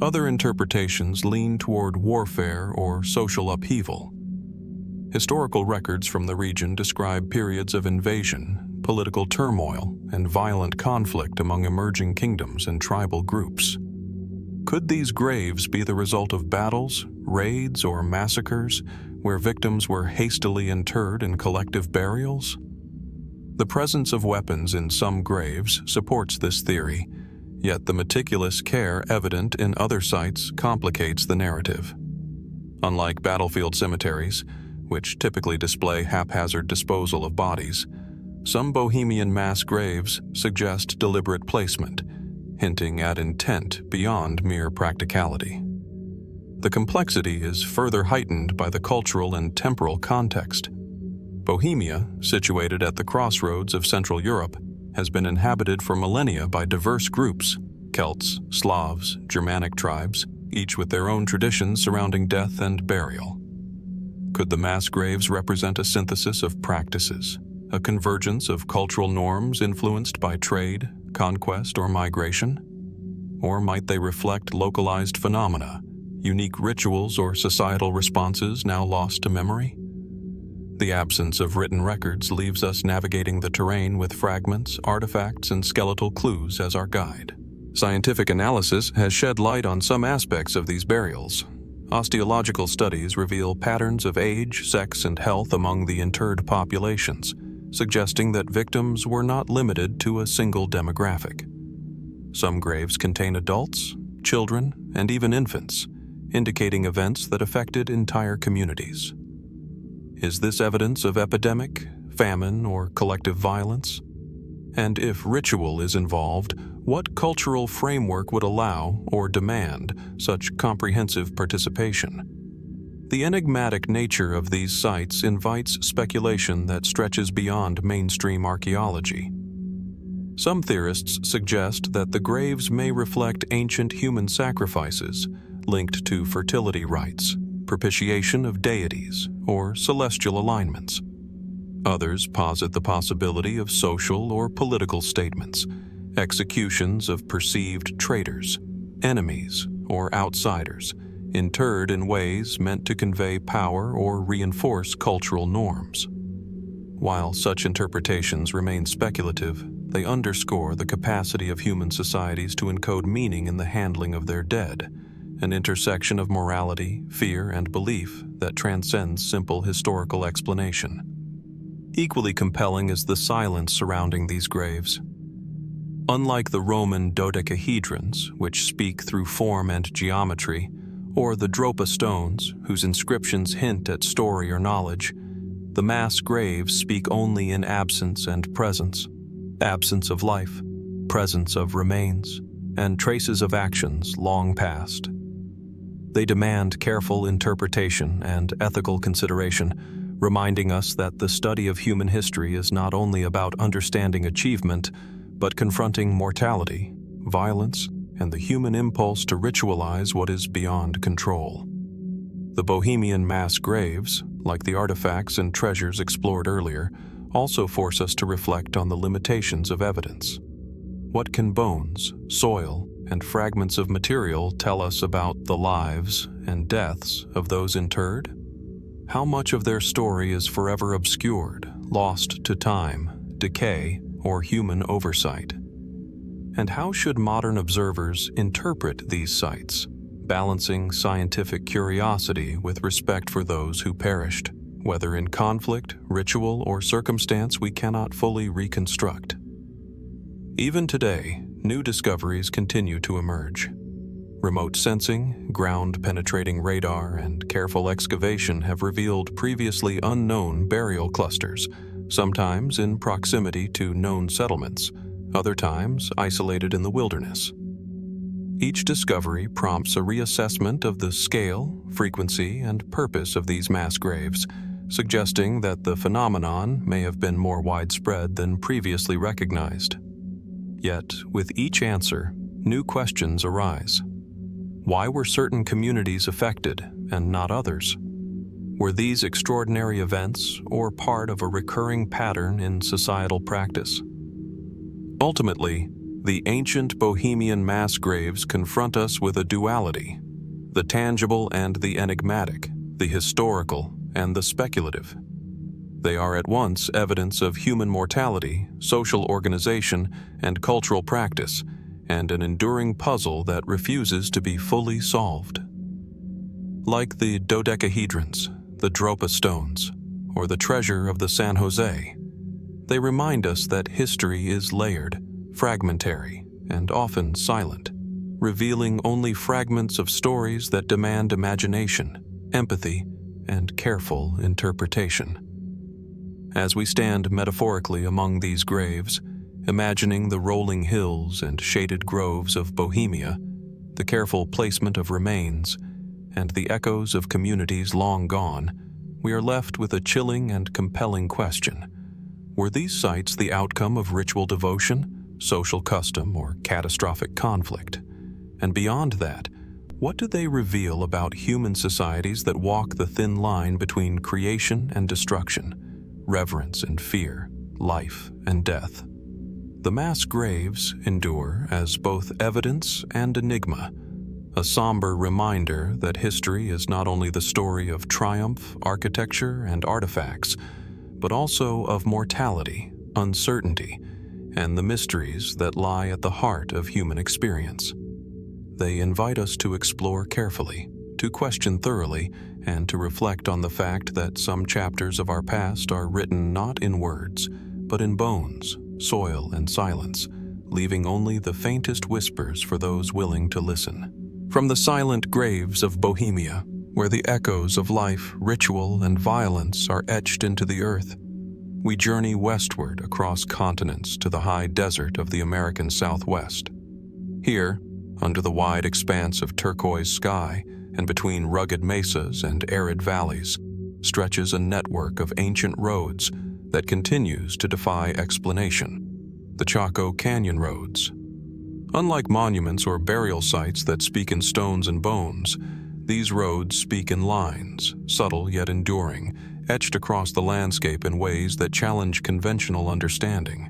Other interpretations lean toward warfare or social upheaval. Historical records from the region describe periods of invasion, political turmoil, and violent conflict among emerging kingdoms and tribal groups. Could these graves be the result of battles, raids, or massacres where victims were hastily interred in collective burials? The presence of weapons in some graves supports this theory, yet the meticulous care evident in other sites complicates the narrative. Unlike battlefield cemeteries, which typically display haphazard disposal of bodies, some Bohemian mass graves suggest deliberate placement, hinting at intent beyond mere practicality. The complexity is further heightened by the cultural and temporal context. Bohemia, situated at the crossroads of Central Europe, has been inhabited for millennia by diverse groups: Celts, Slavs, Germanic tribes, each with their own traditions surrounding death and burial. Could the mass graves represent a synthesis of practices, a convergence of cultural norms influenced by trade, conquest, or migration? Or might they reflect localized phenomena, unique rituals or societal responses now lost to memory? The absence of written records leaves us navigating the terrain with fragments, artifacts, and skeletal clues as our guide. Scientific analysis has shed light on some aspects of these burials. Osteological studies reveal patterns of age, sex, and health among the interred populations, suggesting that victims were not limited to a single demographic. Some graves contain adults, children, and even infants, indicating events that affected entire communities. Is this evidence of epidemic, famine, or collective violence? And if ritual is involved, what cultural framework would allow or demand such comprehensive participation? The enigmatic nature of these sites invites speculation that stretches beyond mainstream archaeology. Some theorists suggest that the graves may reflect ancient human sacrifices linked to fertility rites, propitiation of deities or celestial alignments. Others posit the possibility of social or political statements, executions of perceived traitors, enemies, or outsiders, interred in ways meant to convey power or reinforce cultural norms. While such interpretations remain speculative, they underscore the capacity of human societies to encode meaning in the handling of their dead, an intersection of morality, fear, and belief that transcends simple historical explanation. Equally compelling is the silence surrounding these graves. Unlike the Roman Dodecahedrons, which speak through form and geometry, or the Dropa stones, whose inscriptions hint at story or knowledge, the mass graves speak only in absence and presence. Absence of life, presence of remains, and traces of actions long past. They demand careful interpretation and ethical consideration, reminding us that the study of human history is not only about understanding achievement, but confronting mortality, violence, and the human impulse to ritualize what is beyond control. The Bohemian mass graves, like the artifacts and treasures explored earlier, also force us to reflect on the limitations of evidence. What can bones, soil, and fragments of material tell us about the lives and deaths of those interred? How much of their story is forever obscured, lost to time, decay, or human oversight? And how should modern observers interpret these sites, balancing scientific curiosity with respect for those who perished, whether in conflict, ritual, or circumstance we cannot fully reconstruct? Even today, new discoveries continue to emerge. Remote sensing, ground-penetrating radar, and careful excavation have revealed previously unknown burial clusters, sometimes in proximity to known settlements, other times isolated in the wilderness. Each discovery prompts a reassessment of the scale, frequency, and purpose of these mass graves, suggesting that the phenomenon may have been more widespread than previously recognized. Yet, with each answer, new questions arise. Why were certain communities affected and not others? Were these extraordinary events or part of a recurring pattern in societal practice? Ultimately, the ancient Bohemian mass graves confront us with a duality: the tangible and the enigmatic, the historical and the speculative. They are at once evidence of human mortality, social organization, and cultural practice, and an enduring puzzle that refuses to be fully solved. Like the Dodecahedrons, the Dropa stones, or the treasure of the San José, they remind us that history is layered, fragmentary, and often silent, revealing only fragments of stories that demand imagination, empathy, and careful interpretation. As we stand metaphorically among these graves, imagining the rolling hills and shaded groves of Bohemia, the careful placement of remains, and the echoes of communities long gone, we are left with a chilling and compelling question. Were these sites the outcome of ritual devotion, social custom, or catastrophic conflict? And beyond that, what do they reveal about human societies that walk the thin line between creation and destruction, reverence and fear, life and death? The mass graves endure as both evidence and enigma, a somber reminder that history is not only the story of triumph, architecture, and artifacts, but also of mortality, uncertainty, and the mysteries that lie at the heart of human experience. They invite us to explore carefully, to question thoroughly, and to reflect on the fact that some chapters of our past are written not in words, but in bones, soil, and silence, leaving only the faintest whispers for those willing to listen. From the silent graves of Bohemia, where the echoes of life, ritual, and violence are etched into the earth, we journey westward across continents to the high desert of the American Southwest. Here, under the wide expanse of turquoise sky and between rugged mesas and arid valleys, stretches a network of ancient roads that continues to defy explanation: the Chaco Canyon roads. Unlike monuments or burial sites that speak in stones and bones, These roads speak in lines, subtle yet enduring, etched across the landscape in ways that challenge conventional understanding.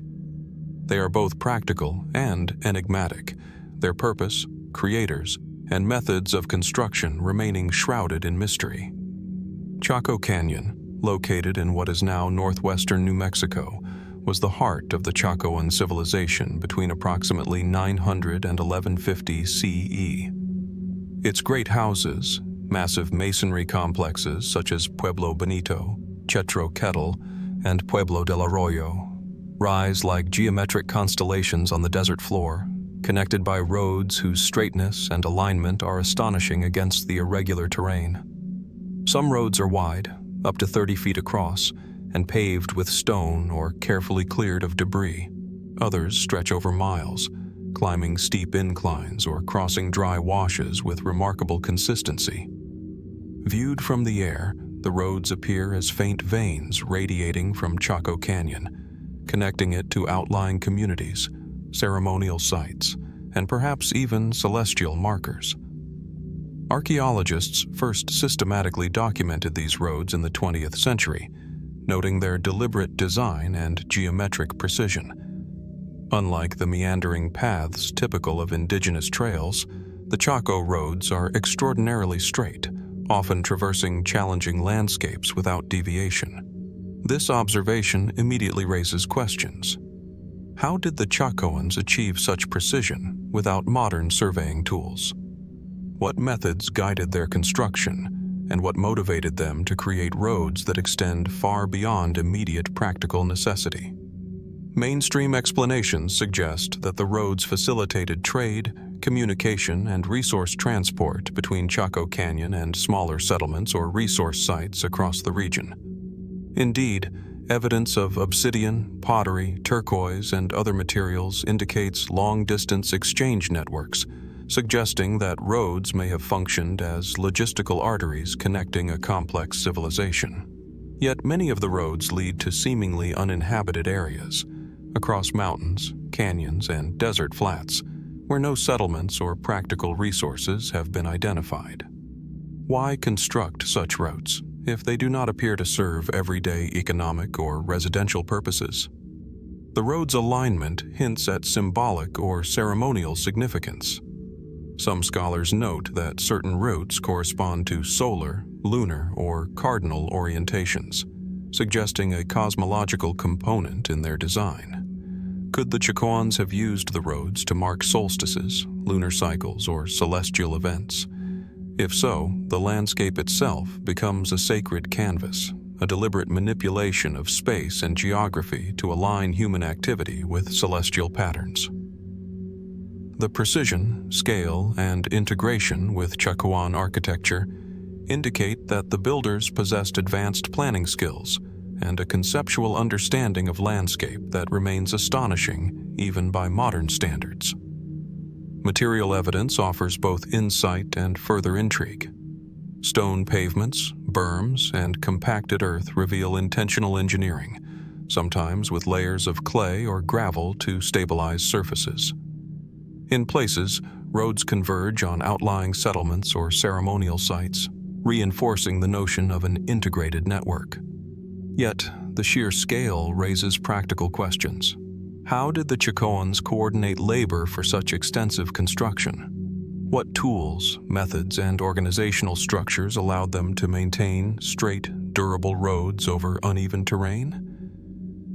They are both practical and enigmatic, their purpose, creators, and methods of construction remaining shrouded in mystery. Chaco Canyon, located in what is now northwestern New Mexico, was the heart of the Chacoan civilization between approximately 900 and 1150 CE. Its great houses, massive masonry complexes such as Pueblo Bonito, Chetro Kettle, and Pueblo del Arroyo, rise like geometric constellations on the desert floor, connected by roads whose straightness and alignment are astonishing against the irregular terrain. Some roads are wide, up to 30 feet across, and paved with stone or carefully cleared of debris. Others stretch over miles, climbing steep inclines or crossing dry washes with remarkable consistency. Viewed from the air, the roads appear as faint veins radiating from Chaco Canyon, connecting it to outlying communities, ceremonial sites, and perhaps even celestial markers. Archaeologists first systematically documented these roads in the 20th century, noting their deliberate design and geometric precision. Unlike the meandering paths typical of indigenous trails, the Chaco roads are extraordinarily straight, often traversing challenging landscapes without deviation. This observation immediately raises questions. How did the Chacoans achieve such precision without modern surveying tools? What methods guided their construction, and what motivated them to create roads that extend far beyond immediate practical necessity? Mainstream explanations suggest that the roads facilitated trade, communication, and resource transport between Chaco Canyon and smaller settlements or resource sites across the region. Indeed, evidence of obsidian, pottery, turquoise, and other materials indicates long-distance exchange networks, suggesting that roads may have functioned as logistical arteries connecting a complex civilization. Yet many of the roads lead to seemingly uninhabited areas, across mountains, canyons, and desert flats, where no settlements or practical resources have been identified. Why construct such routes if they do not appear to serve everyday economic or residential purposes? The road's alignment hints at symbolic or ceremonial significance. Some scholars note that certain routes correspond to solar, lunar, or cardinal orientations, suggesting a cosmological component in their design. Could the Chacoans have used the roads to mark solstices, lunar cycles, or celestial events? If so, the landscape itself becomes a sacred canvas, a deliberate manipulation of space and geography to align human activity with celestial patterns. The precision, scale, and integration with Chacoan architecture indicate that the builders possessed advanced planning skills and a conceptual understanding of landscape that remains astonishing even by modern standards. Material evidence offers both insight and further intrigue. Stone pavements, berms, and compacted earth reveal intentional engineering, sometimes with layers of clay or gravel to stabilize surfaces. In places, roads converge on outlying settlements or ceremonial sites, reinforcing the notion of an integrated network. Yet, the sheer scale raises practical questions. How did the Chacoans coordinate labor for such extensive construction? What tools, methods, and organizational structures allowed them to maintain straight, durable roads over uneven terrain?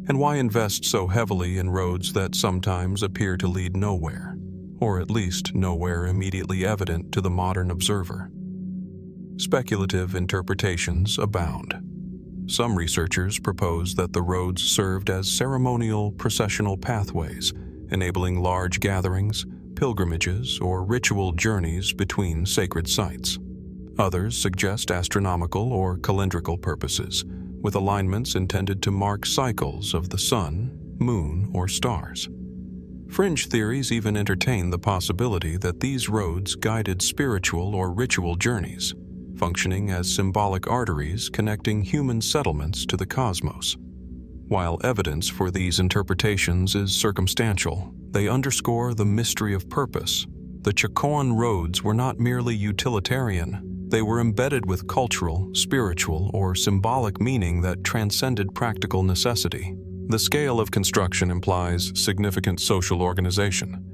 And why invest so heavily in roads that sometimes appear to lead nowhere, or at least nowhere immediately evident to the modern observer? Speculative interpretations abound. Some researchers propose that the roads served as ceremonial processional pathways, enabling large gatherings, pilgrimages, or ritual journeys between sacred sites. Others suggest astronomical or calendrical purposes, with alignments intended to mark cycles of the sun, moon, or stars. Fringe theories even entertain the possibility that these roads guided spiritual or ritual journeys, functioning as symbolic arteries connecting human settlements to the cosmos. While evidence for these interpretations is circumstantial, they underscore the mystery of purpose. The Chacoan roads were not merely utilitarian, They were embedded with cultural, spiritual, or symbolic meaning that transcended practical necessity. The scale of construction implies significant social organization.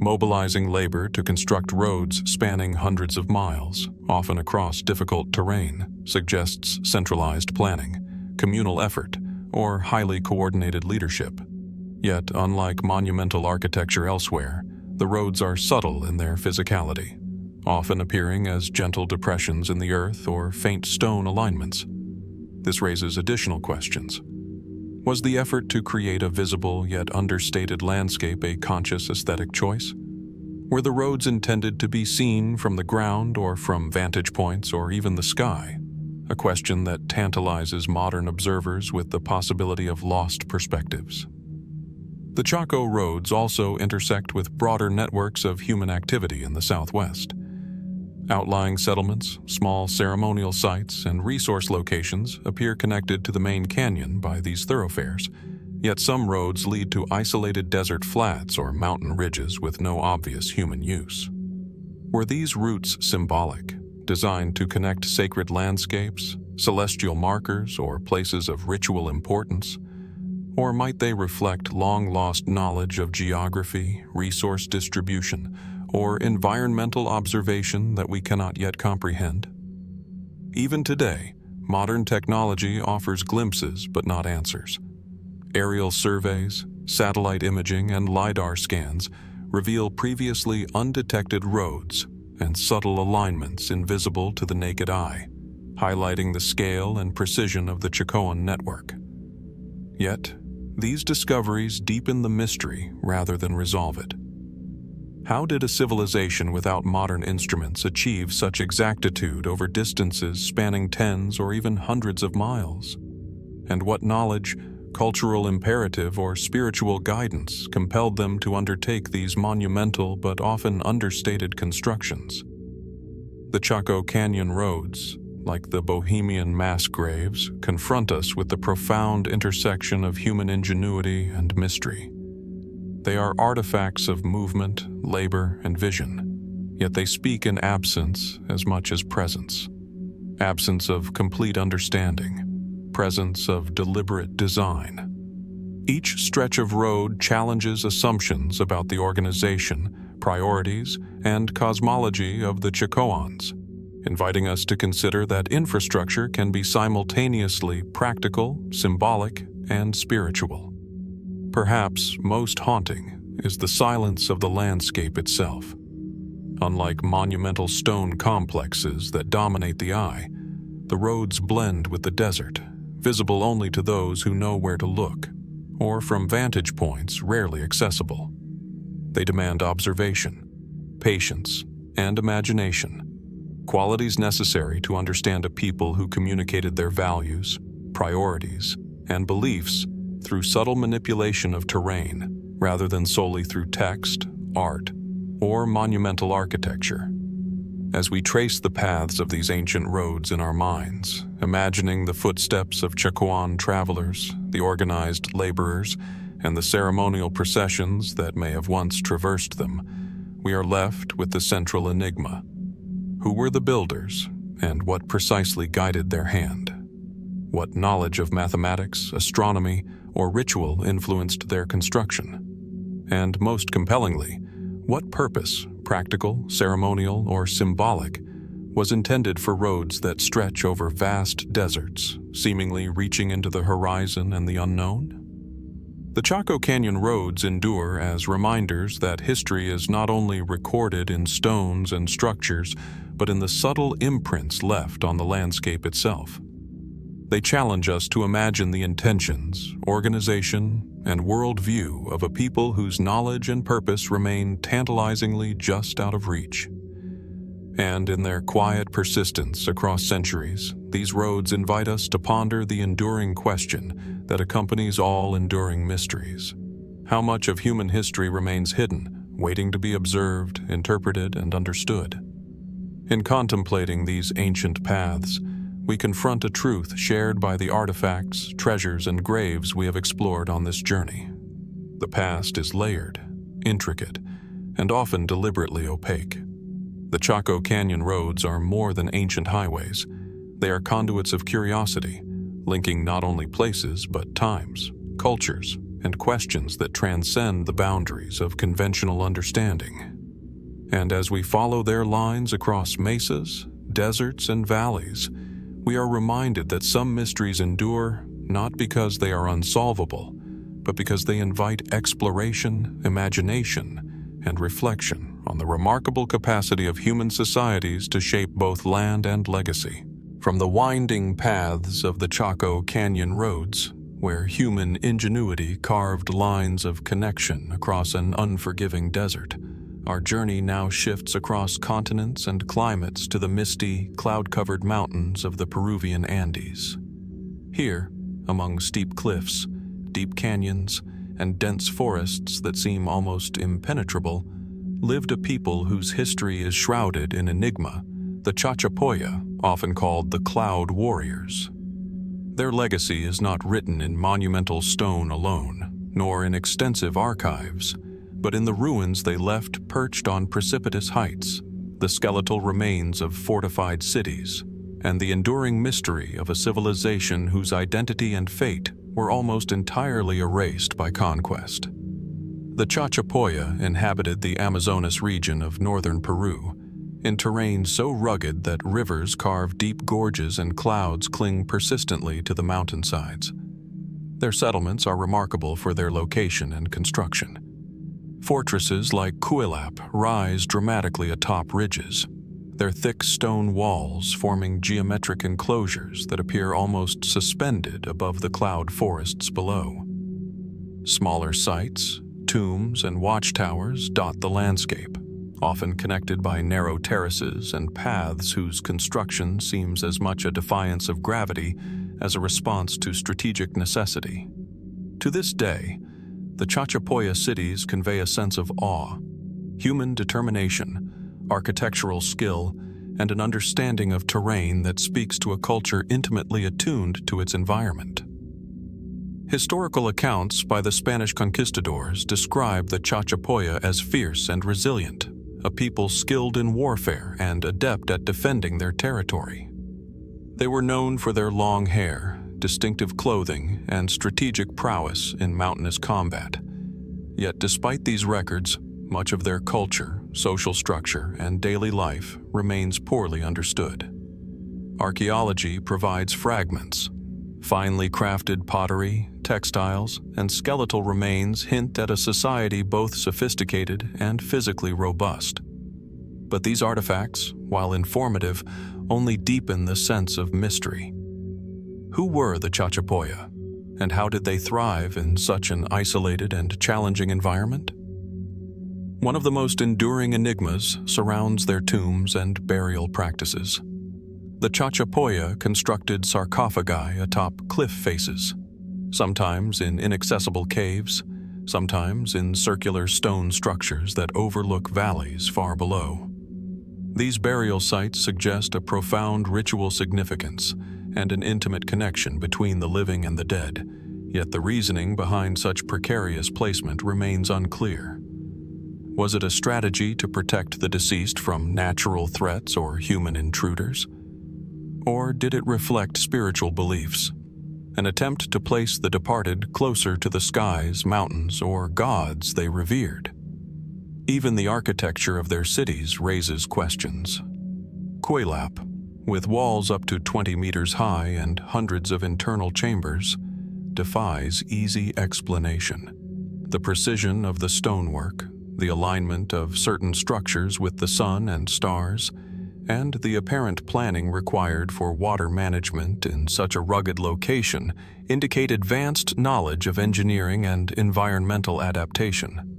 Mobilizing labor to construct roads spanning hundreds of miles, often across difficult terrain, suggests centralized planning, communal effort, or highly coordinated leadership. Yet, unlike monumental architecture elsewhere, the roads are subtle in their physicality, often appearing as gentle depressions in the earth or faint stone alignments. This raises additional questions. Was the effort to create a visible yet understated landscape a conscious aesthetic choice? Were the roads intended to be seen from the ground or from vantage points or even the sky? A question that tantalizes modern observers with the possibility of lost perspectives. The Chaco roads also intersect with broader networks of human activity in the southwest. Outlying settlements, small ceremonial sites, and resource locations appear connected to the main canyon by these thoroughfares, yet some roads lead to isolated desert flats or mountain ridges with no obvious human use. Were these routes symbolic, designed to connect sacred landscapes, celestial markers, or places of ritual importance? Or might they reflect long-lost knowledge of geography, resource distribution, or environmental observation that we cannot yet comprehend? Even today, modern technology offers glimpses but not answers. Aerial surveys, satellite imaging, and LiDAR scans reveal previously undetected roads and subtle alignments invisible to the naked eye, highlighting the scale and precision of the Chacoan network. Yet, these discoveries deepen the mystery rather than resolve it. How did a civilization without modern instruments achieve such exactitude over distances spanning tens or even hundreds of miles? And what knowledge, cultural imperative, or spiritual guidance compelled them to undertake these monumental but often understated constructions? The Chaco Canyon roads, like the Bohemian mass graves, confront us with the profound intersection of human ingenuity and mystery. They are artifacts of movement, labor, and vision, yet they speak in absence as much as presence. Absence of complete understanding, presence of deliberate design. Each stretch of road challenges assumptions about the organization, priorities, and cosmology of the Chacoans, inviting us to consider that infrastructure can be simultaneously practical, symbolic, and spiritual. Perhaps most haunting is the silence of the landscape itself. Unlike monumental stone complexes that dominate the eye, the roads blend with the desert, visible only to those who know where to look, or from vantage points rarely accessible. They demand observation, patience, and imagination, qualities necessary to understand a people who communicated their values, priorities, and beliefs through subtle manipulation of terrain, rather than solely through text, art, or monumental architecture. As we trace the paths of these ancient roads in our minds, imagining the footsteps of Chacoan travelers, the organized laborers, and the ceremonial processions that may have once traversed them, we are left with the central enigma. Who were the builders, and what precisely guided their hand? What knowledge of mathematics, astronomy, or ritual influenced their construction? And most compellingly, what purpose, practical, ceremonial, or symbolic, was intended for roads that stretch over vast deserts, seemingly reaching into the horizon and the unknown? The Chaco Canyon roads endure as reminders that history is not only recorded in stones and structures, but in the subtle imprints left on the landscape itself. They challenge us to imagine the intentions, organization, and worldview of a people whose knowledge and purpose remain tantalizingly just out of reach. And in their quiet persistence across centuries, these roads invite us to ponder the enduring question that accompanies all enduring mysteries. How much of human history remains hidden, waiting to be observed, interpreted, and understood? In contemplating these ancient paths, we confront a truth shared by the artifacts, treasures, and graves we have explored on this journey. The past is layered, intricate, and often deliberately opaque. The Chaco Canyon roads are more than ancient highways. They are conduits of curiosity, linking not only places but times, cultures, and questions that transcend the boundaries of conventional understanding. And as we follow their lines across mesas, deserts, and valleys, we are reminded that some mysteries endure not because they are unsolvable, but because they invite exploration, imagination, and reflection on the remarkable capacity of human societies to shape both land and legacy. From the winding paths of the Chaco Canyon roads, where human ingenuity carved lines of connection across an unforgiving desert, our journey now shifts across continents and climates to the misty, cloud-covered mountains of the Peruvian Andes. Here, among steep cliffs, deep canyons, and dense forests that seem almost impenetrable, lived a people whose history is shrouded in enigma, the Chachapoya, often called the Cloud Warriors. Their legacy is not written in monumental stone alone, nor in extensive archives, but in the ruins they left perched on precipitous heights, the skeletal remains of fortified cities, and the enduring mystery of a civilization whose identity and fate were almost entirely erased by conquest. The Chachapoya inhabited the Amazonas region of northern Peru, in terrain so rugged that rivers carve deep gorges and clouds cling persistently to the mountainsides. Their settlements are remarkable for their location and construction. Fortresses like Cuilap rise dramatically atop ridges, their thick stone walls forming geometric enclosures that appear almost suspended above the cloud forests below. Smaller sites, tombs, and watchtowers dot the landscape, often connected by narrow terraces and paths whose construction seems as much a defiance of gravity as a response to strategic necessity. To this day, the Chachapoya cities convey a sense of awe, human determination, architectural skill, and an understanding of terrain that speaks to a culture intimately attuned to its environment. Historical accounts by the Spanish conquistadors describe the Chachapoya as fierce and resilient, a people skilled in warfare and adept at defending their territory. They were known for their long hair, distinctive clothing, and strategic prowess in mountainous combat. Yet despite these records, much of their culture, social structure, and daily life remains poorly understood. Archaeology provides fragments. Finely crafted pottery, textiles, and skeletal remains hint at a society both sophisticated and physically robust. But these artifacts, while informative, only deepen the sense of mystery. Who were the Chachapoya, and how did they thrive in such an isolated and challenging environment? One of the most enduring enigmas surrounds their tombs and burial practices. The Chachapoya constructed sarcophagi atop cliff faces, sometimes in inaccessible caves, sometimes in circular stone structures that overlook valleys far below. These burial sites suggest a profound ritual significance and an intimate connection between the living and the dead, yet the reasoning behind such precarious placement remains unclear. Was it a strategy to protect the deceased from natural threats or human intruders? Or did it reflect spiritual beliefs, an attempt to place the departed closer to the skies, mountains, or gods they revered? Even the architecture of their cities raises questions. Cuilap, with walls up to 20 meters high and hundreds of internal chambers, defies easy explanation. The precision of the stonework, the alignment of certain structures with the sun and stars, and the apparent planning required for water management in such a rugged location indicate advanced knowledge of engineering and environmental adaptation.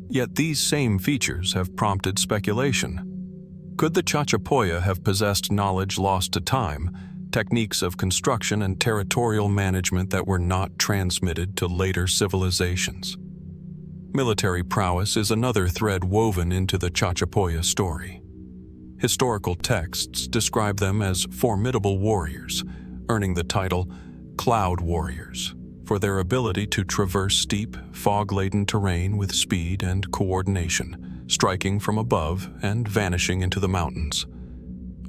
Yet these same features have prompted speculation. Could the Chachapoya have possessed knowledge lost to time, techniques of construction and territorial management that were not transmitted to later civilizations? Military prowess is another thread woven into the Chachapoya story. Historical texts describe them as formidable warriors, earning the title Cloud Warriors for their ability to traverse steep, fog-laden terrain with speed and coordination, striking from above and vanishing into the mountains.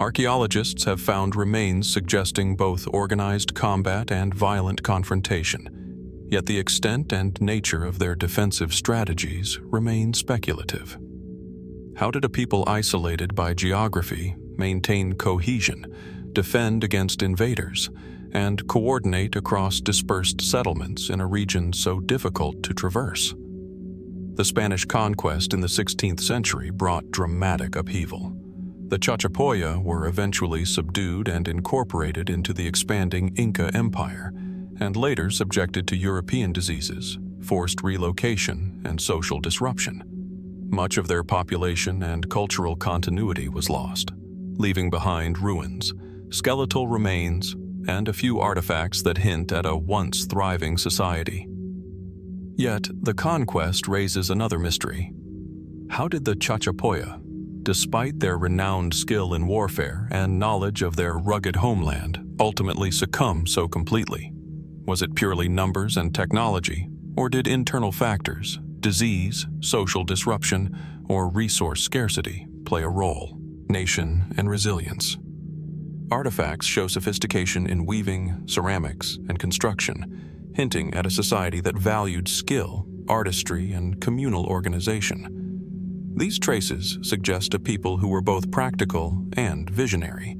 Archaeologists have found remains suggesting both organized combat and violent confrontation, yet the extent and nature of their defensive strategies remain speculative. How did a people isolated by geography maintain cohesion, defend against invaders, and coordinate across dispersed settlements in a region so difficult to traverse? The Spanish conquest in the 16th century brought dramatic upheaval. The Chachapoya were eventually subdued and incorporated into the expanding Inca Empire, and later subjected to European diseases, forced relocation, and social disruption. Much of their population and cultural continuity was lost, leaving behind ruins, skeletal remains, and a few artifacts that hint at a once thriving society. Yet, the conquest raises another mystery. How did the Chachapoya, despite their renowned skill in warfare and knowledge of their rugged homeland, ultimately succumb so completely? Was it purely numbers and technology, or did internal factors, disease, social disruption, or resource scarcity play a role? Nation and resilience. Artifacts show sophistication in weaving, ceramics, and construction, hinting at a society that valued skill, artistry, and communal organization. These traces suggest a people who were both practical and visionary,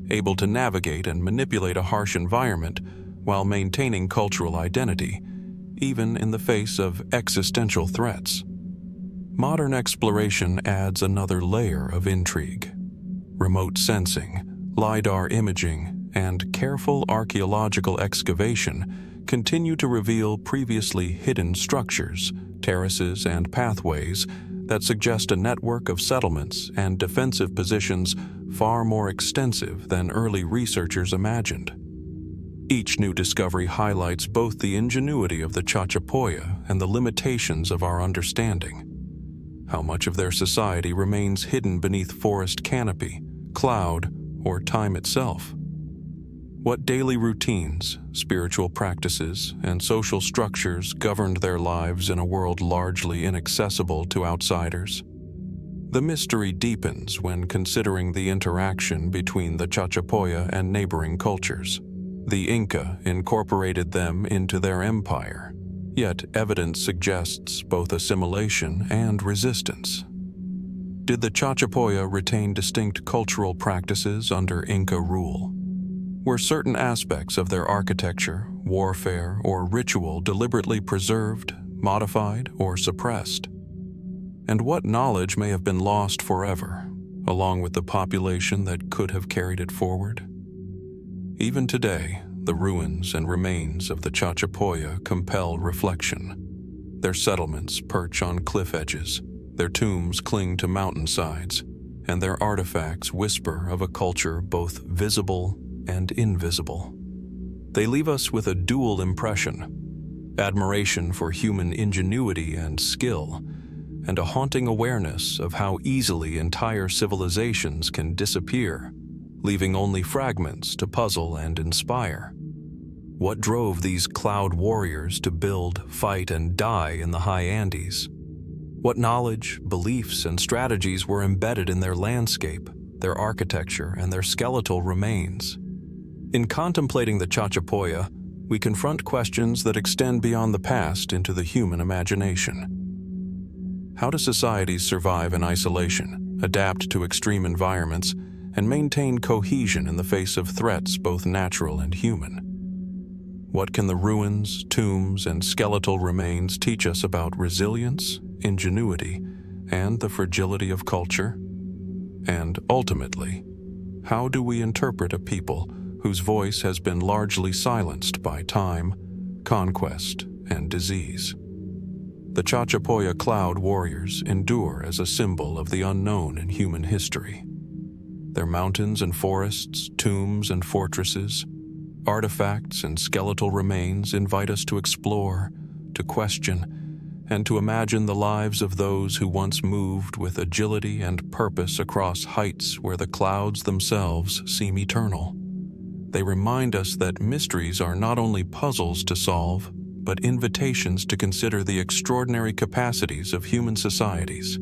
able to navigate and manipulate a harsh environment while maintaining cultural identity, even in the face of existential threats. Modern exploration adds another layer of intrigue. Remote sensing, LiDAR imaging, and careful archaeological excavation continue to reveal previously hidden structures, terraces, and pathways that suggest a network of settlements and defensive positions far more extensive than early researchers imagined. Each new discovery highlights both the ingenuity of the Chachapoya and the limitations of our understanding. How much of their society remains hidden beneath forest canopy, cloud, or time itself? What daily routines, spiritual practices, and social structures governed their lives in a world largely inaccessible to outsiders? The mystery deepens when considering the interaction between the Chachapoya and neighboring cultures. The Inca incorporated them into their empire, yet evidence suggests both assimilation and resistance. Did the Chachapoya retain distinct cultural practices under Inca rule? Were certain aspects of their architecture, warfare, or ritual deliberately preserved, modified, or suppressed? And what knowledge may have been lost forever, along with the population that could have carried it forward? Even today, the ruins and remains of the Chachapoya compel reflection. Their settlements perch on cliff edges, their tombs cling to mountainsides, and their artifacts whisper of a culture both visible and invisible. They leave us with a dual impression: admiration for human ingenuity and skill, and a haunting awareness of how easily entire civilizations can disappear, leaving only fragments to puzzle and inspire. What drove these cloud warriors to build, fight, and die in the high Andes? What knowledge, beliefs, and strategies were embedded in their landscape, their architecture, and their skeletal remains? In contemplating the Chachapoya, we confront questions that extend beyond the past into the human imagination. How do societies survive in isolation, adapt to extreme environments, and maintain cohesion in the face of threats both natural and human? What can the ruins, tombs, and skeletal remains teach us about resilience, ingenuity, and the fragility of culture? And ultimately, how do we interpret a people whose voice has been largely silenced by time, conquest, and disease? The Chachapoya Cloud Warriors endure as a symbol of the unknown in human history. Their mountains and forests, tombs and fortresses, artifacts and skeletal remains invite us to explore, to question, and to imagine the lives of those who once moved with agility and purpose across heights where the clouds themselves seem eternal. They remind us that mysteries are not only puzzles to solve, but invitations to consider the extraordinary capacities of human societies.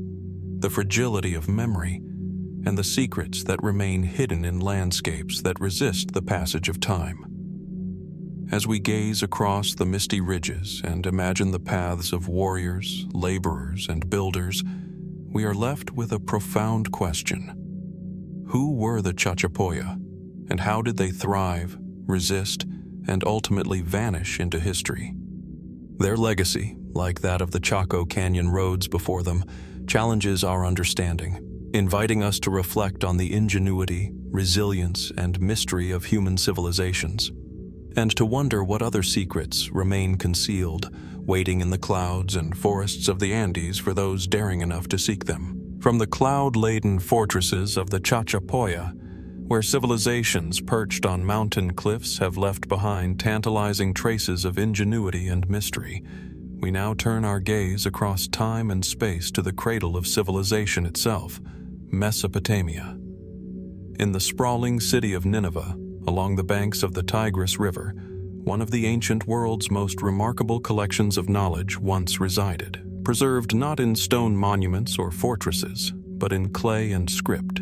the fragility of memory, and the secrets that remain hidden in landscapes that resist the passage of time. As we gaze across the misty ridges and imagine the paths of warriors, laborers, and builders, we are left with a profound question. Who were the Chachapoya, and how did they thrive, resist, and ultimately vanish into history? Their legacy, like that of the Chaco Canyon roads before them, challenges our understanding, inviting us to reflect on the ingenuity, resilience, and mystery of human civilizations, and to wonder what other secrets remain concealed, waiting in the clouds and forests of the Andes for those daring enough to seek them. From the cloud-laden fortresses of the Chachapoya, where civilizations perched on mountain cliffs have left behind tantalizing traces of ingenuity and mystery, we now turn our gaze across time and space to the cradle of civilization itself, Mesopotamia. In the sprawling city of Nineveh, along the banks of the Tigris River, one of the ancient world's most remarkable collections of knowledge once resided, preserved not in stone monuments or fortresses, but in clay and script.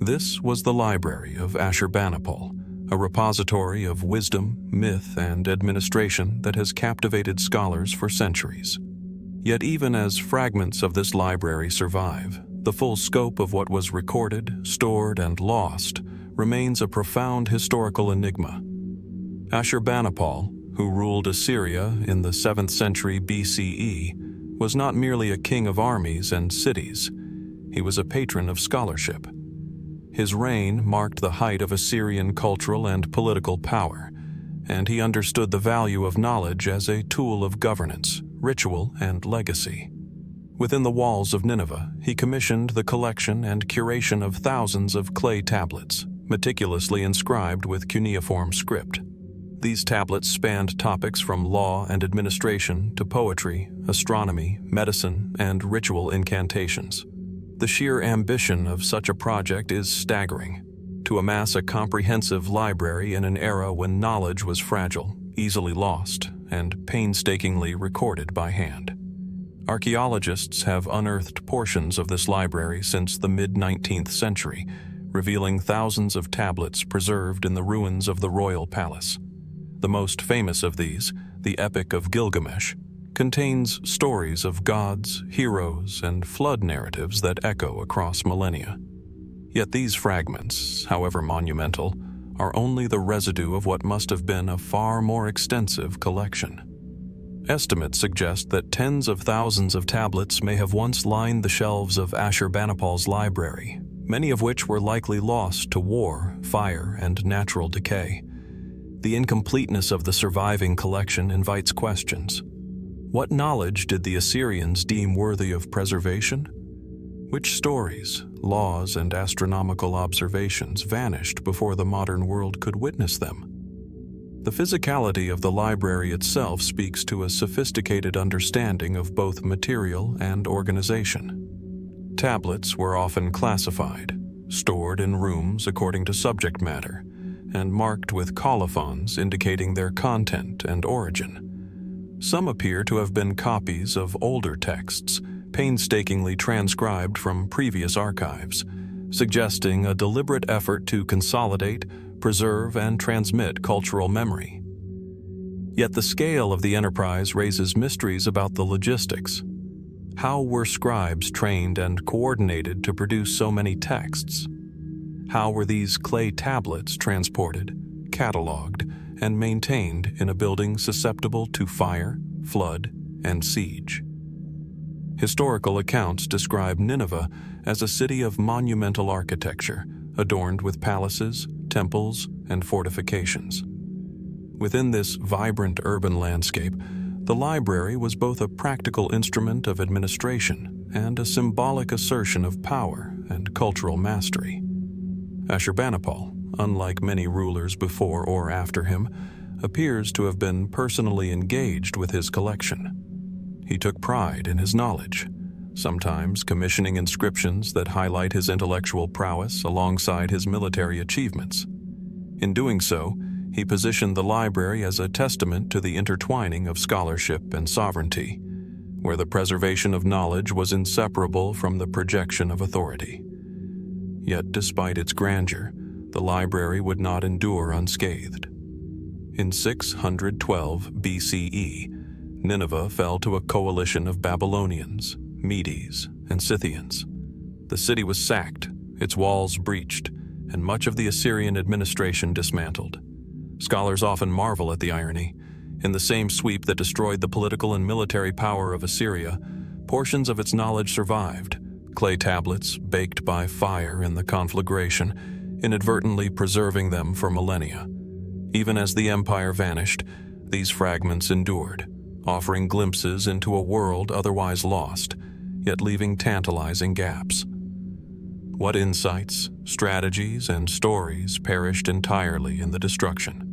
This was the library of Ashurbanipal, a repository of wisdom, myth, and administration that has captivated scholars for centuries. Yet even as fragments of this library survive, the full scope of what was recorded, stored, and lost remains a profound historical enigma. Ashurbanipal, who ruled Assyria in the 7th century BCE, was not merely a king of armies and cities. He was a patron of scholarship. His reign marked the height of Assyrian cultural and political power, and he understood the value of knowledge as a tool of governance, ritual, and legacy. Within the walls of Nineveh, he commissioned the collection and curation of thousands of clay tablets, meticulously inscribed with cuneiform script. These tablets spanned topics from law and administration to poetry, astronomy, medicine, and ritual incantations. The sheer ambition of such a project is staggering. To amass a comprehensive library in an era when knowledge was fragile, easily lost, and painstakingly recorded by hand. Archaeologists have unearthed portions of this library since the mid-19th century, revealing thousands of tablets preserved in the ruins of the royal palace. The most famous of these, the Epic of Gilgamesh, contains stories of gods, heroes, and flood narratives that echo across millennia. Yet these fragments, however monumental, are only the residue of what must have been a far more extensive collection. Estimates suggest that tens of thousands of tablets may have once lined the shelves of Ashurbanipal's library, many of which were likely lost to war, fire, and natural decay. The incompleteness of the surviving collection invites questions. What knowledge did the Assyrians deem worthy of preservation? Which stories, laws, and astronomical observations vanished before the modern world could witness them? The physicality of the library itself speaks to a sophisticated understanding of both material and organization. Tablets were often classified, stored in rooms according to subject matter, and marked with colophons indicating their content and origin. Some appear to have been copies of older texts, painstakingly transcribed from previous archives, suggesting a deliberate effort to consolidate, preserve, and transmit cultural memory. Yet the scale of the enterprise raises mysteries about the logistics. How were scribes trained and coordinated to produce so many texts? How were these clay tablets transported, catalogued, and maintained in a building susceptible to fire, flood, and siege? Historical accounts describe Nineveh as a city of monumental architecture, adorned with palaces, temples, and fortifications. Within this vibrant urban landscape, the library was both a practical instrument of administration and a symbolic assertion of power and cultural mastery. Ashurbanipal, unlike many rulers before or after him, appears to have been personally engaged with his collection. He took pride in his knowledge, sometimes commissioning inscriptions that highlight his intellectual prowess alongside his military achievements. In doing so, he positioned the library as a testament to the intertwining of scholarship and sovereignty, where the preservation of knowledge was inseparable from the projection of authority. Yet despite its grandeur, the library would not endure unscathed. In 612 BCE, Nineveh fell to a coalition of Babylonians, Medes, and Scythians. The city was sacked, its walls breached, and much of the Assyrian administration dismantled. Scholars often marvel at the irony. In the same sweep that destroyed the political and military power of Assyria, portions of its knowledge survived, clay tablets baked by fire in the conflagration, inadvertently preserving them for millennia. Even as the empire vanished, these fragments endured, offering glimpses into a world otherwise lost, yet leaving tantalizing gaps. What insights, strategies, and stories perished entirely in the destruction?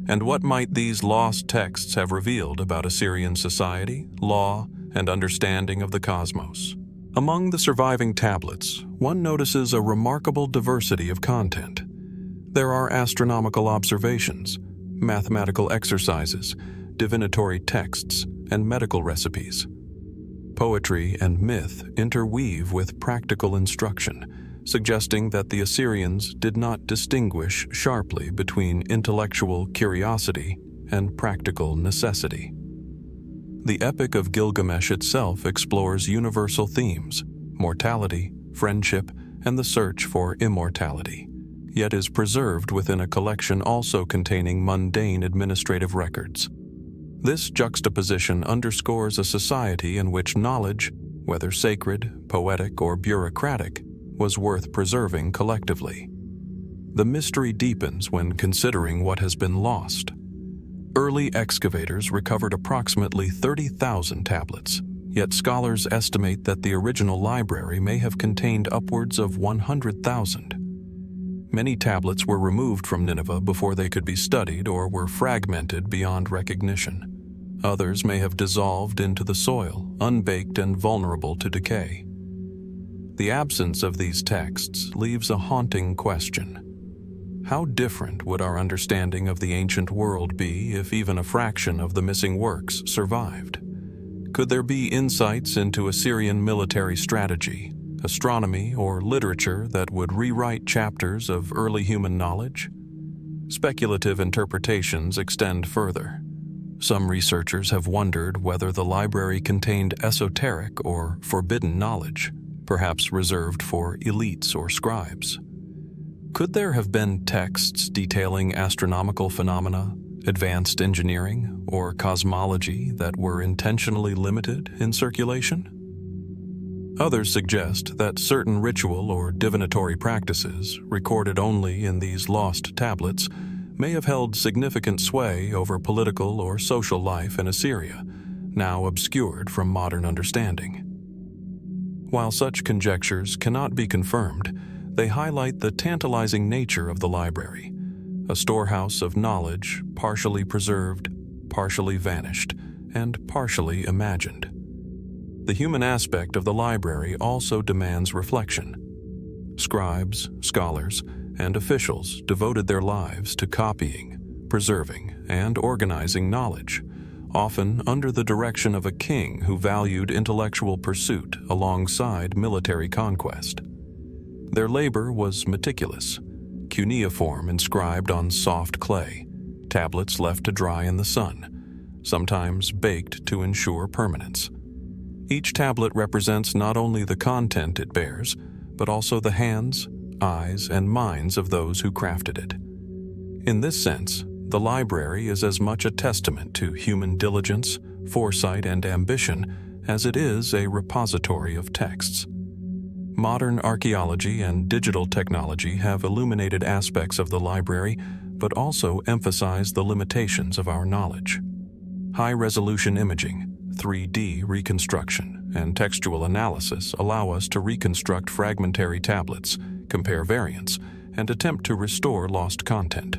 And what might these lost texts have revealed about Assyrian society, law, and understanding of the cosmos? Among the surviving tablets, one notices a remarkable diversity of content. There are astronomical observations, mathematical exercises, divinatory texts, and medical recipes. Poetry and myth interweave with practical instruction, suggesting that the Assyrians did not distinguish sharply between intellectual curiosity and practical necessity. The Epic of Gilgamesh itself explores universal themes, mortality, friendship, and the search for immortality, yet is preserved within a collection also containing mundane administrative records. This juxtaposition underscores a society in which knowledge, whether sacred, poetic, or bureaucratic, was worth preserving collectively. The mystery deepens when considering what has been lost. Early excavators recovered approximately 30,000 tablets, yet scholars estimate that the original library may have contained upwards of 100,000. Many tablets were removed from Nineveh before they could be studied or were fragmented beyond recognition. Others may have dissolved into the soil, unbaked and vulnerable to decay. The absence of these texts leaves a haunting question. How different would our understanding of the ancient world be if even a fraction of the missing works survived? Could there be insights into Assyrian military strategy, astronomy, or literature that would rewrite chapters of early human knowledge? Speculative interpretations extend further. Some researchers have wondered whether the library contained esoteric or forbidden knowledge, perhaps reserved for elites or scribes. Could there have been texts detailing astronomical phenomena, advanced engineering, or cosmology that were intentionally limited in circulation? Others suggest that certain ritual or divinatory practices, recorded only in these lost tablets, may have held significant sway over political or social life in Assyria, now obscured from modern understanding. While such conjectures cannot be confirmed, they highlight the tantalizing nature of the library, a storehouse of knowledge partially preserved, partially vanished, and partially imagined. The human aspect of the library also demands reflection. Scribes, scholars, and officials devoted their lives to copying, preserving, and organizing knowledge, often under the direction of a king who valued intellectual pursuit alongside military conquest. Their labor was meticulous, cuneiform inscribed on soft clay, tablets left to dry in the sun, sometimes baked to ensure permanence. Each tablet represents not only the content it bears, but also the hands, eyes, and minds of those who crafted it. In this sense, the library is as much a testament to human diligence, foresight, and ambition as it is a repository of texts. Modern archaeology and digital technology have illuminated aspects of the library, but also emphasize the limitations of our knowledge. High-resolution imaging, 3D reconstruction, and textual analysis allow us to reconstruct fragmentary tablets, compare variants, and attempt to restore lost content.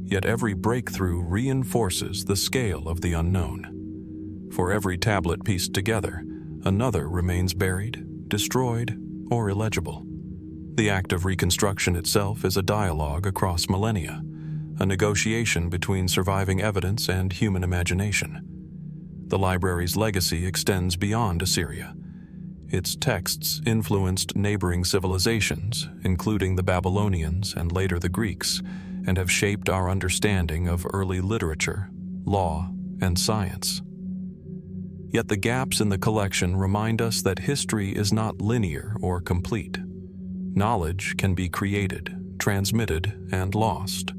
Yet every breakthrough reinforces the scale of the unknown. For every tablet pieced together, another remains buried, destroyed, or illegible. The act of reconstruction itself is a dialogue across millennia, a negotiation between surviving evidence and human imagination. The library's legacy extends beyond Assyria. Its texts influenced neighboring civilizations, including the Babylonians and later the Greeks, and have shaped our understanding of early literature, law, and science. Yet the gaps in the collection remind us that history is not linear or complete. Knowledge can be created, transmitted, and lost.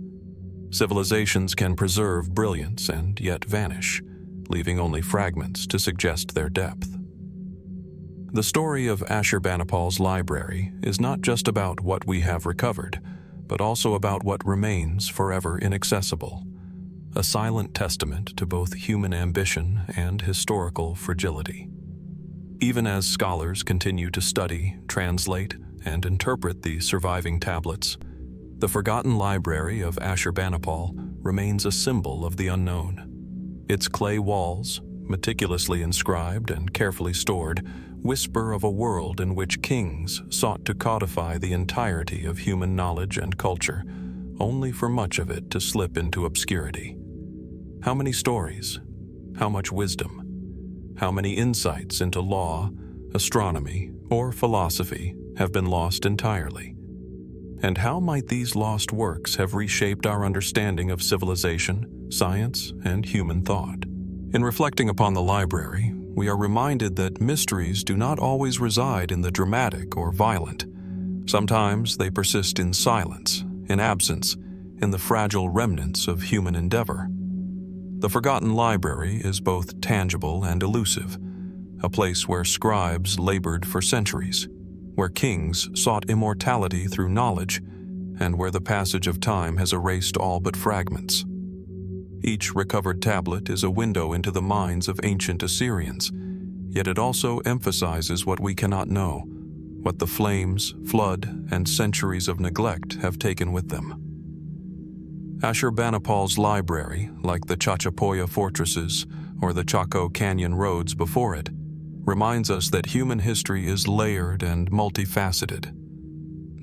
Civilizations can preserve brilliance and yet vanish, leaving only fragments to suggest their depth. The story of Ashurbanipal's library is not just about what we have recovered, but also about what remains forever inaccessible, a silent testament to both human ambition and historical fragility. Even as scholars continue to study, translate, and interpret the surviving tablets, the forgotten library of Ashurbanipal remains a symbol of the unknown. Its clay walls, meticulously inscribed and carefully stored, whisper of a world in which kings sought to codify the entirety of human knowledge and culture, only for much of it to slip into obscurity. How many stories? How much wisdom? How many insights into law, astronomy, or philosophy have been lost entirely? And how might these lost works have reshaped our understanding of civilization, science, and human thought? In reflecting upon the library, we are reminded that mysteries do not always reside in the dramatic or violent. Sometimes they persist in silence, in absence, in the fragile remnants of human endeavor. The forgotten library is both tangible and elusive, a place where scribes labored for centuries, where kings sought immortality through knowledge, and where the passage of time has erased all but fragments. Each recovered tablet is a window into the minds of ancient Assyrians, yet it also emphasizes what we cannot know, what the flames, flood, and centuries of neglect have taken with them. Ashurbanipal's library, like the Chachapoya fortresses or the Chaco canyon roads before it, reminds us that human history is layered and multifaceted.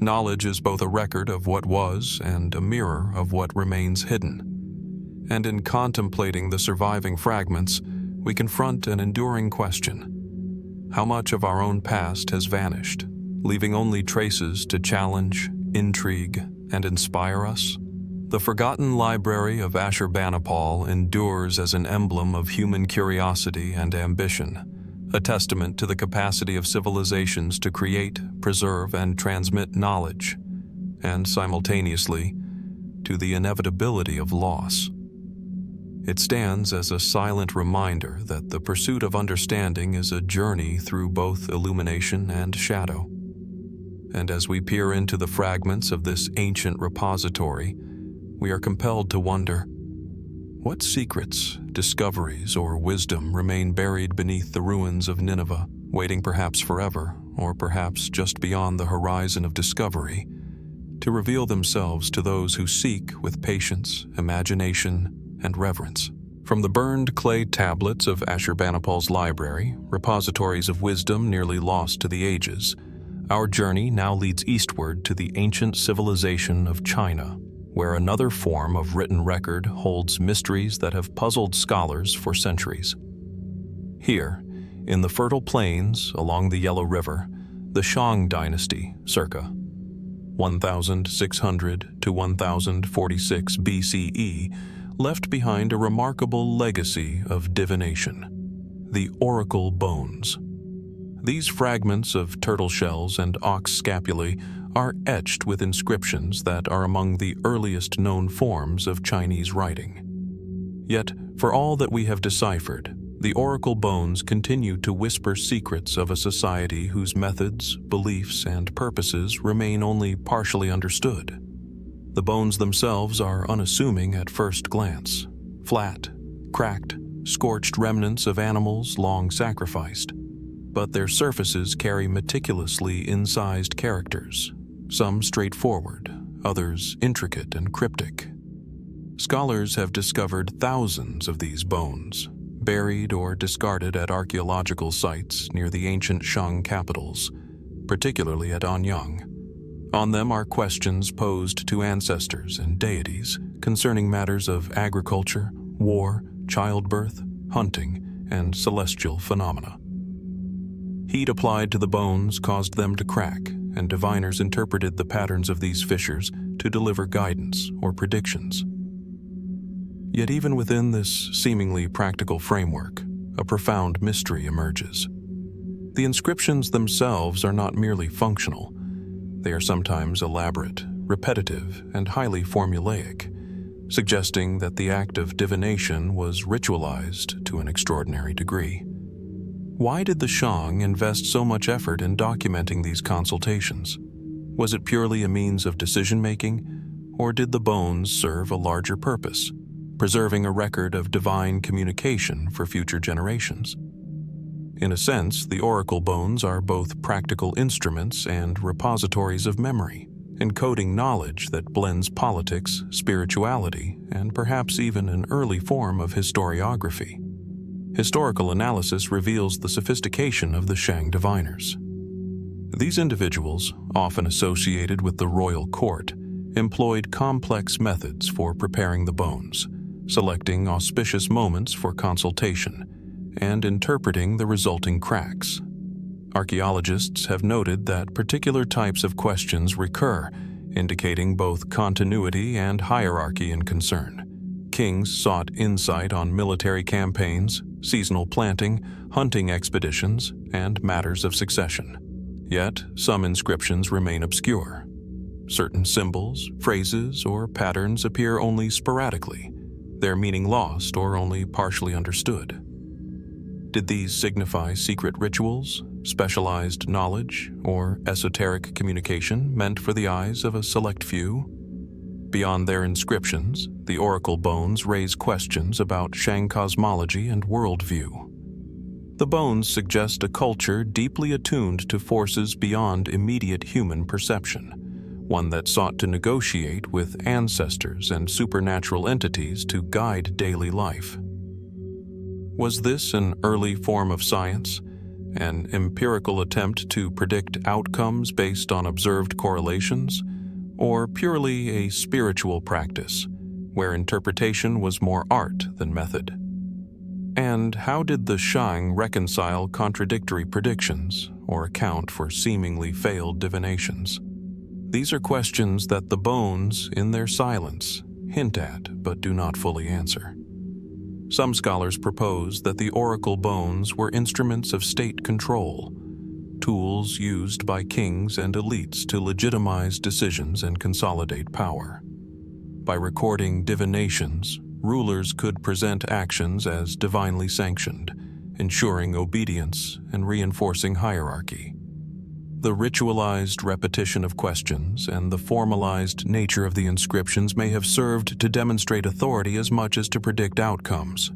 Knowledge is both a record of what was and a mirror of what remains hidden. And in contemplating the surviving fragments, we confront an enduring question. How much of our own past has vanished, leaving only traces to challenge, intrigue, and inspire us? The forgotten library of Ashurbanipal endures as an emblem of human curiosity and ambition, a testament to the capacity of civilizations to create, preserve, and transmit knowledge, and simultaneously, to the inevitability of loss. It stands as a silent reminder that the pursuit of understanding is a journey through both illumination and shadow. And as we peer into the fragments of this ancient repository, we are compelled to wonder, what secrets, discoveries, or wisdom remain buried beneath the ruins of Nineveh, waiting perhaps forever, or perhaps just beyond the horizon of discovery, to reveal themselves to those who seek with patience, imagination, and reverence. From the burned clay tablets of Ashurbanipal's library, repositories of wisdom nearly lost to the ages, our journey now leads eastward to the ancient civilization of China, where another form of written record holds mysteries that have puzzled scholars for centuries. Here, in the fertile plains along the Yellow River, the Shang dynasty, circa 1600 to 1046 BCE, left behind a remarkable legacy of divination, the oracle bones. These fragments of turtle shells and ox scapulae are etched with inscriptions that are among the earliest known forms of Chinese writing. Yet, for all that we have deciphered, the oracle bones continue to whisper secrets of a society whose methods, beliefs, and purposes remain only partially understood. The bones themselves are unassuming at first glance, flat, cracked, scorched remnants of animals long sacrificed. But their surfaces carry meticulously incised characters, some straightforward, others intricate and cryptic. Scholars have discovered thousands of these bones, buried or discarded at archaeological sites near the ancient Shang capitals, particularly at Anyang. On them are questions posed to ancestors and deities concerning matters of agriculture, war, childbirth, hunting, and celestial phenomena. Heat applied to the bones caused them to crack, and diviners interpreted the patterns of these fissures to deliver guidance or predictions. Yet even within this seemingly practical framework, a profound mystery emerges. The inscriptions themselves are not merely functional. They are sometimes elaborate, repetitive, and highly formulaic, suggesting that the act of divination was ritualized to an extraordinary degree. Why did the Shang invest so much effort in documenting these consultations? Was it purely a means of decision-making, or did the bones serve a larger purpose, preserving a record of divine communication for future generations? In a sense, the oracle bones are both practical instruments and repositories of memory, encoding knowledge that blends politics, spirituality, and perhaps even an early form of historiography. Historical analysis reveals the sophistication of the Shang diviners. These individuals, often associated with the royal court, employed complex methods for preparing the bones, selecting auspicious moments for consultation, and interpreting the resulting cracks. Archaeologists have noted that particular types of questions recur, indicating both continuity and hierarchy in concern. Kings sought insight on military campaigns, seasonal planting, hunting expeditions, and matters of succession. Yet, some inscriptions remain obscure. Certain symbols, phrases, or patterns appear only sporadically, their meaning lost or only partially understood. Did these signify secret rituals, specialized knowledge, or esoteric communication meant for the eyes of a select few? Beyond their inscriptions, the oracle bones raise questions about Shang cosmology and worldview. The bones suggest a culture deeply attuned to forces beyond immediate human perception, one that sought to negotiate with ancestors and supernatural entities to guide daily life. Was this an early form of science, an empirical attempt to predict outcomes based on observed correlations, or purely a spiritual practice, where interpretation was more art than method? And how did the Shang reconcile contradictory predictions or account for seemingly failed divinations? These are questions that the bones, in their silence, hint at but do not fully answer. Some scholars propose that the oracle bones were instruments of state control, tools used by kings and elites to legitimize decisions and consolidate power. By recording divinations, rulers could present actions as divinely sanctioned, ensuring obedience and reinforcing hierarchy. The ritualized repetition of questions and the formalized nature of the inscriptions may have served to demonstrate authority as much as to predict outcomes.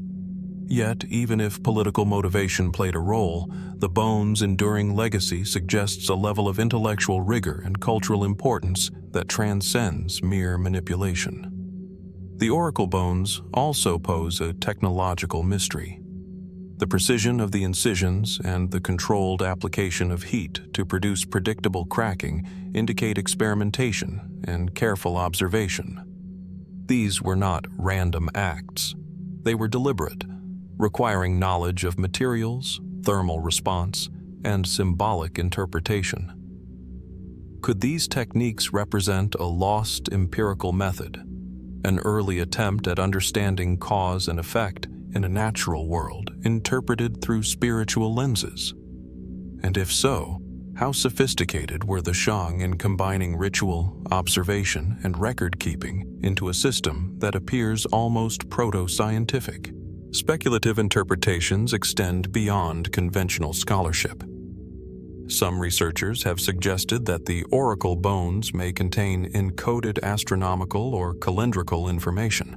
Yet, even if political motivation played a role, the bones' enduring legacy suggests a level of intellectual rigor and cultural importance that transcends mere manipulation. The oracle bones also pose a technological mystery. The precision of the incisions and the controlled application of heat to produce predictable cracking indicate experimentation and careful observation. These were not random acts. They were deliberate, requiring knowledge of materials, thermal response, and symbolic interpretation. Could these techniques represent a lost empirical method, an early attempt at understanding cause and effect in a natural world interpreted through spiritual lenses? And if so, how sophisticated were the Shang in combining ritual, observation, and record-keeping into a system that appears almost proto-scientific? Speculative interpretations extend beyond conventional scholarship. Some researchers have suggested that the oracle bones may contain encoded astronomical or calendrical information.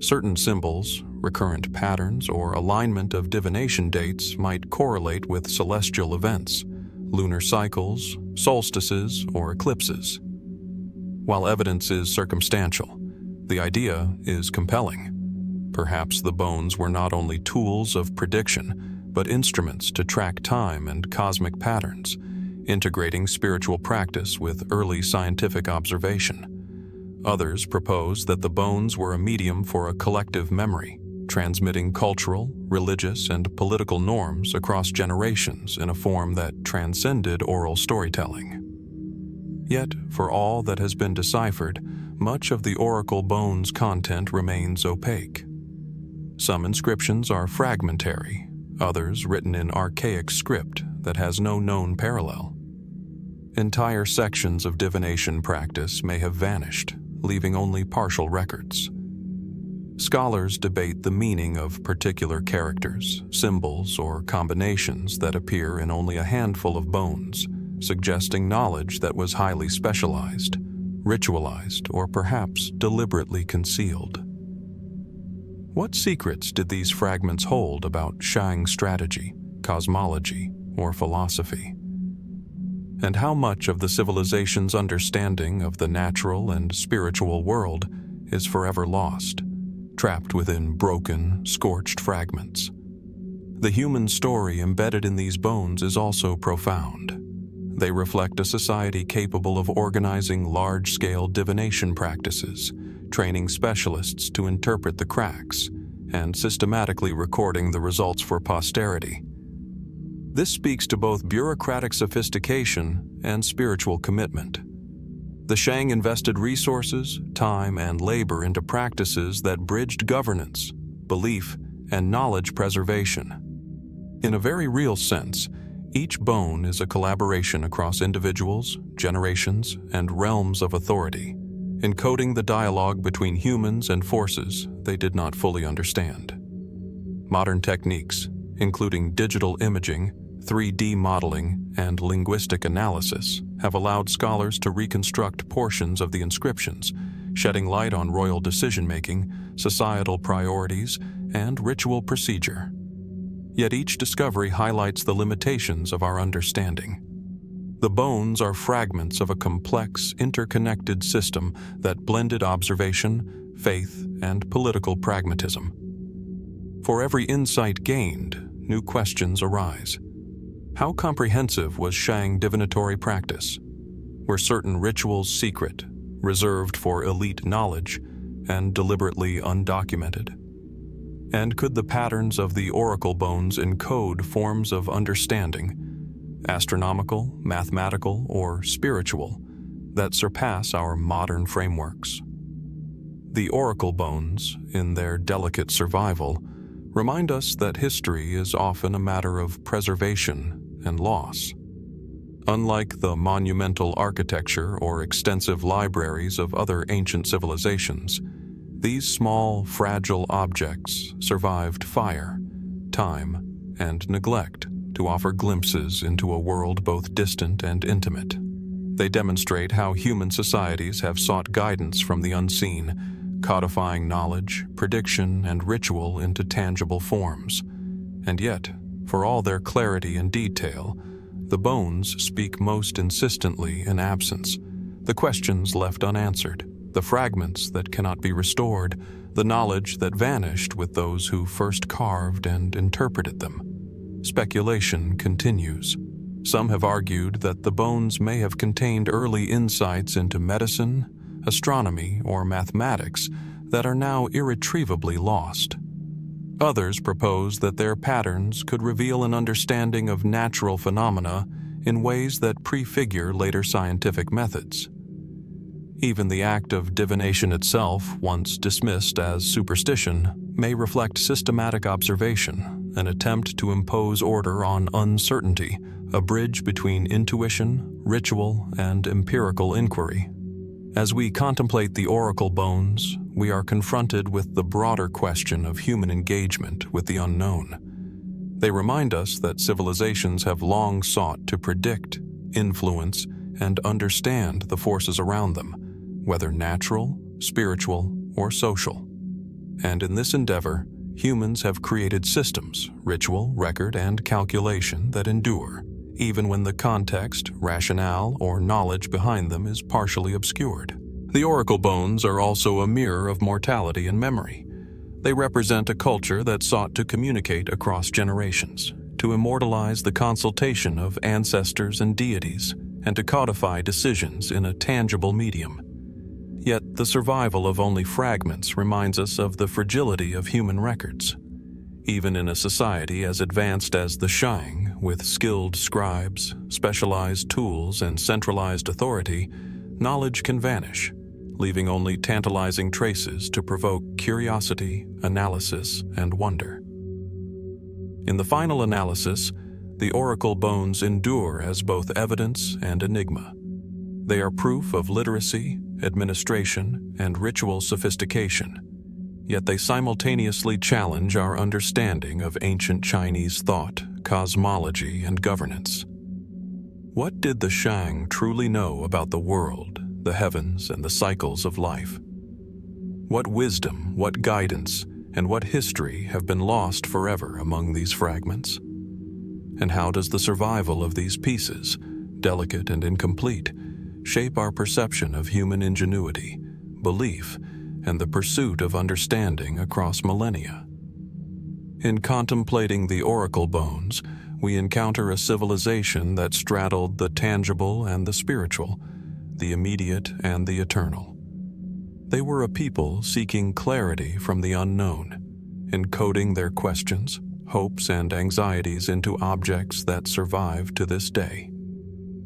Certain symbols, recurrent patterns, or alignment of divination dates might correlate with celestial events, lunar cycles, solstices, or eclipses. While evidence is circumstantial, the idea is compelling. Perhaps the bones were not only tools of prediction, but instruments to track time and cosmic patterns, integrating spiritual practice with early scientific observation. Others propose that the bones were a medium for a collective memory, transmitting cultural, religious, and political norms across generations in a form that transcended oral storytelling. Yet, for all that has been deciphered, much of the oracle bones' content remains opaque. Some inscriptions are fragmentary, others written in archaic script that has no known parallel. Entire sections of divination practice may have vanished, leaving only partial records. Scholars debate the meaning of particular characters, symbols, or combinations that appear in only a handful of bones, suggesting knowledge that was highly specialized, ritualized, or perhaps deliberately concealed. What secrets did these fragments hold about Shang strategy, cosmology, or philosophy? And how much of the civilization's understanding of the natural and spiritual world is forever lost, trapped within broken, scorched fragments? The human story embedded in these bones is also profound. They reflect a society capable of organizing large-scale divination practices, training specialists to interpret the cracks, and systematically recording the results for posterity. This speaks to both bureaucratic sophistication and spiritual commitment. The Shang invested resources, time, and labor into practices that bridged governance, belief, and knowledge preservation. In a very real sense, each bone is a collaboration across individuals, generations, and realms of authority, encoding the dialogue between humans and forces they did not fully understand. Modern techniques, including digital imaging, 3D modeling, and linguistic analysis, have allowed scholars to reconstruct portions of the inscriptions, shedding light on royal decision-making, societal priorities, and ritual procedure. Yet each discovery highlights the limitations of our understanding. The bones are fragments of a complex, interconnected system that blended observation, faith, and political pragmatism. For every insight gained, new questions arise. How comprehensive was Shang divinatory practice? Were certain rituals secret, reserved for elite knowledge, and deliberately undocumented? And could the patterns of the oracle bones encode forms of understanding, astronomical, mathematical, or spiritual, that surpass our modern frameworks? The oracle bones, in their delicate survival, remind us that history is often a matter of preservation and loss. Unlike the monumental architecture or extensive libraries of other ancient civilizations, these small, fragile objects survived fire, time, and neglect to offer glimpses into a world both distant and intimate. They demonstrate how human societies have sought guidance from the unseen, codifying knowledge, prediction, and ritual into tangible forms. And yet, for all their clarity and detail, the bones speak most insistently in absence, the questions left unanswered, the fragments that cannot be restored, the knowledge that vanished with those who first carved and interpreted them. Speculation continues. Some have argued that the bones may have contained early insights into medicine, astronomy, or mathematics that are now irretrievably lost. Others propose that their patterns could reveal an understanding of natural phenomena in ways that prefigure later scientific methods. Even the act of divination itself, once dismissed as superstition, may reflect systematic observation, an attempt to impose order on uncertainty, a bridge between intuition, ritual, and empirical inquiry. As we contemplate the oracle bones, we are confronted with the broader question of human engagement with the unknown. They remind us that civilizations have long sought to predict, influence, and understand the forces around them, whether natural, spiritual, or social. And in this endeavor, humans have created systems, ritual, record, and calculation that endure, even when the context, rationale, or knowledge behind them is partially obscured. The oracle bones are also a mirror of mortality and memory. They represent a culture that sought to communicate across generations, to immortalize the consultation of ancestors and deities, and to codify decisions in a tangible medium. Yet the survival of only fragments reminds us of the fragility of human records. Even in a society as advanced as the Shang, with skilled scribes, specialized tools, and centralized authority, knowledge can vanish, leaving only tantalizing traces to provoke curiosity, analysis, and wonder. In the final analysis, the oracle bones endure as both evidence and enigma. They are proof of literacy, administration, and ritual sophistication, yet they simultaneously challenge our understanding of ancient Chinese thought, cosmology, and governance. What did the Shang truly know about the world, the heavens, and the cycles of life? What wisdom, what guidance, and what history have been lost forever among these fragments? And how does the survival of these pieces, delicate and incomplete, shape our perception of human ingenuity, belief, and the pursuit of understanding across millennia? In contemplating the oracle bones, we encounter a civilization that straddled the tangible and the spiritual, the immediate and the eternal. They were a people seeking clarity from the unknown, encoding their questions, hopes, and anxieties into objects that survive to this day.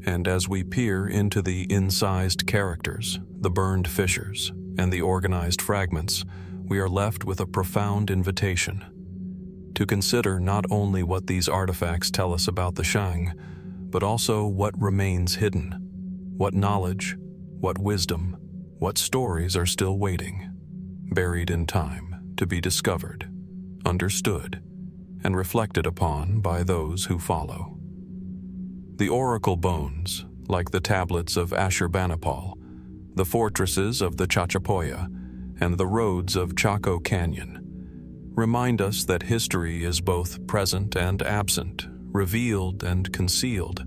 And as we peer into the incised characters, the burned fissures, and the organized fragments, we are left with a profound invitation to consider not only what these artifacts tell us about the Shang, but also what remains hidden, what knowledge, what wisdom, what stories are still waiting, buried in time, to be discovered, understood, and reflected upon by those who follow. The oracle bones, like the tablets of Ashurbanipal, the fortresses of the Chachapoya, and the roads of Chaco Canyon, remind us that history is both present and absent, revealed and concealed.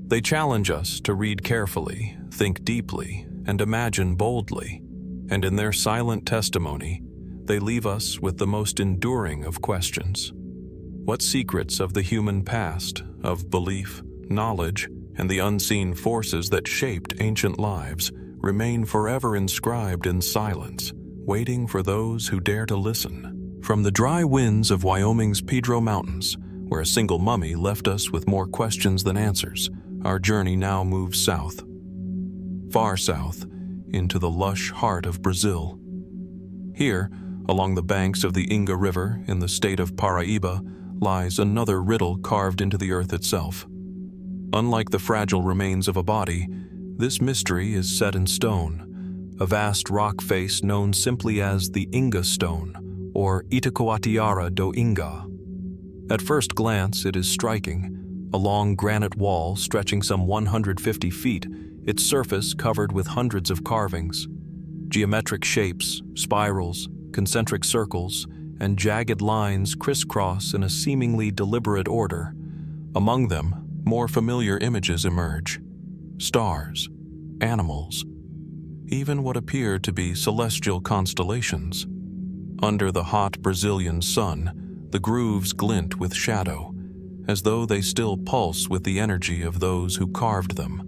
They challenge us to read carefully, think deeply, and imagine boldly, and in their silent testimony, they leave us with the most enduring of questions. What secrets of the human past, of belief, knowledge, and the unseen forces that shaped ancient lives remain forever inscribed in silence, waiting for those who dare to listen? From the dry winds of Wyoming's Pedro Mountains, where a single mummy left us with more questions than answers, our journey now moves south. Far south, into the lush heart of Brazil. Here, along the banks of the Inga River in the state of Paraíba, lies another riddle carved into the earth itself. Unlike the fragile remains of a body, this mystery is set in stone, a vast rock face known simply as the Inga Stone, or Itacoatiara do Inga. At first glance, it is striking, a long granite wall stretching some 150 feet, its surface covered with hundreds of carvings. Geometric shapes, spirals, concentric circles, and jagged lines crisscross in a seemingly deliberate order. Among them, more familiar images emerge: stars, animals, even what appear to be celestial constellations. Under the hot Brazilian sun, the grooves glint with shadow, as though they still pulse with the energy of those who carved them.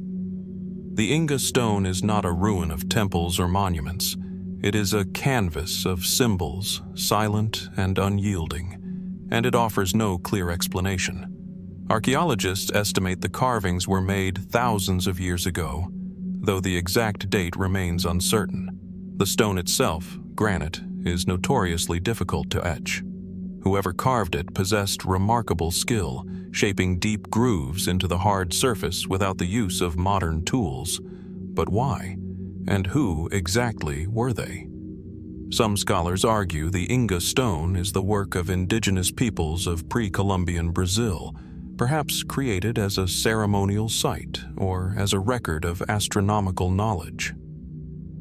The Inga Stone is not a ruin of temples or monuments. It is a canvas of symbols, silent and unyielding, and it offers no clear explanation. Archaeologists estimate the carvings were made thousands of years ago, though the exact date remains uncertain. The stone itself, granite, is notoriously difficult to etch. Whoever carved it possessed remarkable skill, shaping deep grooves into the hard surface without the use of modern tools. But why? And who exactly were they? Some scholars argue the Inga Stone is the work of indigenous peoples of pre-Columbian Brazil, perhaps created as a ceremonial site or as a record of astronomical knowledge.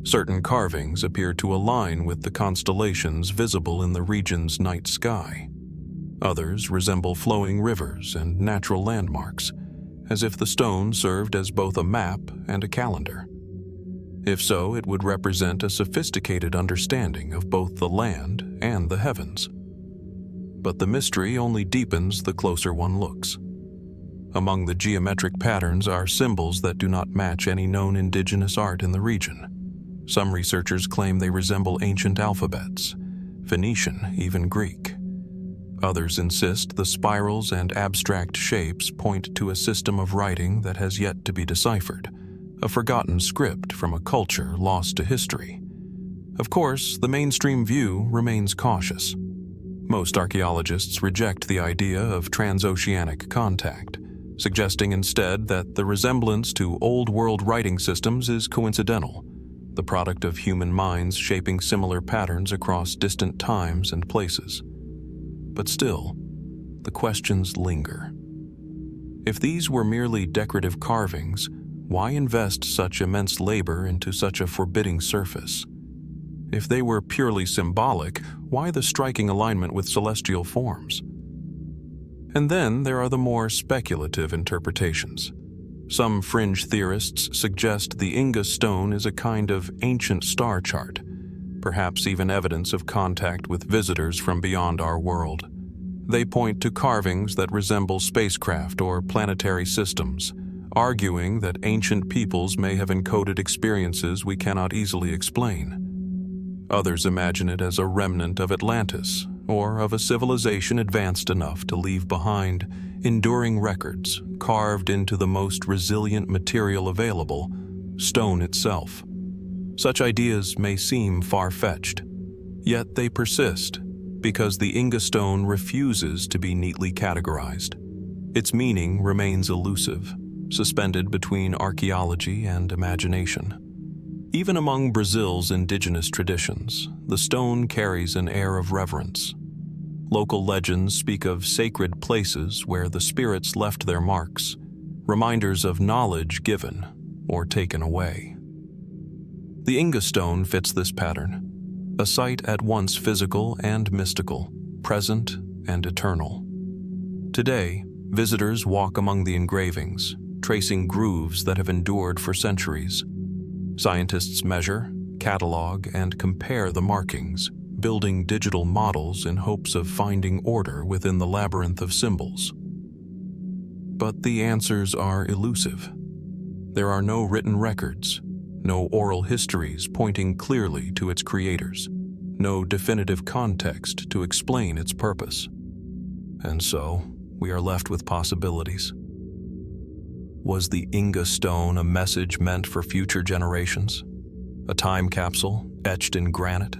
Certain carvings appear to align with the constellations visible in the region's night sky. Others resemble flowing rivers and natural landmarks, as if the stone served as both a map and a calendar. If so, it would represent a sophisticated understanding of both the land and the heavens. But the mystery only deepens the closer one looks. Among the geometric patterns are symbols that do not match any known indigenous art in the region. Some researchers claim they resemble ancient alphabets, Phoenician, even Greek. Others insist the spirals and abstract shapes point to a system of writing that has yet to be deciphered, a forgotten script from a culture lost to history. Of course, the mainstream view remains cautious. Most archaeologists reject the idea of transoceanic contact, suggesting instead that the resemblance to old-world writing systems is coincidental, the product of human minds shaping similar patterns across distant times and places. But still, the questions linger. If these were merely decorative carvings, why invest such immense labor into such a forbidding surface? If they were purely symbolic, why the striking alignment with celestial forms? And then there are the more speculative interpretations. Some fringe theorists suggest the Inga Stone is a kind of ancient star chart, perhaps even evidence of contact with visitors from beyond our world. They point to carvings that resemble spacecraft or planetary systems, arguing that ancient peoples may have encoded experiences we cannot easily explain. Others imagine it as a remnant of Atlantis, or of a civilization advanced enough to leave behind enduring records carved into the most resilient material available, stone itself. Such ideas may seem far-fetched, yet they persist because the Inga Stone refuses to be neatly categorized. Its meaning remains elusive, suspended between archaeology and imagination. Even among Brazil's indigenous traditions, the stone carries an air of reverence. Local legends speak of sacred places where the spirits left their marks, reminders of knowledge given or taken away. The Inga Stone fits this pattern, a site at once physical and mystical, present and eternal. Today, visitors walk among the engravings, tracing grooves that have endured for centuries. Scientists measure, catalog, and compare the markings, building digital models in hopes of finding order within the labyrinth of symbols. But the answers are elusive. There are no written records, no oral histories pointing clearly to its creators, no definitive context to explain its purpose. And so, we are left with possibilities. Was the Inga Stone a message meant for future generations? A time capsule etched in granite?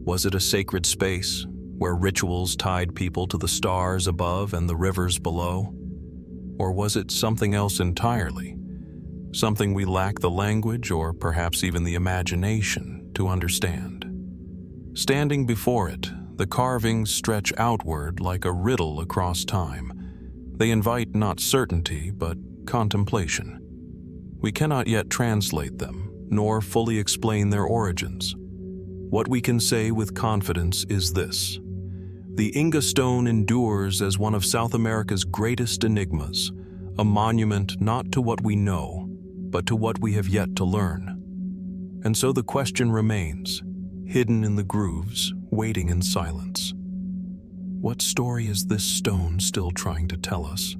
Was it a sacred space where rituals tied people to the stars above and the rivers below? Or was it something else entirely? Something we lack the language or perhaps even the imagination to understand? Standing before it, the carvings stretch outward like a riddle across time. They invite not certainty, but contemplation. We cannot yet translate them, nor fully explain their origins. What we can say with confidence is this: the Inga Stone endures as one of South America's greatest enigmas, a monument not to what we know, but to what we have yet to learn. And so the question remains, hidden in the grooves, waiting in silence. What story is this stone still trying to tell us?